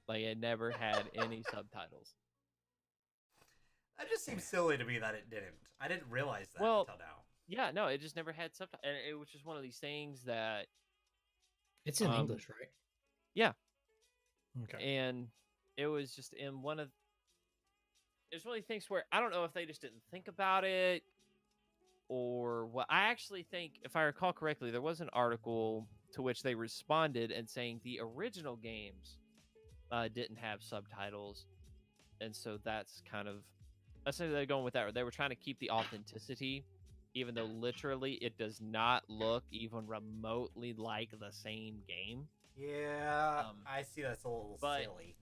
Like it never had any subtitles. That just seems silly to me that it didn't. I didn't realize that Well, until now. Yeah, no, it just never had subtitles, and it was just one of these things that It's in English, right? yeah, Okay. and it was just in one of. It's one of these things where I don't know if they just didn't think about it or what. I actually think, if I recall correctly, there was an article to which they responded and saying the original games didn't have subtitles, and so that's kind of essentially they're going with that. They were trying to keep the authenticity, even though literally it does not look even remotely like the same game. Yeah, I see that's a little silly.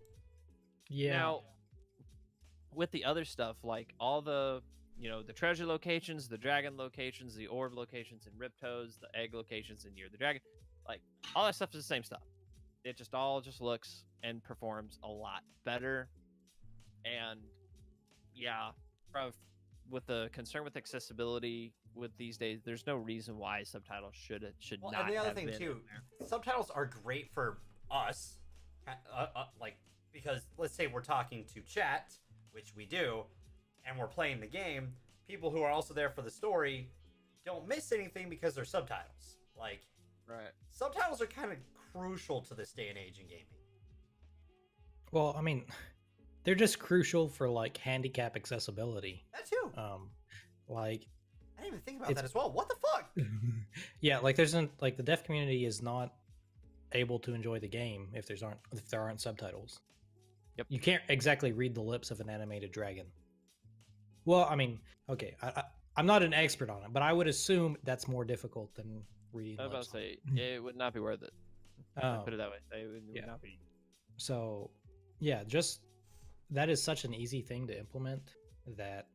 Yeah. Now, with the other stuff, like all the the treasure locations, the dragon locations, the orb locations in Riptoes, the egg locations in Year of the Dragon, like all that stuff is the same stuff. It just all just looks and performs a lot better. And yeah, with the concern with accessibility with these days, there's no reason why subtitles should not. And the other have thing been too, subtitles are great for us, like because let's say we're talking to chat, which we do, and we're playing the game. People who are also there for the story don't miss anything because they're subtitles. Like, right? Subtitles are kind of crucial to this day and age in gaming. Well, I mean, they're just crucial for like handicap accessibility. That too. Like I didn't even think about that as well. What the fuck? Yeah, like like the deaf community is not able to enjoy the game if there aren't subtitles. Yep. You can't exactly read the lips of an animated dragon. Well, I mean, okay, I'm not an expert on it, but I would assume that's more difficult than reading. I was about to say it would not be worth it. Put it that way. It would not be. So, yeah, just that is such an easy thing to implement that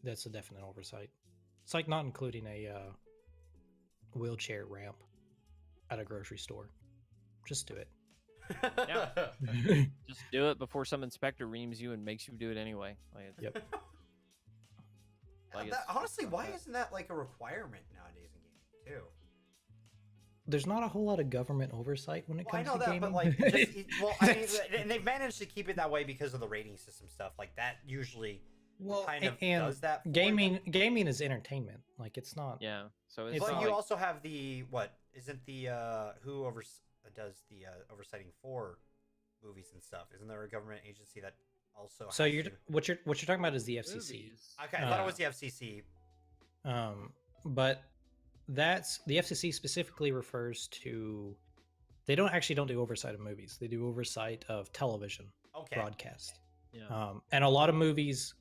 that's a definite oversight. It's like not including a wheelchair ramp at a grocery store. Just do it. Yeah. Just do it before some inspector reams you and makes you do it anyway. Yep. Honestly, why isn't that like a requirement nowadays in gaming too? There's not a whole lot of government oversight when it comes to gaming. But like, I mean, and they've managed to keep it that way because of the rating system stuff. Like that usually kind of does that. Gaming is entertainment. Like it's not. Yeah. So it's. But you also have the what? Isn't the who does the oversighting for movies and stuff? Isn't there a government agency that also? So what you're talking about is the FCC. Okay, I thought it was the FCC. But that's the FCC specifically refers to. They don't do oversight of movies. They do oversight of television broadcast. Yeah. And a lot of movies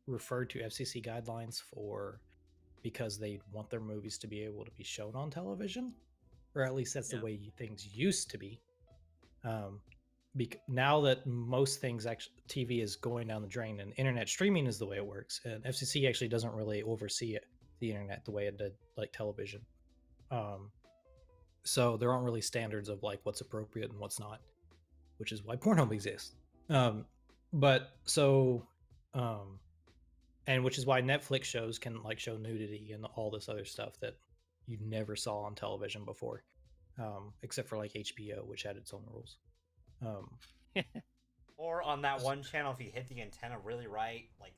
refer to FCC guidelines because they want their movies to be able to be shown on television, or at least that's the way things used to be. Now that most things TV is going down the drain and internet streaming is the way it works, and FCC actually doesn't really oversee the internet the way it did like television. So there aren't really standards of like what's appropriate and what's not, which is why Pornhub exists. And which is why Netflix shows can like show nudity and all this other stuff that you never saw on television before, except for like HBO, which had its own rules. Or on that one channel, if you hit the antenna really right, like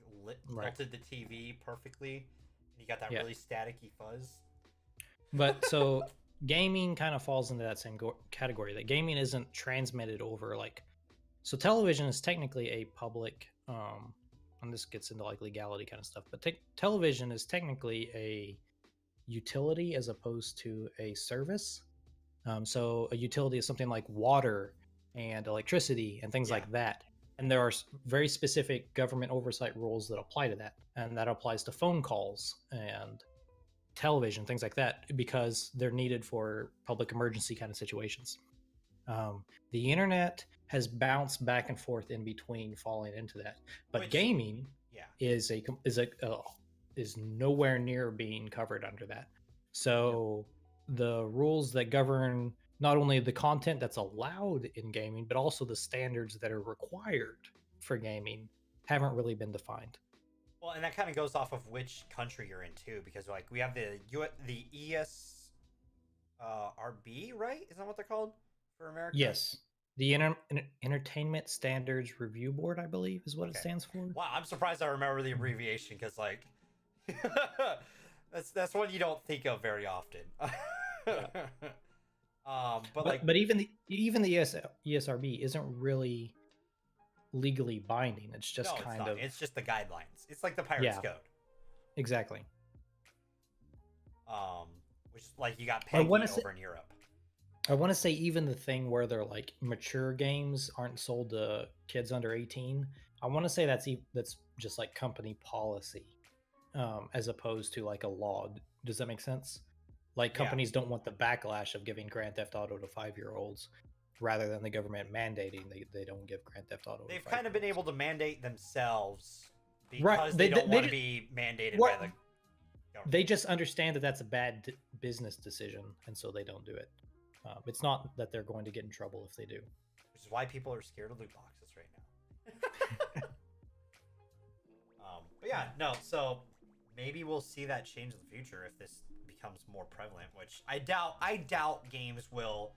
tilted the TV perfectly, and you got that really staticky fuzz. But so gaming kind of falls into that same category. That gaming isn't transmitted over like. So television is technically a public. And this gets into like legality kind of stuff, but television is technically a utility as opposed to a service. So a utility is something like water and electricity and things like that. And there are very specific government oversight rules that apply to that. And that applies to phone calls and television, things like that, because they're needed for public emergency kind of situations. The internet has bounced back and forth in between falling into that, but gaming is nowhere near being covered under that. So the rules that govern not only the content that's allowed in gaming, but also the standards that are required for gaming haven't really been defined. Well, and that kind of goes off of which country you're in too, because like we have the RB, right? Isn't that what they're called for America? Yes. The Entertainment Standards Review Board, I believe, is what it stands for. Wow, I'm surprised I remember the abbreviation because like that's one you don't think of very often. But even the ESRB isn't really legally binding. It's just it's just the guidelines. It's like the Pirates Code. Exactly. Which is like you got Peggy over in Europe. I want to say even the thing where they're like mature games aren't sold to kids under 18. I want to say that's just like company policy, as opposed to like a law. Does that make sense? Like companies don't want the backlash of giving Grand Theft Auto to 5-year-olds, rather than the government mandating they don't give Grand Theft Auto. They've kind of been able to mandate themselves because they don't want to be mandated by the government. They just understand that that's a bad business decision, and so they don't do it. It's not that they're going to get in trouble if they do. Which is why people are scared of loot boxes right now. But yeah, no, so maybe we'll see that change in the future if this becomes more prevalent, which I doubt games will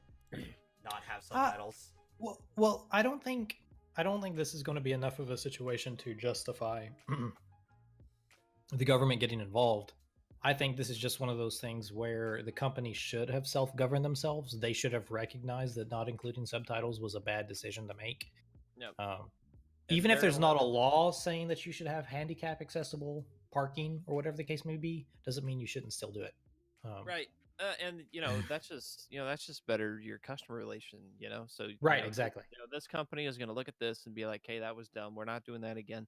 not have subtitles. Well, I don't think this is going to be enough of a situation to justify the government getting involved. I think this is just one of those things where the company should have self-governed themselves. They should have recognized that not including subtitles was a bad decision to make. Yep. Even if there's not a law saying that you should have handicap accessible parking or whatever the case may be, doesn't mean you shouldn't still do it. Right. And that's just better your customer relation, so right, exactly. This company is going to look at this and be like, hey, that was dumb, we're not doing that again.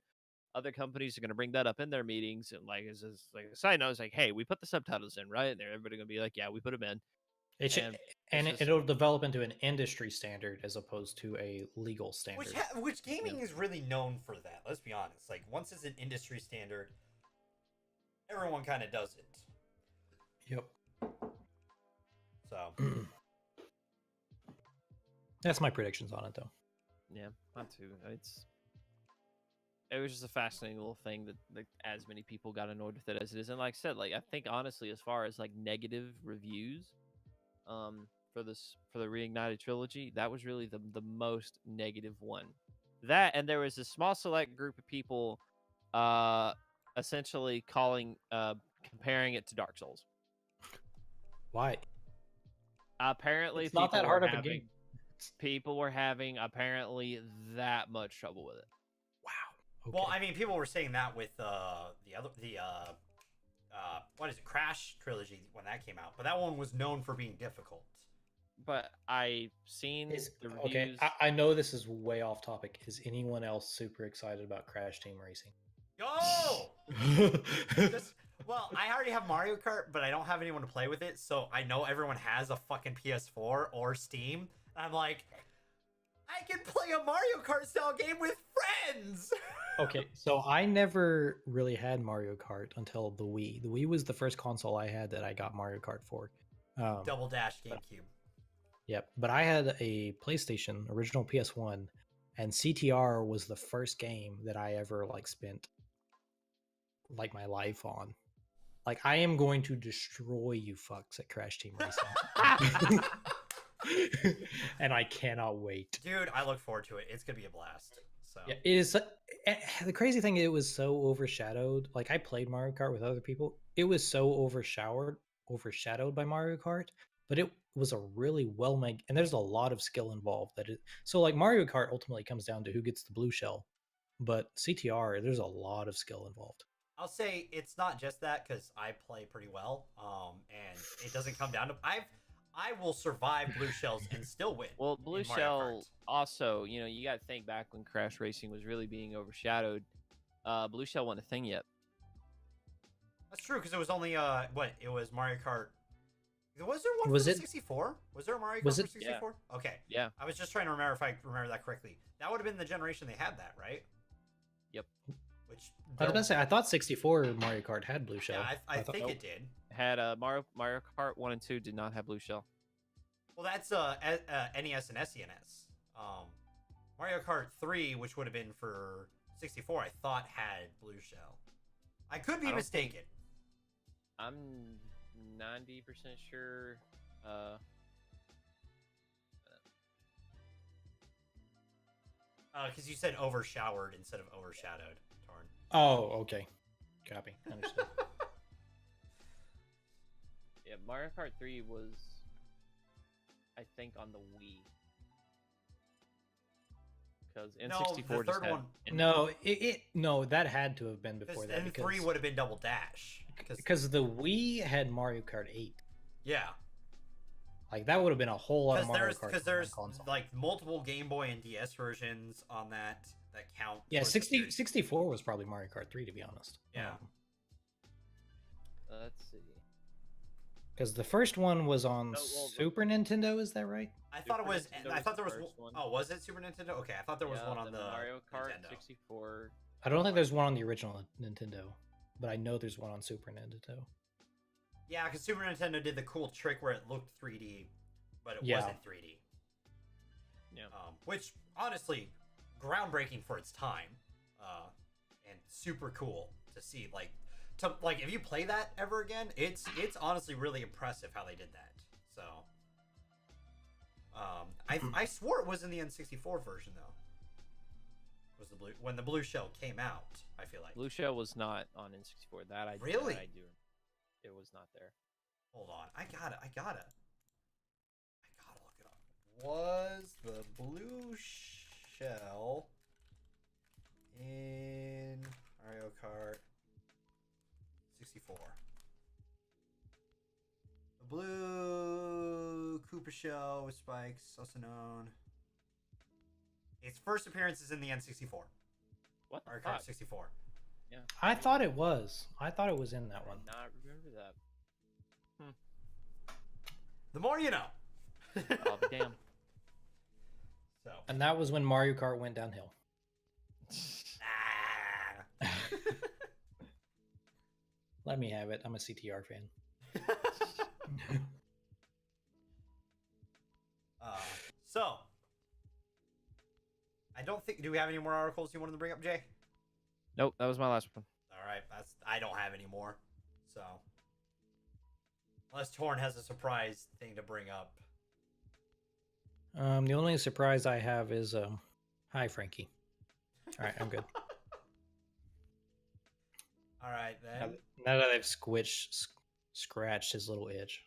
Other companies are going to bring that up in their meetings, and like as like a side note, it's like, hey, we put the subtitles in, right? And everybody going to be like, yeah, we put them in. It'll develop into an industry standard as opposed to a legal standard. Which gaming is really known for that. Let's be honest. Like once it's an industry standard, everyone kind of does it. Yep. So that's my predictions on it, though. Yeah, mine too. It was just a fascinating little thing that as many people got annoyed with it as it is. And like I said, like I think honestly, as far as like negative reviews, for the Reignited Trilogy, that was really the most negative one. That, and there was a small select group of people, essentially comparing it to Dark Souls. Why? Apparently, it's not that hard of a game. People were having apparently that much trouble with it. Wow. Okay. Well, I mean, people were saying that with what is it, Crash Trilogy when that came out, but that one was known for being difficult. But I've seen the reviews. Okay, I know this is way off topic. Is anyone else super excited about Crash Team Racing? Yo! Well, I already have Mario Kart, but I don't have anyone to play with it, so I know everyone has a fucking PS4 or Steam. I'm like, I can play a Mario Kart style game with friends! Okay, so I never really had Mario Kart until the Wii. The Wii was the first console I had that I got Mario Kart for. Double Dash GameCube. Yep, but I had a PlayStation, original PS1, and CTR was the first game that I ever like spent like my life on. Like, I am going to destroy you fucks at Crash Team Racing. And I cannot wait. Dude, I look forward to it. It's gonna be a blast. So yeah, it is. The crazy thing, it was so overshadowed. Like, I played Mario Kart with other people. It was so overshadowed by Mario Kart, but it was a really well made, and there's a lot of skill involved. So like Mario Kart ultimately comes down to who gets the blue shell, but CTR, there's a lot of skill involved. I'll say it's not just that, because I play pretty well, and it doesn't come down to I will survive blue shells and still win. Well, blue shell also, you got to think back when Crash Racing was really being overshadowed. Blue shell wasn't a thing yet. That's true, because it was only it was Mario Kart. Was there one for the 64? Was there a Mario Kart for 64? Yeah. Okay. Yeah. I was just trying to remember if I remember that correctly. That would have been the generation they had that, right? Yep. which I was gonna say I thought 64 Mario Kart had blue shell. yeah, I thought, think it did. Had Mario Kart 1 and 2 did not have blue shell. Well, that's NES and SNES. Mario Kart 3, which would have been for 64, I thought had blue shell. I could be mistaken. I'm 90% sure. Because you said overshowered instead of overshadowed, Toarn. Oh, okay. Copy. Understood. Yeah, Mario Kart 3 was, I think, on the Wii. Because N64 no, the just third had... one. No, that had to have been before that. Because 3 would have been Double Dash. Because the Wii had Mario Kart 8. Yeah. Like, that would have been a whole lot of Mario Kart. Because there's like multiple Game Boy and DS versions on that count. Yeah, 64 was probably Mario Kart 3, to be honest. Yeah. Let's see. Because the first one was on Super Nintendo, is that right? I thought it was. Nintendo I thought there was. one. Oh, was it Super Nintendo? Okay, I thought there was one on the Mario Kart Nintendo. 64. I don't think there's one on the original Nintendo, but I know there's one on Super Nintendo. Yeah, because Super Nintendo did the cool trick where it looked 3D, but it Yeah. wasn't 3D. Yeah. Which honestly, groundbreaking for its time, and super cool to see. Like if you play that ever again, it's honestly really impressive how they did that. So, I swore it was in the N64 version though. Was the blue when the blue shell came out? I feel like Blue shell was not on N64. That I Really? that I do. It was not there. Hold on, I gotta look it up. Was the blue shell in Mario Kart 64? The blue Koopa shell with spikes, also known. Its first appearance is in the N64. What the Mario fuck? Kart 64. Yeah. I thought it was. I thought it was in that one. I did not remember that. The more you know. Oh, damn. So. And that was when Mario Kart went downhill. Ah. Let me have it. I'm a CTR fan. So, I don't think. Do we have any more articles you wanted to bring up, Jay? Nope, that was my last one. All right, I don't have any more. So, unless Toarn has a surprise thing to bring up. The only surprise I have is hi Frankie. All right, I'm good. All right then. Now that I've scratched his little itch.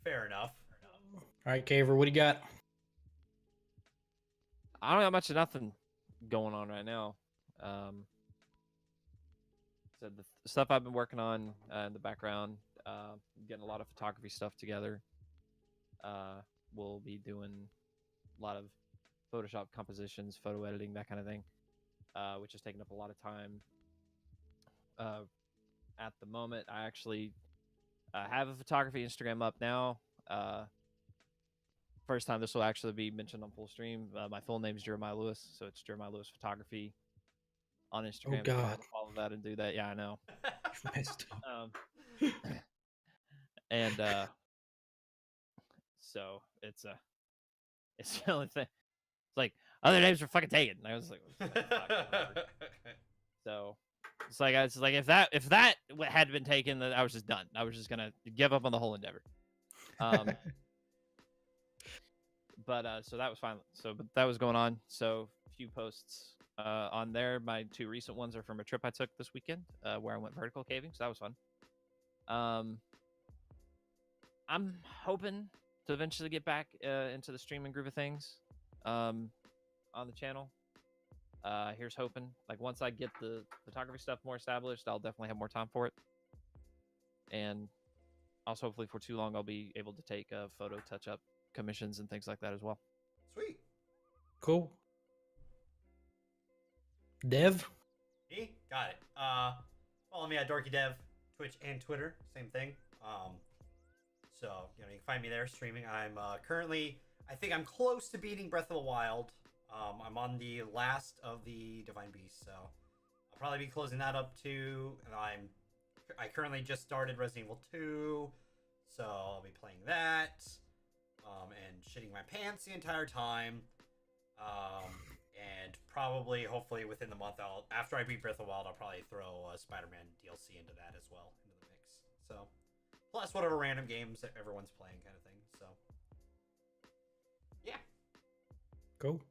Fair enough. All right, Caver, what do you got? I don't got much of nothing going on right now. So the stuff I've been working on in the background, getting a lot of photography stuff together. We'll be doing a lot of Photoshop compositions, photo editing, that kind of thing, which is taking up a lot of time. At the moment, I actually have a photography Instagram up now. First time this will actually be mentioned on full stream. My full name is Jeremiah Lewis, so it's Jeremiah Lewis Photography on Instagram. Oh God! Follow that and do that. Yeah, I know. And so it's the only thing. It's like other names were fucking taken. And I was like, so it's like if that had been taken, then I was just done. I was just gonna give up on the whole endeavor. But so that was fine. But that was going on. So a few posts on there. My two recent ones are from a trip I took this weekend where I went vertical caving. So that was fun. I'm hoping to eventually get back into the streaming groove of things on the channel. Here's hoping. Like once I get the photography stuff more established, I'll definitely have more time for it. And also hopefully for too long, I'll be able to take photo touch-up commissions and things like that as well. Sweet. Cool. Dev? Me? Got it. Follow me at DorkyDev, Twitch and Twitter. Same thing. So, you can find me there streaming. I'm currently I think I'm close to beating Breath of the Wild. I'm on the last of the Divine Beast, so I'll probably be closing that up too. And I currently just started Resident Evil 2, so I'll be playing that. And shitting my pants the entire time. And probably, hopefully, within the month, after I beat Breath of the Wild, I'll probably throw Spider-Man DLC into that as well, into the mix. So, plus whatever random games that everyone's playing, kind of thing. So, yeah. Cool.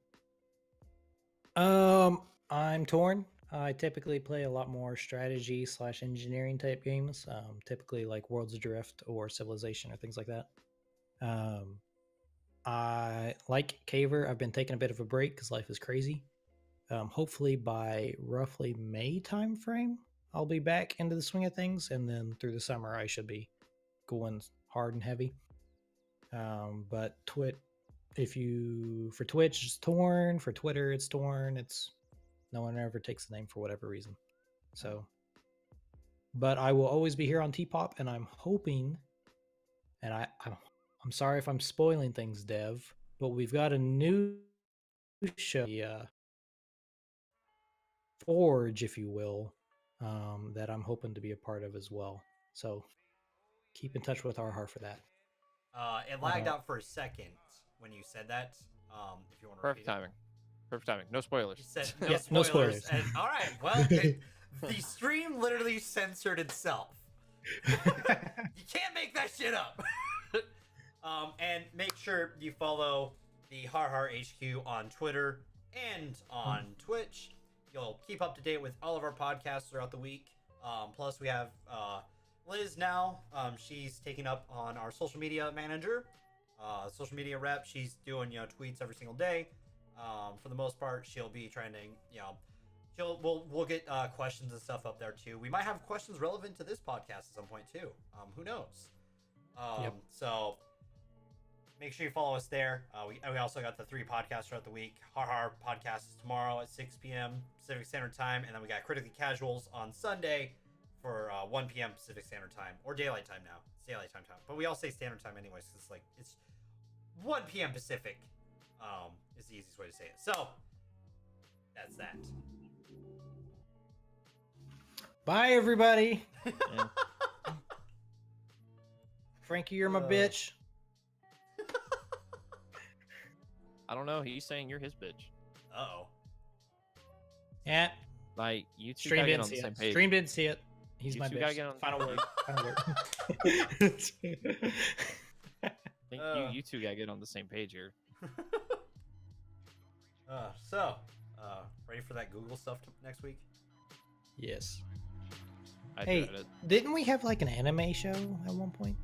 I'm Toarn. I typically play a lot more strategy / engineering type games, typically like Worlds Adrift or Civilization or things like that. I like Caver. I've been taking a bit of a break because life is crazy. Hopefully by roughly May time frame, I'll be back into the swing of things, and then through the summer I should be going hard and heavy. But for Twitch it's Toarn, for Twitter it's Toarn. It's no one ever takes the name for whatever reason. So, but I will always be here on Tpop, and I'm hoping, and I'm sorry if I'm spoiling things, Dev, but we've got a new show, Forge, if you will, that I'm hoping to be a part of as well. So keep in touch with Har for that. It lagged out for a second when you said that. If you want to Perfect timing. Perfect timing. No spoilers. You said No spoilers. And, all right. Well, the stream literally censored itself. You can't make that shit up. And make sure you follow the Har HQ on Twitter and on Twitch. You'll keep up to date with all of our podcasts throughout the week. Plus, we have Liz now. She's taking up on our social media manager, social media rep. She's doing tweets every single day. For the most part, she'll be trying to we'll get questions and stuff up there too. We might have questions relevant to this podcast at some point too. Who knows? So make sure you follow us there. We also got the 3 podcasts throughout the week. Har podcast is tomorrow at 6 p.m. Pacific Standard Time, and then we got Critically Casuals on Sunday for 1 p.m. Pacific Standard Time, or Daylight Time now. It's Daylight Time, but we all say Standard Time anyways, because it's 1 p.m. Pacific. Is the easiest way to say it. So that's that. Bye, everybody. Yeah. Frankie, you're my bitch. I don't know. He's saying you're his bitch. Uh-oh. Yeah. Like, you two Stream gotta get didn't on the see same it. page. Stream didn't see it. He's You my two gotta bitch. get on- Final word. Final word. I think you two gotta get on the same page here. Ready for that Google stuff next week? Yes. I Hey, tried it. didn't we have like an anime show at one point?